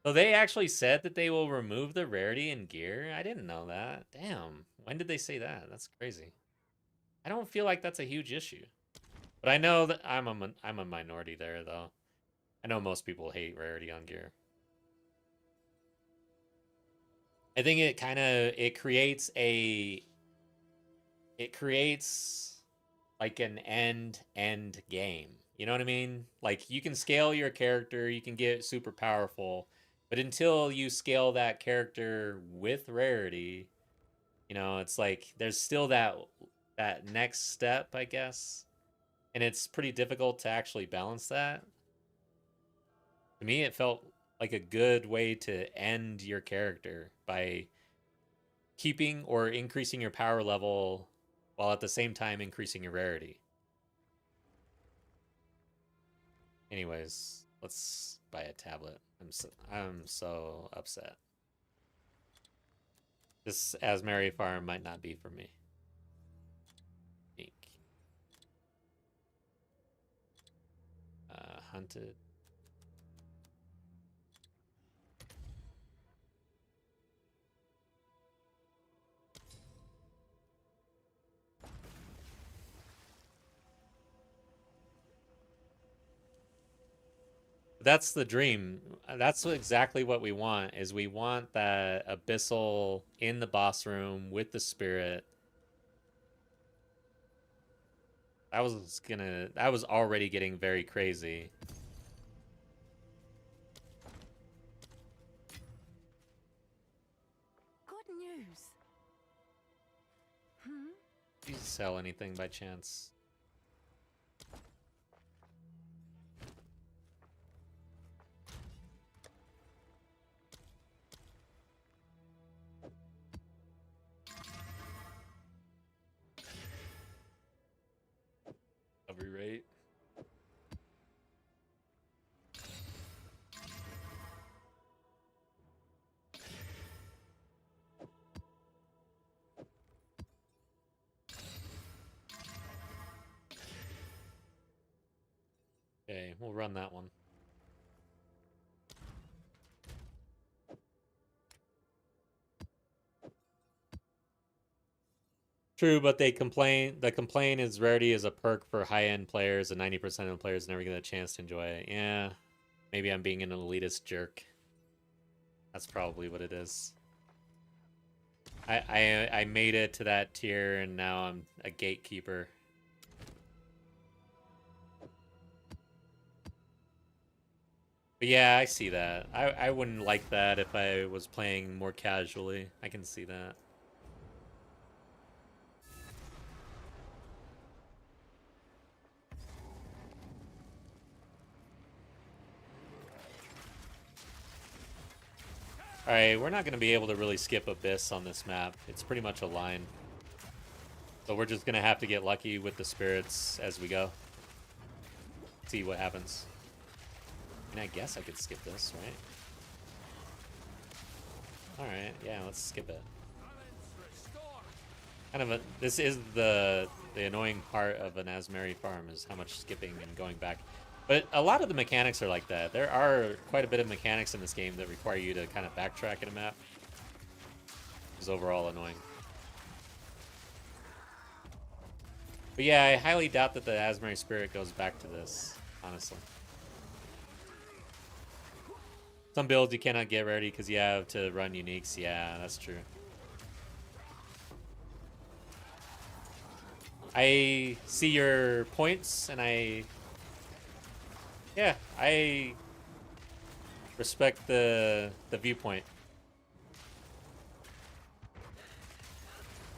So they actually said that they will remove the rarity in gear? I didn't know that. Damn. When did they say that? That's crazy. I don't feel like that's a huge issue. But I know that I'm a minority there though. I know most people hate rarity on gear. I think it creates like an end game. You know what I mean? Like you can scale your character, you can get super powerful, but until you scale that character with rarity, you know, it's like there's still that next step, I guess. And it's pretty difficult to actually balance that. To me, it felt like a good way to end your character by keeping or increasing your power level while at the same time increasing your rarity. Anyways, let's buy a tablet. I'm so upset. This Azmeri farm might not be for me. Eek. Hunted. That's the dream. That's exactly what we want. Is we want that Abyssal in the boss room with the spirit. That was already getting very crazy. Good news. Hmm? Did you sell anything by chance? Recovery rate. Okay, we'll run that one. True, but they complain. The complaint is rarity is a perk for high-end players, and 90% of the players never get a chance to enjoy it. Yeah, maybe I'm being an elitist jerk. That's probably what it is. I made it to that tier, and now I'm a gatekeeper. But yeah, I see that. I wouldn't like that if I was playing more casually. I can see that. Alright, we're not going to be able to really skip Abyss on this map. It's pretty much a line. So we're just going to have to get lucky with the spirits as we go. See what happens. And I guess I could skip this, right? Alright, yeah, let's skip it. Kind of a, this is the annoying part of an Azmeri farm is how much skipping and going back. But a lot of the mechanics are like that. There are quite a bit of mechanics in this game that require you to kind of backtrack in a map. Which is overall annoying. But yeah, I highly doubt that the Azmeri Spirit goes back to this, honestly. Some builds you cannot get ready because you have to run uniques. Yeah, that's true. I see your points, and I respect the viewpoint.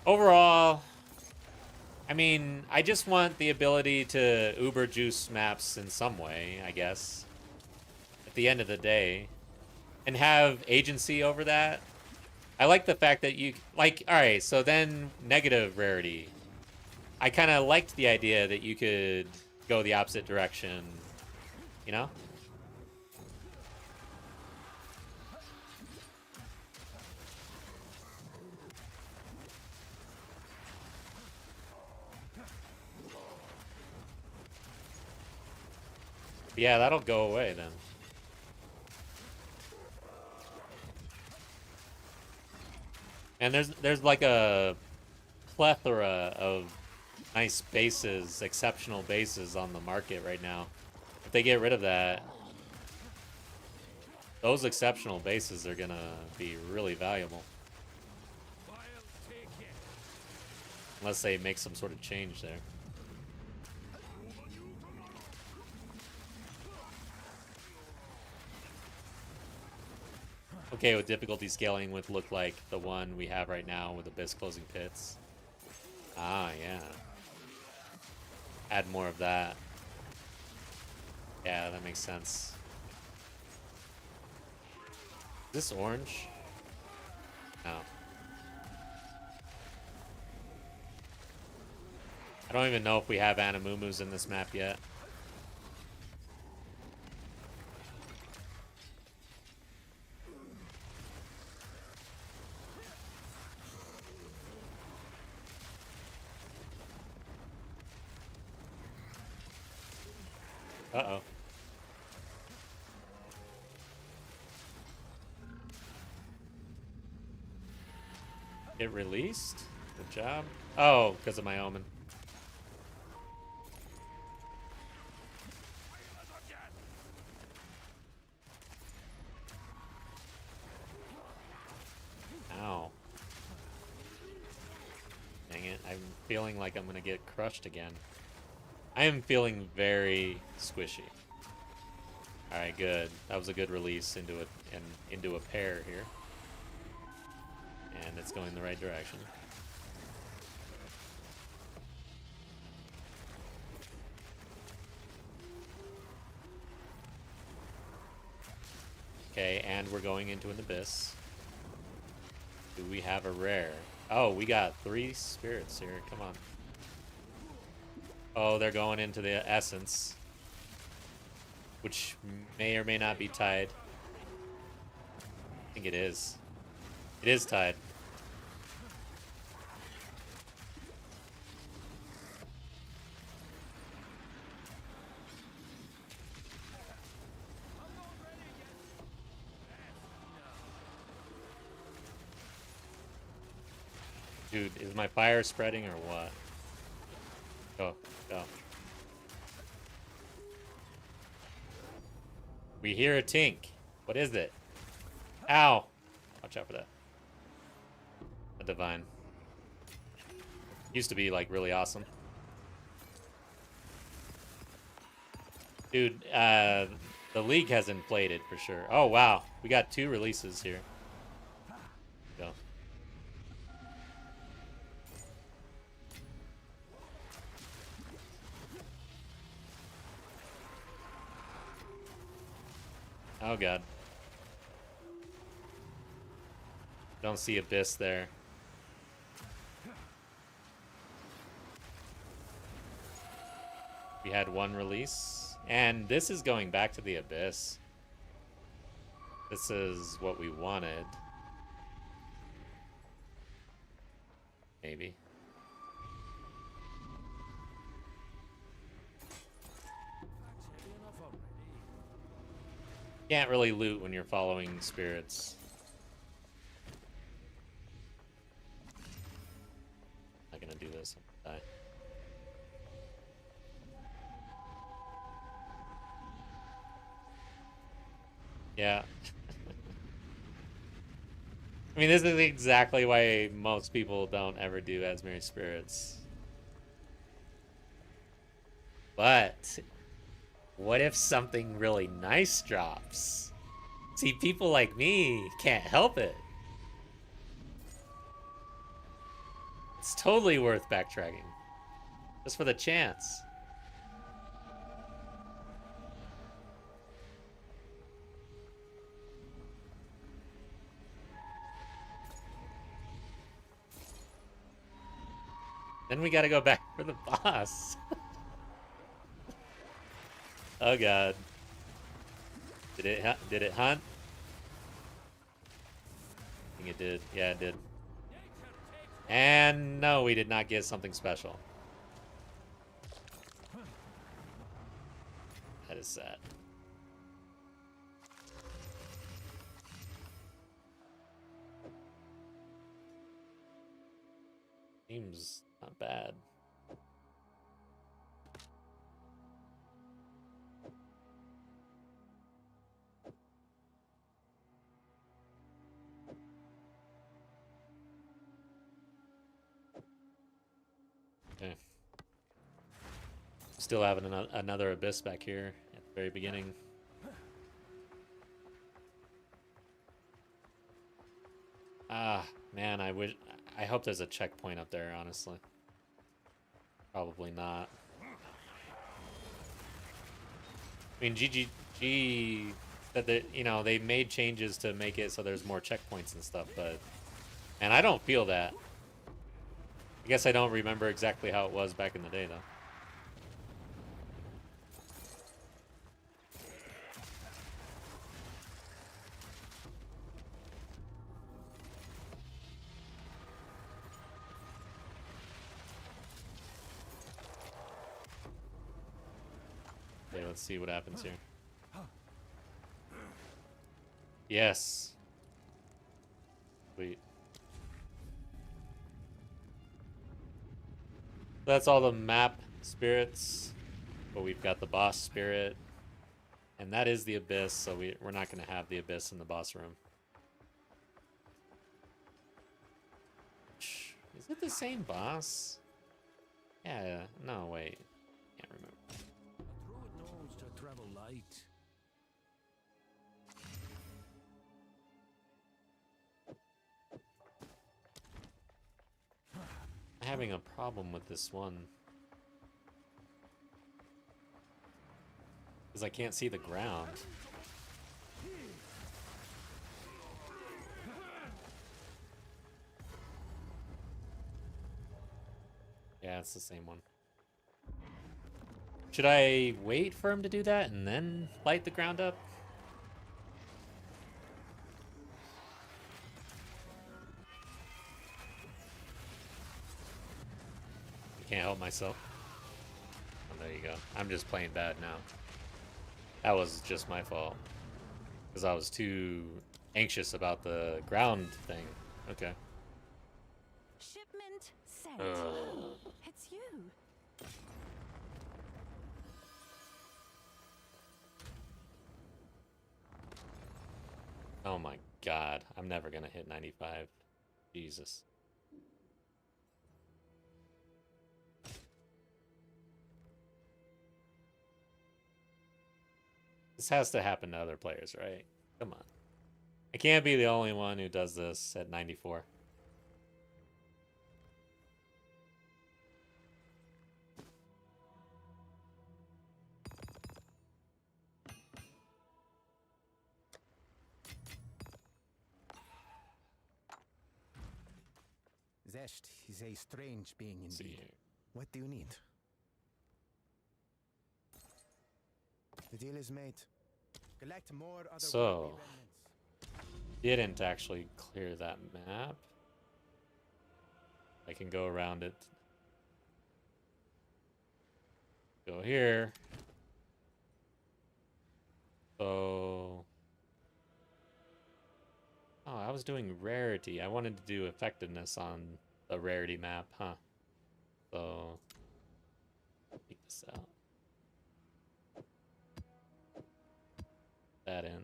Overall, I mean, I just want the ability to uber juice maps in some way, I guess. At the end of the day, and have agency over that. I like the fact that you like. All right, so then negative rarity. I kind of liked the idea that you could go the opposite direction, you know? Yeah, that'll go away then. And there's like a plethora of nice bases, exceptional bases on the market right now. If they get rid of that, those exceptional bases are gonna be really valuable. Unless they make some sort of change there. Okay, with difficulty scaling would look like the one we have right now with Abyss closing pits. Ah, yeah. Add more of that. Yeah, that makes sense. Is this orange? No. I don't even know if we have Animumus in this map yet. Uh-oh. Get released? Good job. Oh, because of my omen. Ow. Dang it. I'm feeling like I'm going to get crushed again. I am feeling very squishy. Alright, good. That was a good release into a pair here. And it's going the right direction. Okay, and we're going into an abyss. Do we have a rare? Oh, we got 3 spirits here. Come on. Oh, they're going into the essence. Which may or may not be tied. I think it is. It is tied. Dude, is my fire spreading or what? Go, go. We hear a tink. What is it? Ow! Watch out for that. A divine. Used to be, like, really awesome. Dude, the league has inflated for sure. Oh, wow. We got 2 releases here. Go. Oh, God. Don't see Abyss there. We had 1 release. And this is going back to the Abyss. This is what we wanted. Maybe. That's heavy enough already. Can't really loot when you're following spirits. Not gonna do this. I'm gonna die. Yeah. I mean, this is exactly why most people don't ever do Azmeri spirits. But what if something really nice drops? See, people like me can't help it. It's totally worth backtracking. Just for the chance. Then we gotta go back for the boss. Oh god. Did it hunt? I think it did. Yeah, it did. And no, we did not get something special. That is sad. Seems not bad. Okay. Still having another abyss back here at the very beginning. Ah, man, I hope there's a checkpoint up there, honestly. Probably not. I mean, GGG said that, you know, they made changes to make it so there's more checkpoints and stuff, but... And I don't feel that. I guess I don't remember exactly how it was back in the day, though. Okay, let's see what happens here. Yes. Sweet. That's all the map spirits, but we've got the boss spirit, and that is the abyss, so we're not going to have the abyss in the boss room. Is it the same boss? Yeah, no, wait. Can't remember. A druid knows to travel light. I'm having a problem with this one. Because I can't see the ground. Yeah, it's the same one. Should I wait for him to do that and then light the ground up? I can't help myself. Oh, there you go. I'm just playing bad now. That was just my fault. Because I was too anxious about the ground thing. Okay. Shipment sent. It's you. Oh my god. I'm never going to hit 95. Jesus. This has to happen to other players, right? Come on. I can't be the only one who does this at 94. Zest is a strange being Let's see indeed. here. What do you need? The deal is made. Collect more other So, remnants. didn't actually clear that map. I can go around it. Go here. So... Oh, I was doing rarity. I wanted to do effectiveness on the rarity map, huh? So... Take this out. That in.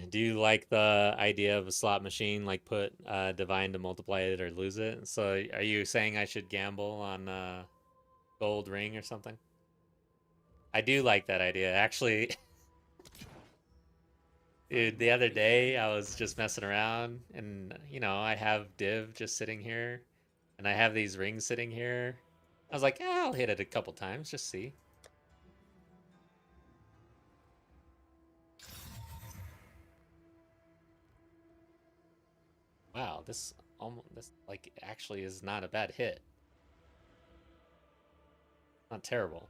Do you like the idea of a slot machine, like put divine to multiply it or lose it? So are you saying I should gamble on gold ring or something? I do like that idea. Actually, dude, the other day I was just messing around and, you know, I have div just sitting here and I have these rings sitting here. I was like, I'll hit it a couple times, just see. Wow, this like actually is not a bad hit. Not terrible.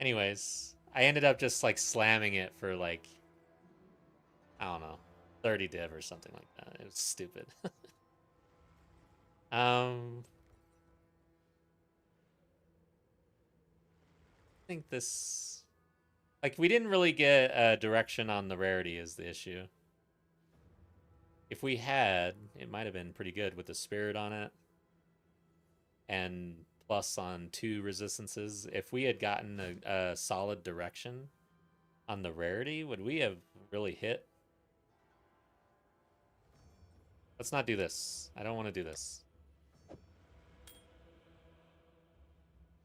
Anyways, I ended up just like slamming it for like, I don't know, 30 div or something like that. It was stupid. I think this, like, we didn't really get a direction on the rarity is the issue. If we had, it might have been pretty good with the spirit on it and plus on 2 resistances. If we had gotten a solid direction on the rarity, would we have really hit? Let's not do this. I don't want to do this.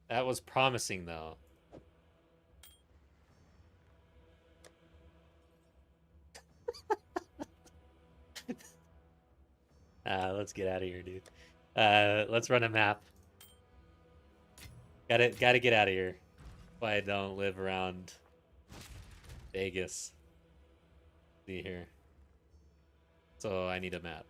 That was promising, though. Let's get out of here, dude. Let's run a map. Gotta get out of here. If I don't live around Vegas. See here. So I need a map.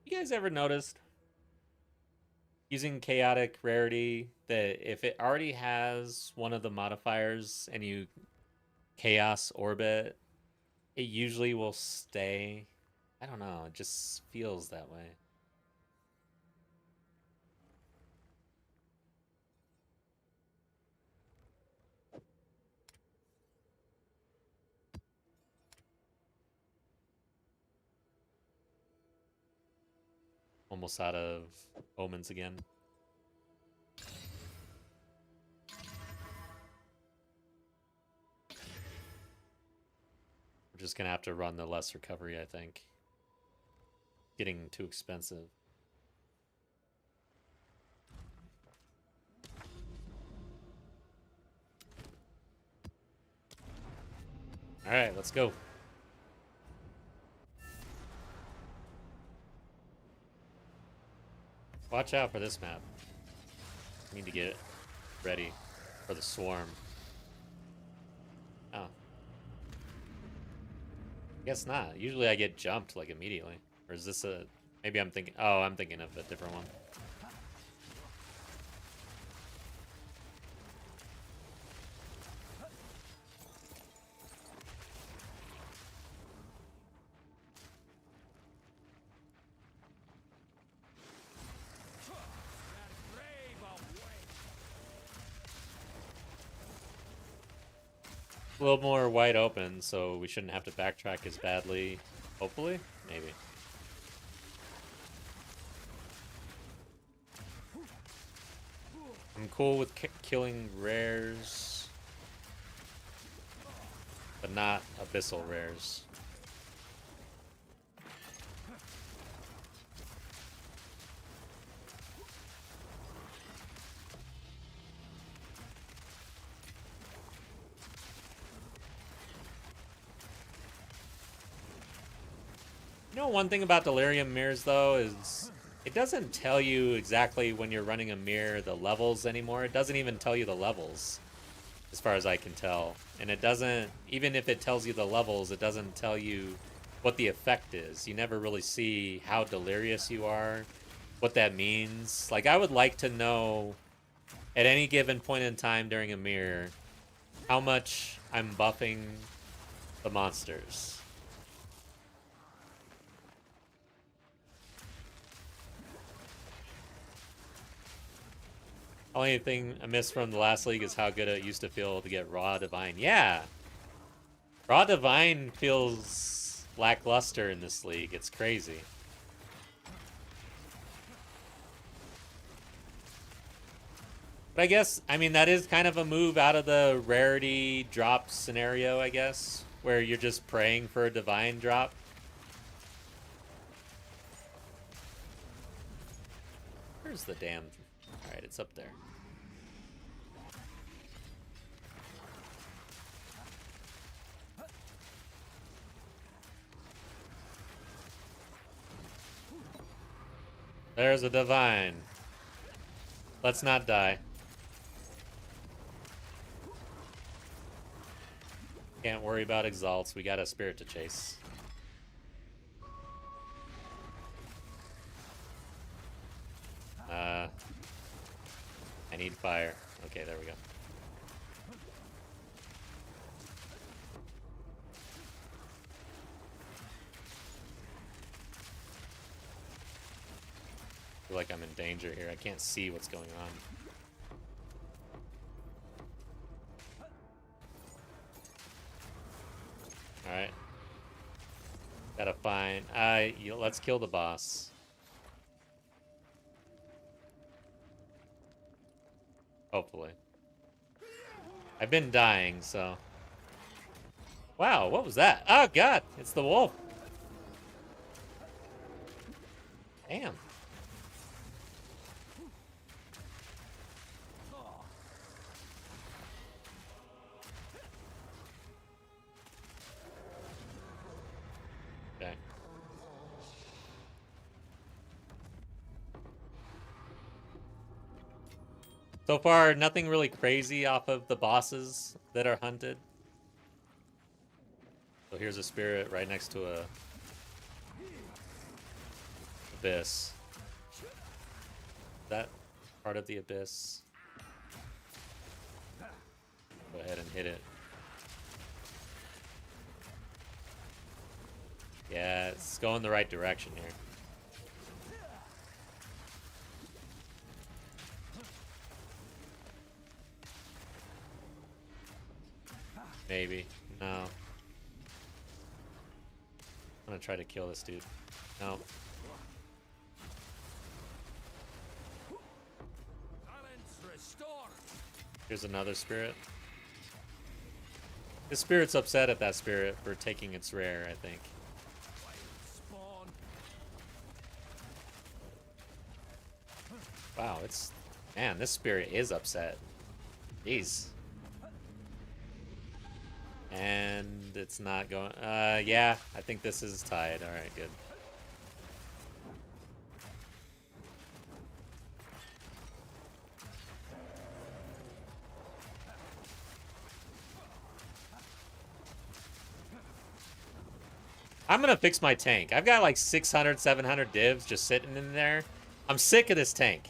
You guys ever noticed using chaotic rarity that if it already has one of the modifiers and you chaos orbit, it usually will stay? I don't know, it just feels that way. Almost out of omens again. We're just gonna have to run the less recovery, I think. Getting too expensive. All right, let's go. Watch out for this map. Need to get ready for the swarm. Oh. Guess not. Usually I get jumped like immediately. Or is this a... Maybe I'm thinking... Oh, I'm thinking of a different one. A little more wide open, so we shouldn't have to backtrack as badly. Hopefully? Maybe. I'm cool with killing rares, but not Abyssal rares. You know, one thing about Delirium mirrors, though, is it doesn't tell you exactly when you're running a mirror the levels anymore. It doesn't even tell you the levels. as far as I can tell. And it doesn't, even if it tells you the levels, it doesn't tell you what the effect is. You never really see how delirious you are, what that means. Like, I would like to know at any given point in time during a mirror how much I'm buffing the monsters. Only thing I missed from the last league is how good it used to feel to get Raw Divine. Yeah! Raw Divine feels lackluster in this league. It's crazy. But I guess, I mean, that is kind of a move out of the rarity drop scenario, I guess, where you're just praying for a divine drop. Where's the damn... Alright, it's up there. There's a divine. Let's not die. Can't worry about exalts. We got a spirit to chase. I need fire. Okay, there we go. I feel like I'm in danger here. I can't see what's going on. Alright. Gotta find... let's kill the boss. Hopefully. I've been dying, so... Wow, what was that? Oh, God! It's the wolf! Damn. Okay. So far, nothing really crazy off of the bosses that are hunted. So here's a spirit right next to a abyss. Is that part of the abyss? Go ahead and hit it. Yeah, it's going the right direction here. Maybe. No. I'm gonna try to kill this dude. No. Here's another spirit. This spirit's upset at that spirit for taking its rare, I think. Wow, it's... Man, this spirit is upset. Jeez. And it's not going... yeah, I think this is tied. Alright, good. I'm gonna fix my tank. I've got like 600, 700 divs just sitting in there. I'm sick of this tank.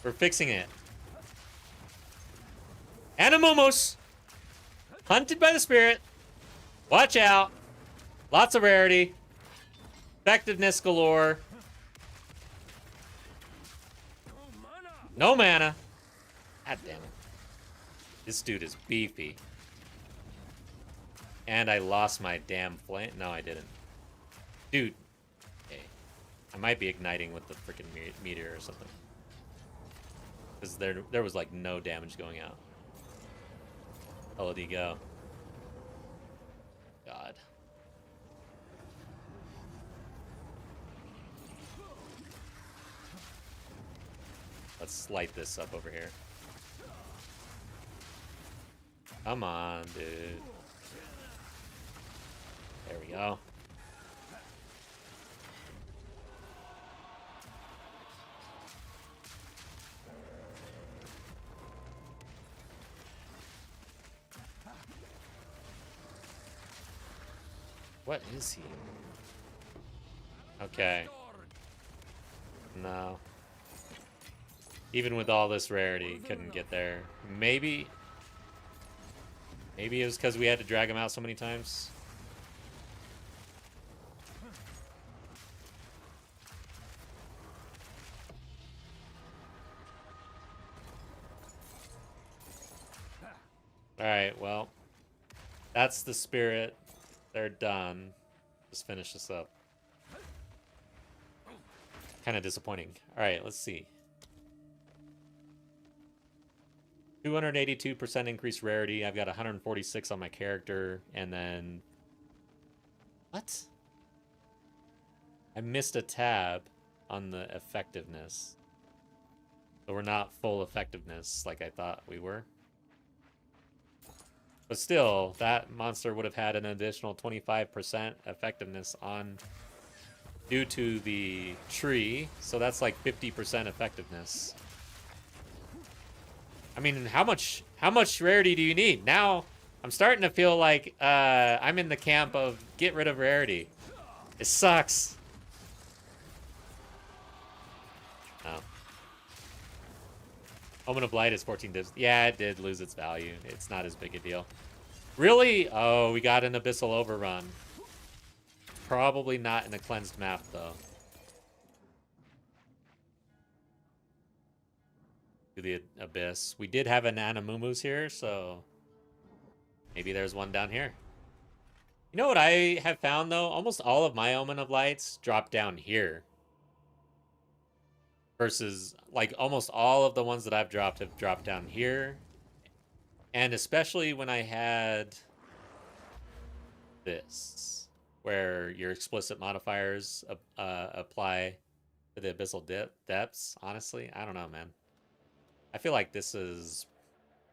We're fixing it. Animomos! Hunted by the spirit. Watch out. Lots of rarity. Effectiveness galore. No mana. God damn it. This dude is beefy. And I lost my damn flame. No, I didn't. Dude. Okay. I might be igniting with the freaking meteor or something. Because there was like no damage going out. How did he go? God. Let's light this up over here. Come on, dude. There we go. What is he? Okay. No. Even with all this rarity, couldn't get there. Maybe it was because we had to drag him out so many times. Alright, well. That's the spirit. They're done. Just finish this up. Kind of disappointing. Alright, let's see. 282% increased rarity. I've got 146 on my character. And then... What? I missed a tab on the effectiveness. So we're not full effectiveness like I thought we were. But still, that monster would have had an additional 25% effectiveness on due to the tree. So that's like 50% effectiveness. I mean, how much rarity do you need? Now, I'm starting to feel like I'm in the camp of get rid of rarity. It sucks. Oh. Omen of Light is 14 dips. Yeah, it did lose its value. It's not as big a deal. Really? Oh, we got an Abyssal Overrun. Probably not in a cleansed map, though. To the Abyss. We did have an Animumu's here, so... Maybe there's one down here. You know what I have found, though? Almost all of my Omen of Lights drop down here. Versus, like, almost all of the ones that I've dropped have dropped down here. And especially when I had this, where your explicit modifiers apply to the Abyssal depths. Honestly, I don't know, man. I feel like this is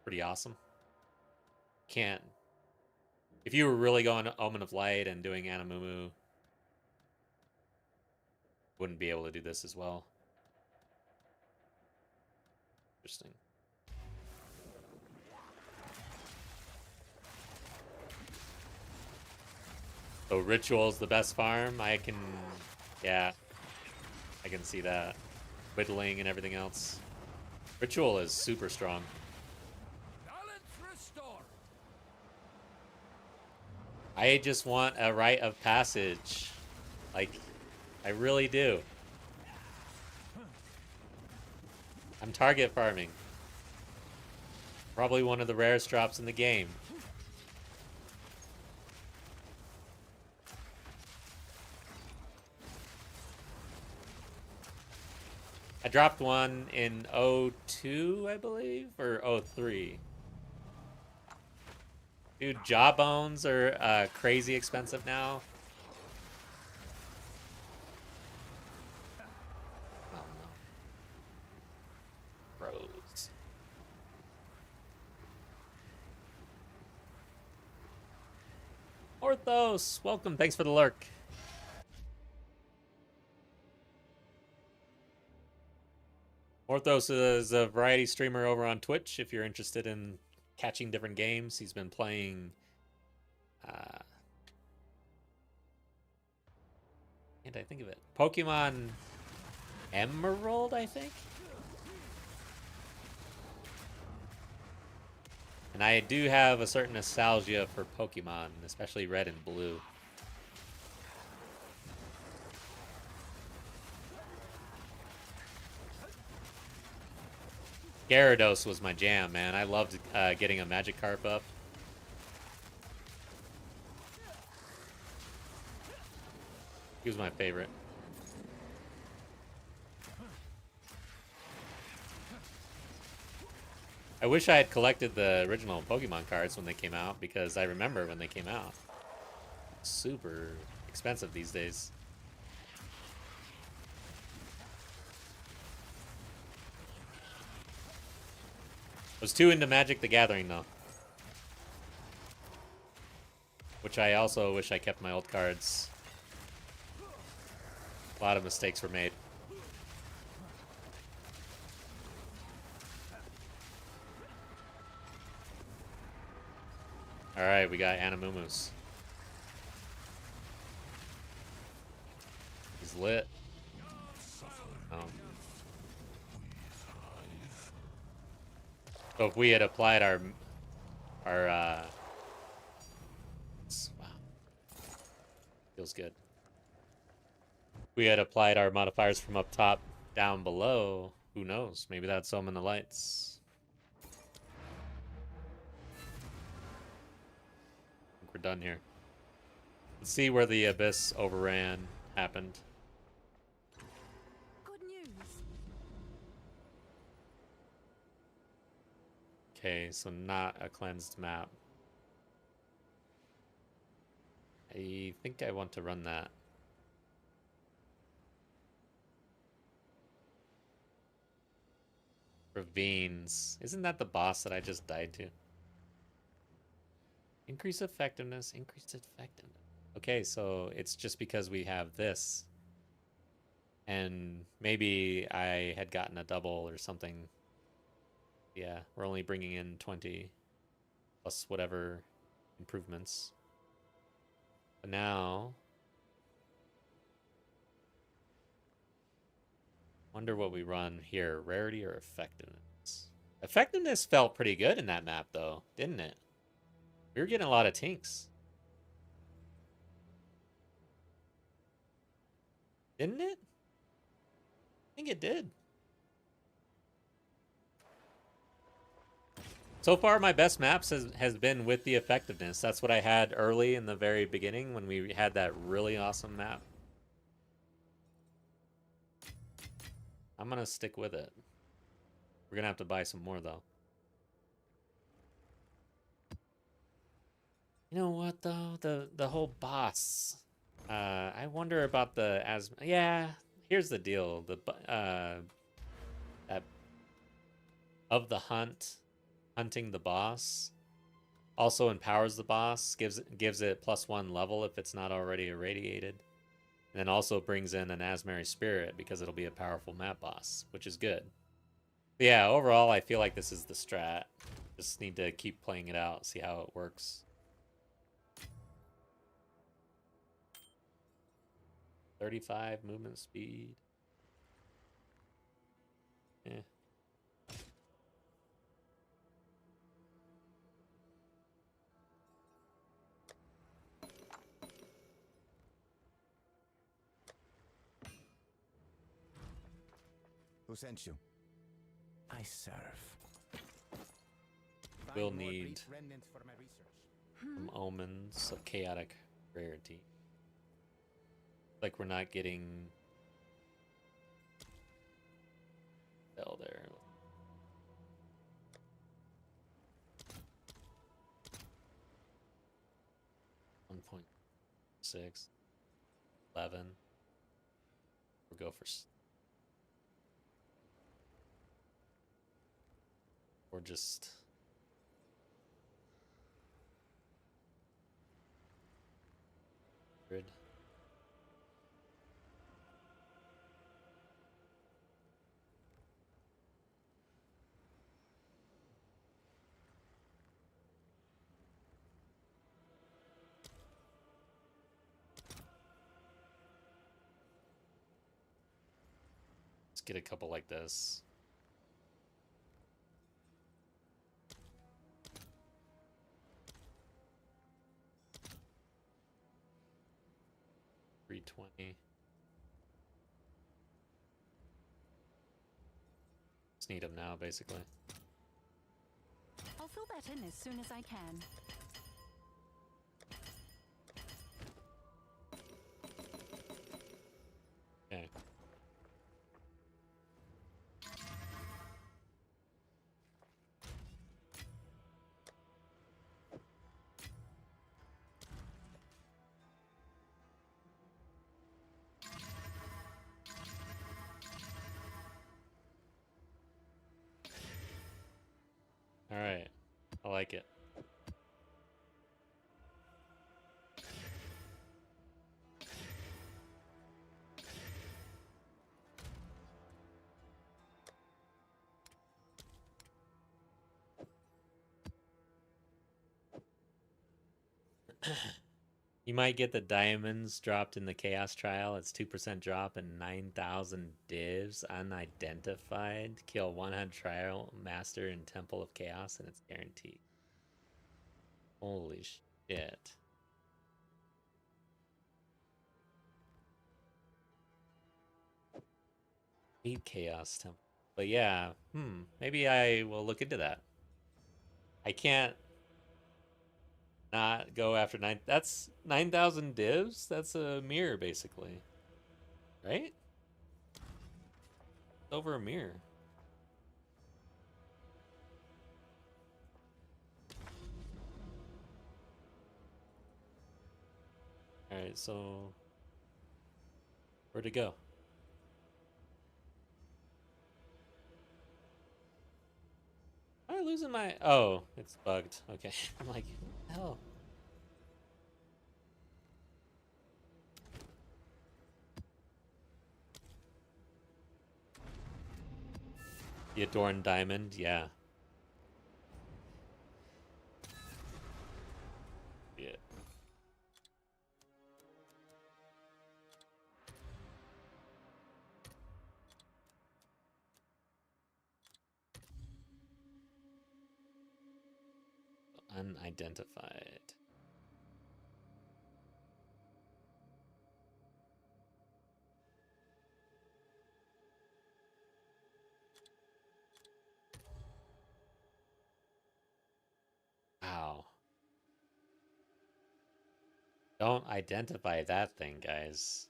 pretty awesome. Can't... If you were really going to Omen of Light and doing Animumu, wouldn't be able to do this as well. Interesting. So Ritual's the best farm. Yeah, I can see that. Whittling and everything else. Ritual is super strong. I just want a rite of passage. Like, I really do. I'm target farming. Probably one of the rarest drops in the game. I dropped one in 02, I believe, or 03. Dude, jawbones are crazy expensive now. Oh no. Bros. Orthos, welcome. Thanks for the lurk. Orthos is a variety streamer over on Twitch if you're interested in catching different games. He's been playing can't I think of it? Pokemon Emerald, I think? And I do have a certain nostalgia for Pokemon, especially red and blue. Gyarados was my jam, man. I loved getting a Magikarp up. He was my favorite. I wish I had collected the original Pokemon cards when they came out, because I remember when they came out. Super expensive these days. Was too into Magic the Gathering, though. Which I also wish I kept my old cards. A lot of mistakes were made. Alright, we got Animumu's. is lit. Oh. So if we had applied our wow, feels good. If we had applied our modifiers from up top down below, who knows? Maybe that's Omen the Lights. I think we're done here. Let's see where the Abyss overran happened. Good news. Okay, so not a cleansed map. I think I want to run that. Ravines. Isn't that the boss that I just died to? Increase effectiveness, increase effectiveness. Okay, so it's just because we have this. And maybe I had gotten a double or something. Yeah, we're only bringing in 20 plus whatever improvements. But now, wonder what we run here, rarity or effectiveness. Effectiveness felt pretty good in that map though, didn't it? We were getting a lot of tinks. Didn't it? I think it did. So far, my best maps has been with the effectiveness. That's what I had early in the very beginning when we had that really awesome map. I'm going to stick with it. We're going to have to buy some more, though. You know what, though? The whole boss. I wonder about the Azmeri. Yeah, here's the deal. That of the hunting the boss also empowers the boss, gives it +1 level if it's not already irradiated, and then also brings in an Azmeri spirit because it'll be a powerful map boss, which is good. But yeah, overall, I feel like this is the strat. Just need to keep playing it out, see how it works. 35 movement speed. Eh. Who sent you? I serve. We'll Find more need brief remnants for my research. some omens of chaotic rarity. Like we're not getting Bell there. 1.6, 11. We'll go for, or just grid. Let's get a couple like this. $320. Just need them now, basically. I'll fill that in as soon as I can. Okay. All right. I like it. You might get the diamonds dropped in the chaos trial. It's 2% drop and 9,000 divs unidentified. Kill 100 trial master in Temple of Chaos and it's guaranteed. Holy shit. Eight chaos temple. But yeah, maybe I will look into that. I can't not go after 9. That's 9,000 divs. That's a mirror basically, right? Over a mirror. All right, so where'd it go? Am I losing my? Oh, it's bugged. Okay, I'm like, hell. The adorned diamond, yeah. Yeah. Unidentified. Wow. Don't identify that thing, guys.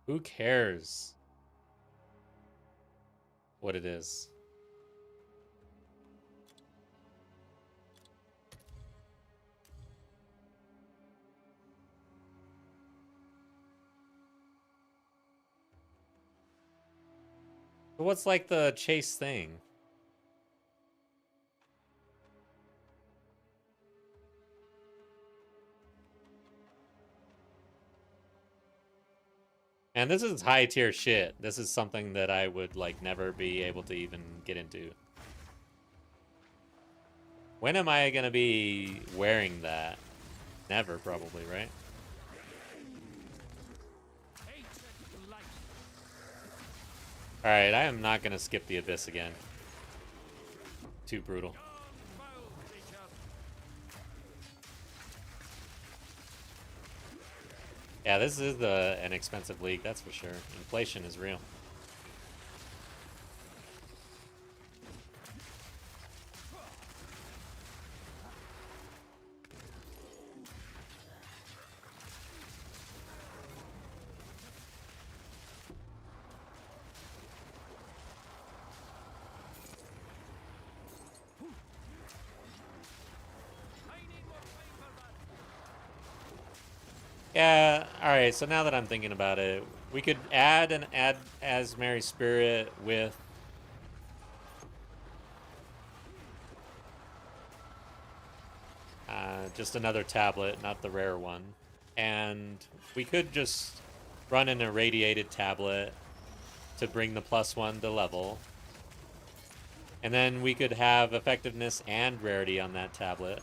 Who cares what it is? But what's like the chase thing? And this is high tier shit. This is something that I would like never be able to even get into. When am I gonna be wearing that? Never, probably, right? Alright, I am not gonna skip the Abyss again. Too brutal. Yeah, this is an expensive league, that's for sure. Inflation is real. Yeah, alright, so now that I'm thinking about it, we could add Azmeri Spirit with just another tablet, not the rare one. And we could just run an irradiated tablet to bring the +1 to level. And then we could have effectiveness and rarity on that tablet.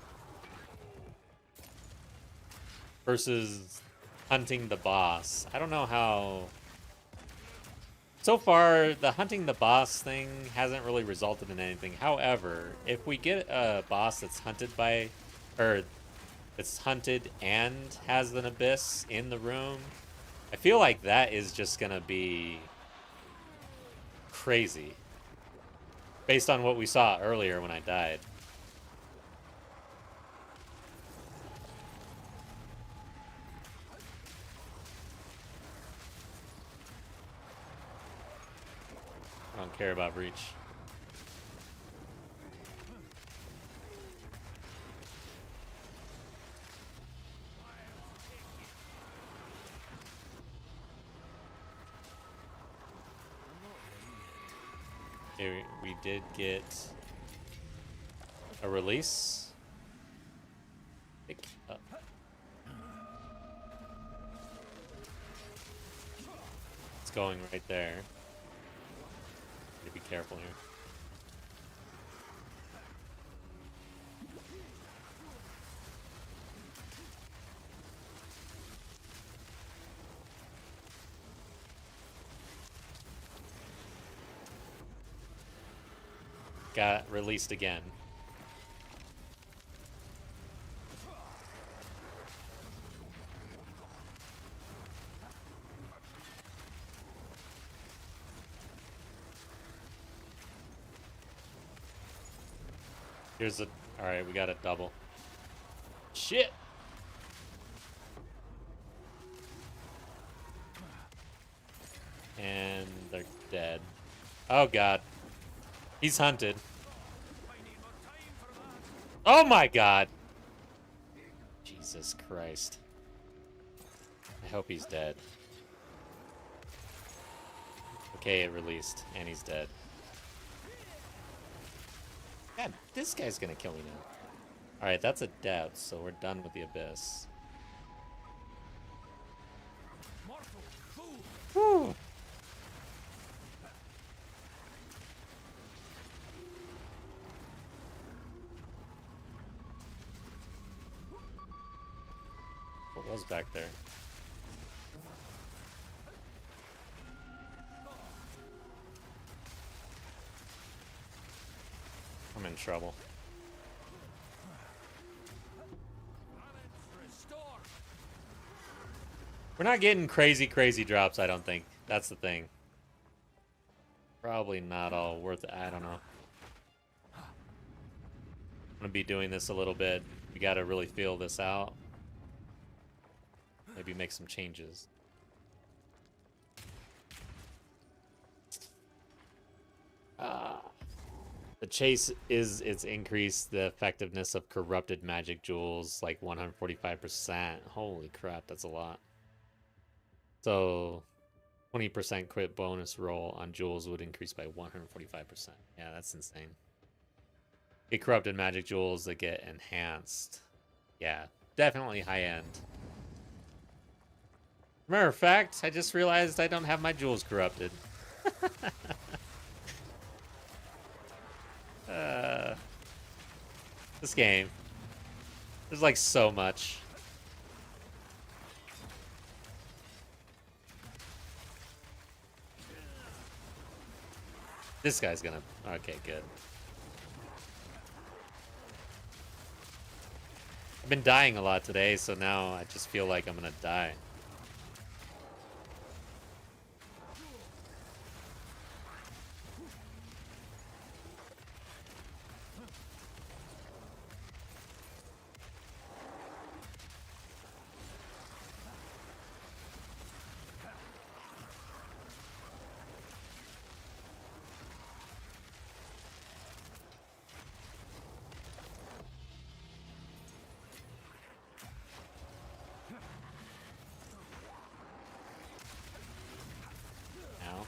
Versus hunting the boss. I don't know how... So far, the hunting the boss thing hasn't really resulted in anything. However, if we get a boss that's hunted by... Or that's hunted and has an abyss in the room, I feel like that is just gonna be crazy. Based on what we saw earlier when I died. I don't care about Breach. Okay, we did get a release. Pick up. It's going right there. Need to be careful here. got released again. Here's a... Alright, we got a double. Shit! And they're dead. Oh god. He's hunted. Oh my god! Jesus Christ. I hope he's dead. Okay, it released. And he's dead. God, this guy's gonna kill me now. Alright, that's a death, so we're done with the Abyss. Whew. What was back there? I'm in trouble. We're not getting crazy drops, I don't think. That's the thing. Probably not all worth it. I don't know. I'm gonna be doing this a little bit. We gotta really feel this out. Maybe make some changes. The chase is it's increased the effectiveness of corrupted magic jewels like 145%. Holy crap, that's a lot. So 20% crit bonus roll on jewels would increase by 145%. Yeah, that's insane. Get corrupted magic jewels that get enhanced. Yeah, definitely high end. Matter of fact, I just realized I don't have my jewels corrupted. This game. There's like so much. This guy's gonna... Okay, good. I've been dying a lot today, so now I just feel like I'm gonna die. Now.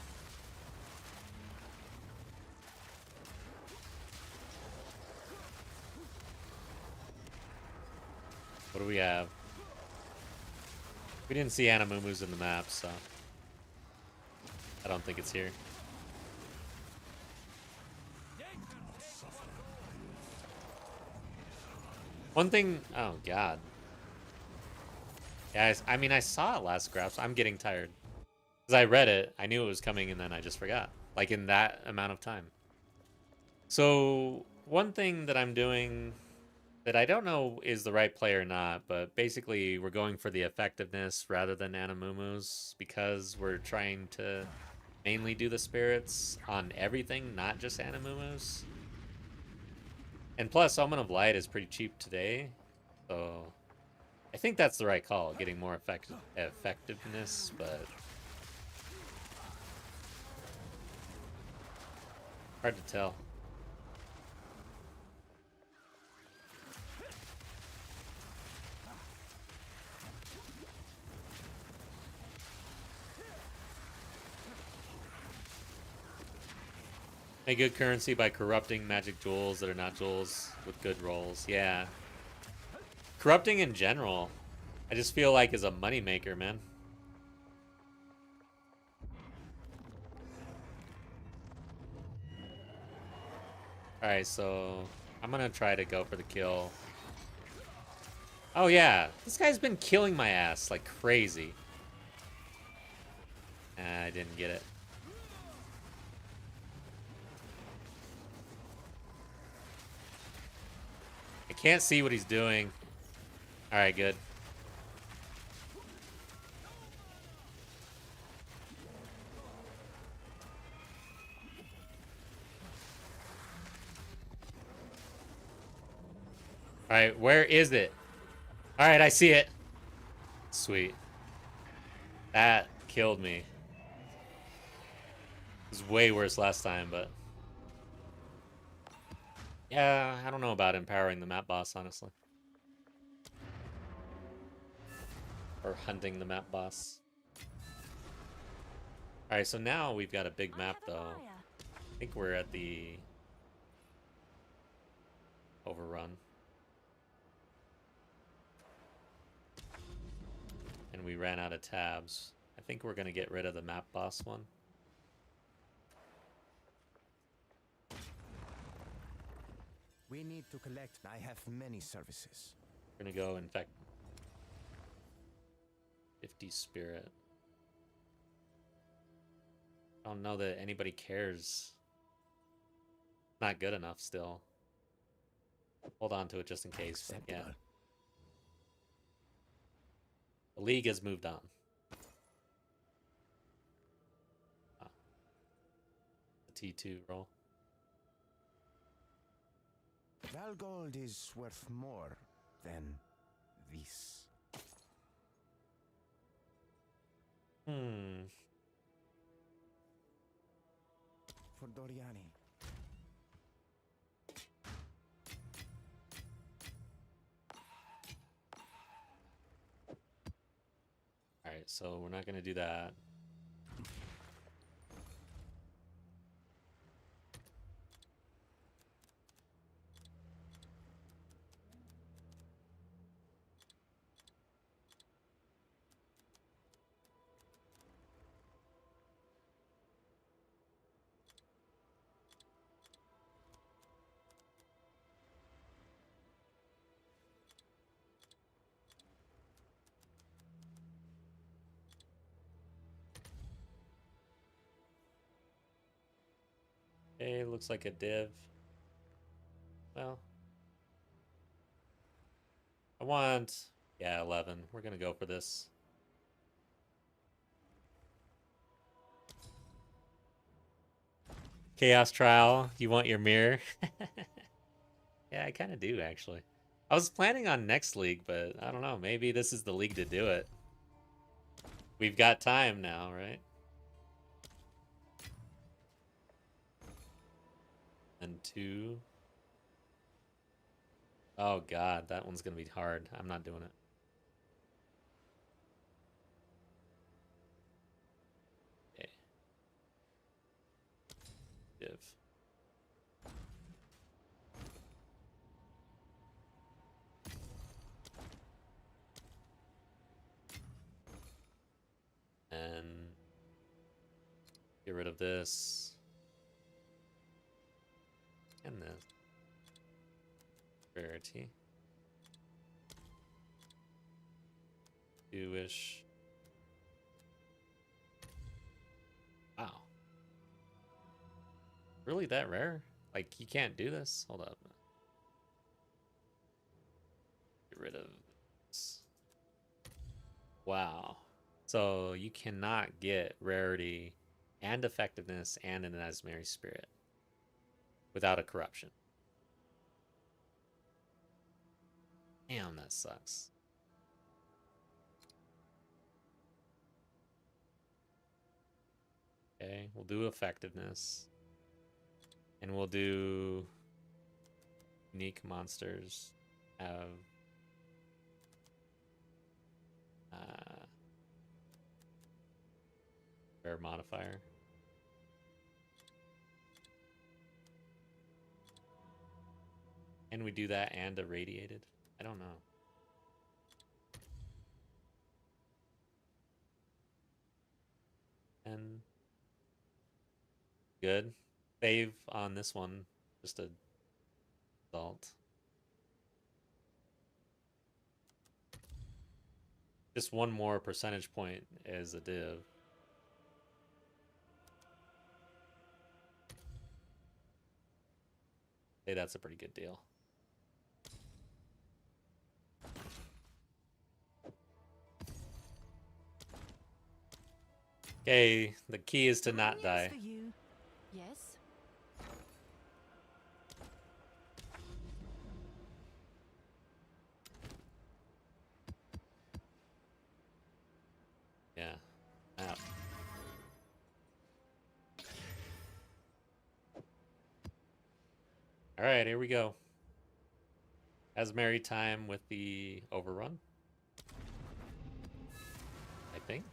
What do we have? We didn't see Animumu's in the map, so I don't think it's here. One thing... Oh, God. Yeah, I mean, I saw it last graph, so I'm getting tired. Because I read it, I knew it was coming, and then I just forgot. Like, in that amount of time. So, one thing that I'm doing that I don't know is the right play or not, but basically we're going for the effectiveness rather than Animumu's because we're trying to mainly do the spirits on everything, not just Animumu's. And plus, Omen of Light is pretty cheap today, so I think that's the right call, getting more effectiveness, but hard to tell. Make good currency by corrupting magic jewels that are not jewels with good rolls. Yeah. Corrupting in general, I just feel like is a moneymaker, man. Alright, so I'm gonna try to go for the kill. Oh yeah, this guy's been killing my ass like crazy. I didn't get it. Can't see what he's doing. Alright, good. Alright, where is it? Alright, I see it. Sweet. That killed me. It was way worse last time, but... yeah, I don't know about empowering the map boss, honestly. Or hunting the map boss. Alright, so now we've got a big map, though. I think we're at the... overrun. And we ran out of tabs. I think we're going to get rid of the map boss one. We need to collect. I have many services. We're going to go infect 50 spirit. I don't know that anybody cares. Not good enough still. Hold on to it just in case. But yeah. The league has moved on. Oh. The T2 roll. Valgold is worth more than this. For Doriani. Alright, so we're not going to do that. Okay, looks like a div. Well, I want, yeah, 11. We're going to go for this. Chaos Trial, you want your mirror? Yeah, I kind of do, actually. I was planning on next league, but I don't know. Maybe this is the league to do it. We've got time now, right? And 2. Oh, God. That one's going to be hard. I'm not doing it. Okay. Div. And get rid of this. And this. Rarity. 2-ish. Wow. Really that rare? Like, you can't do this? Hold up. Get rid of this. Wow. So you cannot get rarity and effectiveness and an Azmeri spirit without a corruption. Damn, that sucks. Okay, we'll do effectiveness. And we'll do unique monsters. Have rare modifier. Can we do that and irradiated? I don't know. And good. Save on this one. Just a result. Just one more percentage point as a div. Hey, that's a pretty good deal. Okay, the key is to not News die. for you. Yes. Yeah. Map. All right, here we go. Azmeri time with the overrun. I think.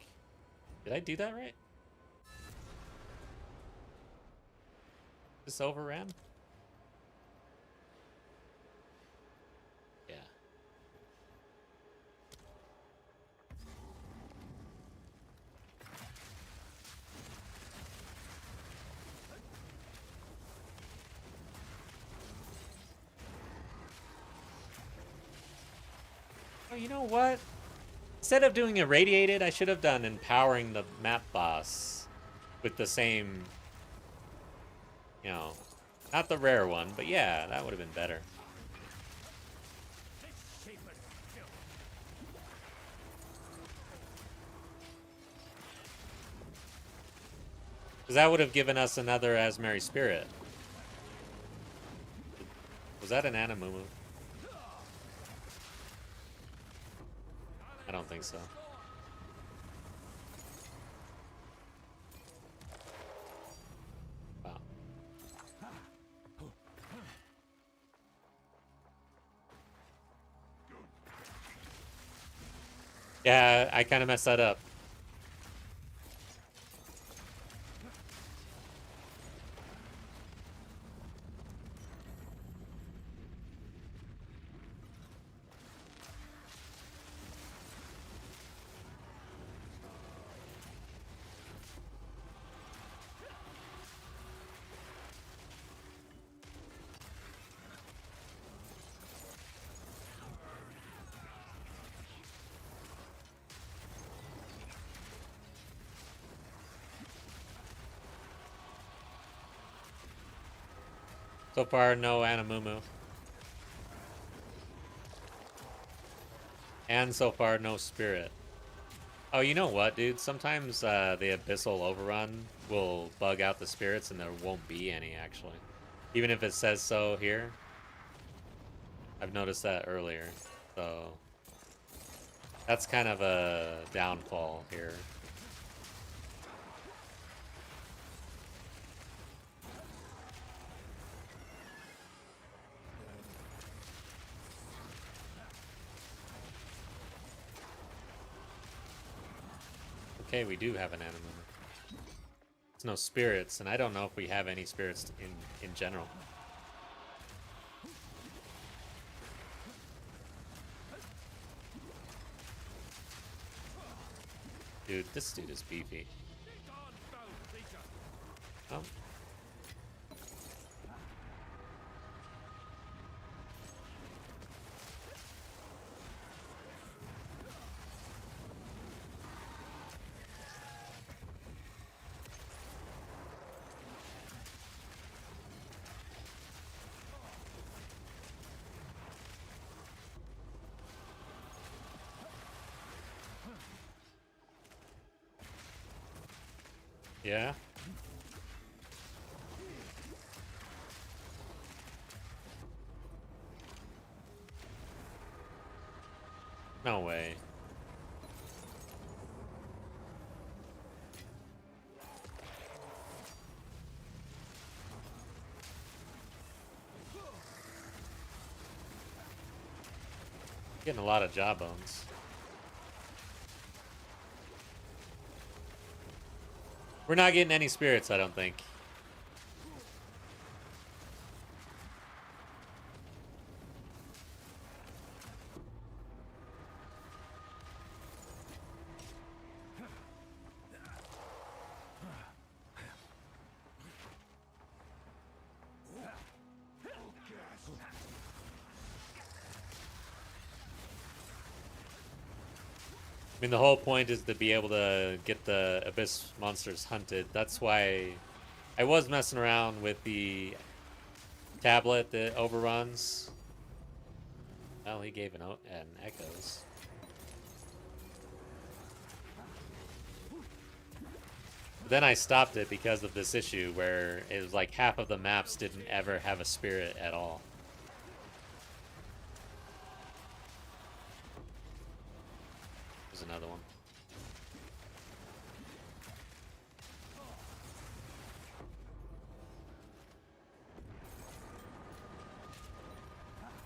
Did I do that right? This overran? Yeah. Oh, you know what? Instead of doing irradiated, I should have done empowering the map boss with the same, you know, not the rare one, but yeah, that would have been better. Because that would have given us another Azmeri spirit. Was that an Animumu? I don't think so. Wow. Yeah, I kind of messed that up. So far, no Animumu. And so far, no spirit. Oh, you know what, dude? Sometimes the Abyssal Overrun will bug out the spirits and there won't be any, actually. Even if it says so here. I've noticed that earlier. So that's kind of a downfall here. Okay, we do have an animal. There's no spirits, and I don't know if we have any spirits in general. Dude, this dude is beefy. Oh. Yeah? No way. Getting a lot of jawbones. We're not getting any spirits, I don't think. I mean, the whole point is to be able to get the Abyss monsters hunted. That's why I was messing around with the tablet that overruns. Well, he gave an echoes. then I stopped it because of this issue where it was like half of the maps didn't ever have a spirit at all. There's another one.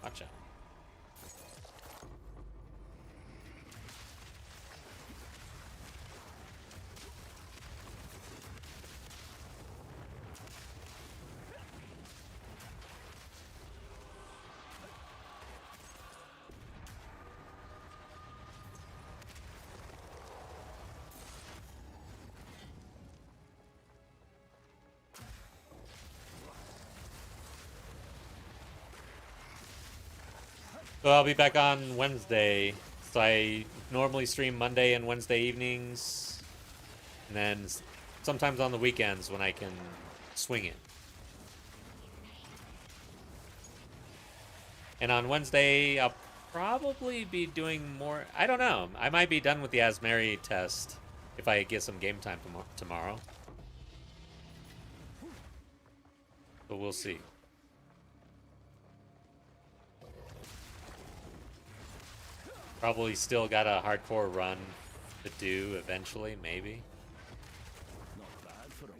Watch out. So I'll be back on Wednesday. So I normally stream Monday and Wednesday evenings. And then sometimes on the weekends when I can swing it. And on Wednesday, I'll probably be doing more. I don't know. I might be done with the Azmeri test if I get some game time tomorrow. But we'll see. Probably still got a hardcore run to do eventually, maybe. Not bad for a worker.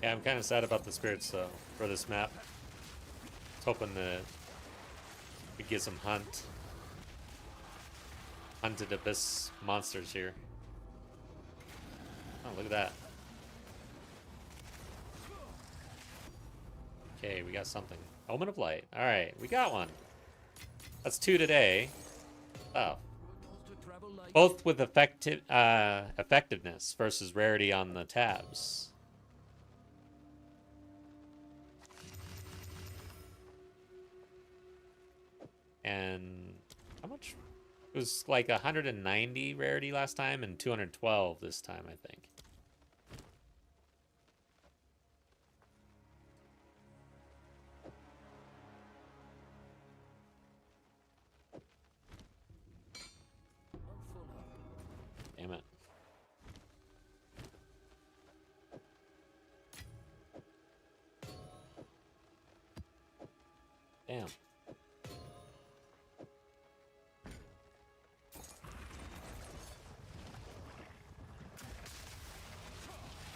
Yeah, I'm kind of sad about the spirits though for this map. I was hoping that we get some hunted abyss monsters here. Oh, look at that. Okay, we got something. Omen of Light. All right, we got one. That's 2 today. Oh, both with effectiveness versus rarity on the tabs. And how much? It was like 190 rarity last time and 212 this time, I think. Damn it. Damn.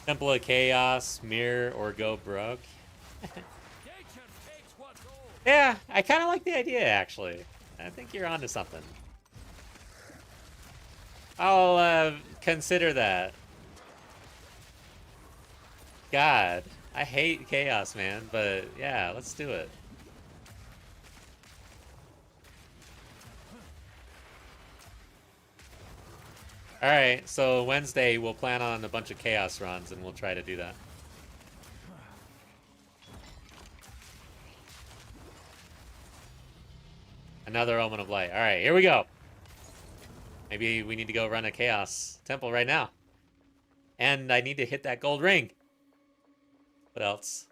Temple of Chaos, Mirror, or go broke. Yeah, I kind of like the idea, actually. I think you're onto something. I'll consider that. God, I hate Chaos, man, but yeah, let's do it. Alright, so Wednesday we'll plan on a bunch of Chaos runs and we'll try to do that. Another Omen of Light. Alright, here we go. Maybe we need to go run a Chaos Temple right now. And I need to hit that gold ring. What else?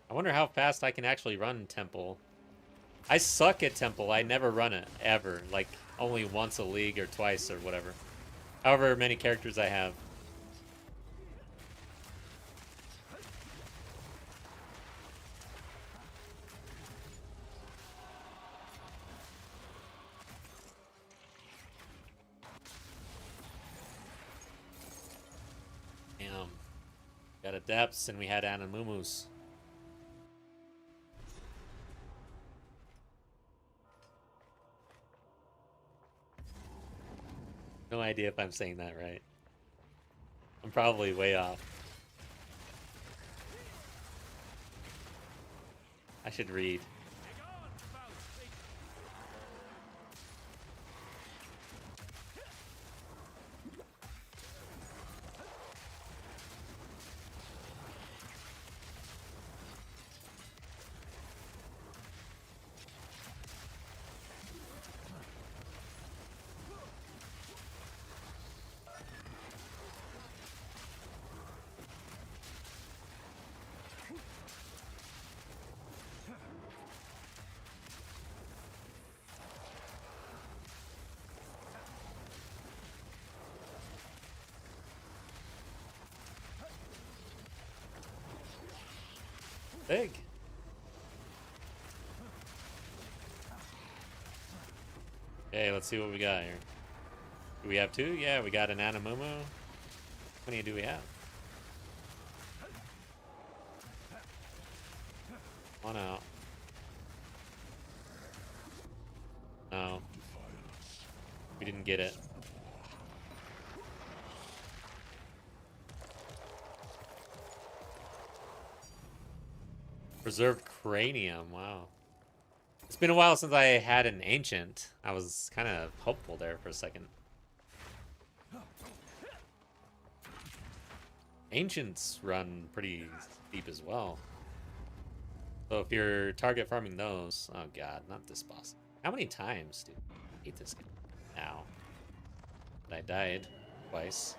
I wonder how fast I can actually run Temple. I suck at Temple. I never run it, ever. Like, only once a league or twice or whatever. However many characters I have. Got Adepts and we had Animumus. No idea if I'm saying that right. I'm probably way off. I should read. Big. Okay, let's see what we got here. Do we have two? Yeah, we got an Animumu. How many do we have? One out. No. We didn't get it. Preserved cranium, wow. It's been a while since I had an ancient. I was kind of hopeful there for a second. Ancients run pretty deep as well. So if you're target farming those, oh god, not this boss. How many times, dude? I hate this game. Ow. But I died twice.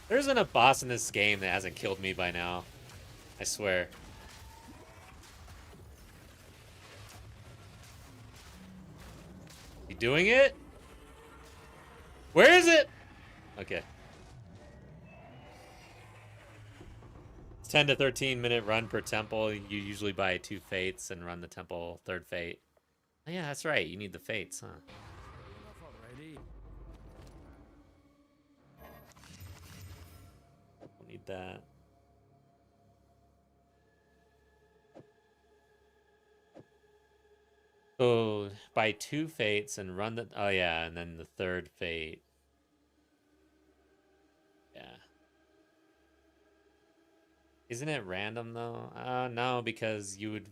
There isn't a boss in this game that hasn't killed me by now. I swear. You doing it? Where is it? Okay. It's 10 to 13 minute run per temple. You usually buy 2 fates and run the temple 3rd fate. Oh yeah, that's right. You need the fates, huh? Already. Don't need that. So buy 2 fates and run the. Oh yeah, and then the 3rd fate. Yeah. Isn't it random though? No, because you would.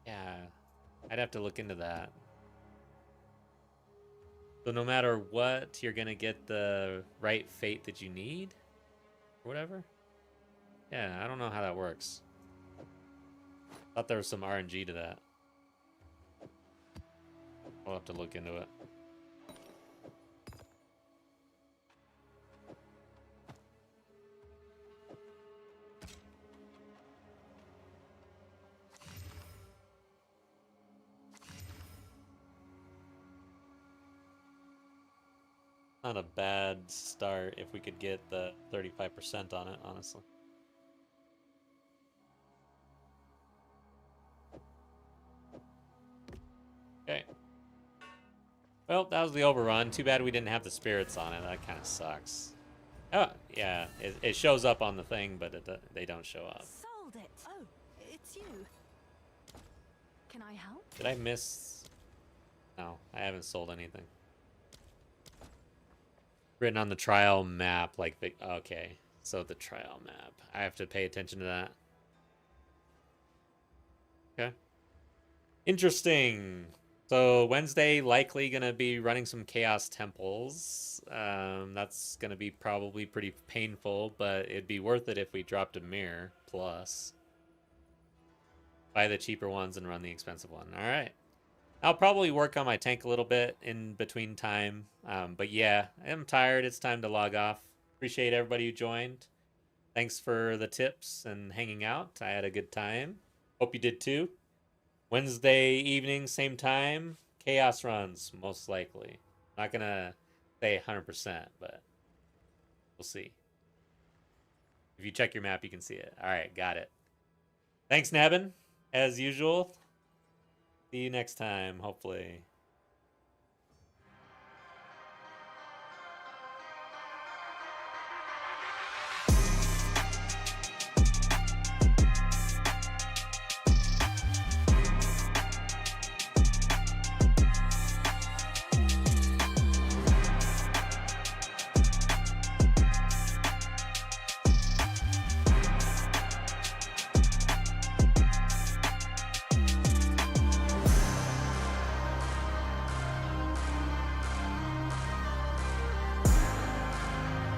Yeah, I'd have to look into that. So no matter what, you're gonna get the right fate that you need, or whatever. Yeah, I don't know how that works. Thought there was some RNG to that. We'll have to look into it. Not a bad start if we could get the 35% on it, honestly. Okay. Well, that was the overrun. Too bad we didn't have the spirits on it. That kind of sucks. Oh, yeah. It shows up on the thing, but they don't show up. Sold it. Oh, it's you. Can I help? Did I miss? No, I haven't sold anything. Written on the trial map, like the. Okay, so the trial map. I have to pay attention to that. Okay. Interesting. So Wednesday, likely gonna be running some Chaos Temples. That's gonna be probably pretty painful, but it'd be worth it if we dropped a mirror plus. Buy the cheaper ones and run the expensive one. All right. I'll probably work on my tank a little bit in between time. But yeah, I'm tired. It's time to log off. Appreciate everybody who joined. Thanks for the tips and hanging out. I had a good time. Hope you did too. Wednesday evening, same time. Chaos runs, most likely. Not going to say 100%, but we'll see. If you check your map, you can see it. All right, got it. Thanks, Nabin, as usual. See you next time, hopefully.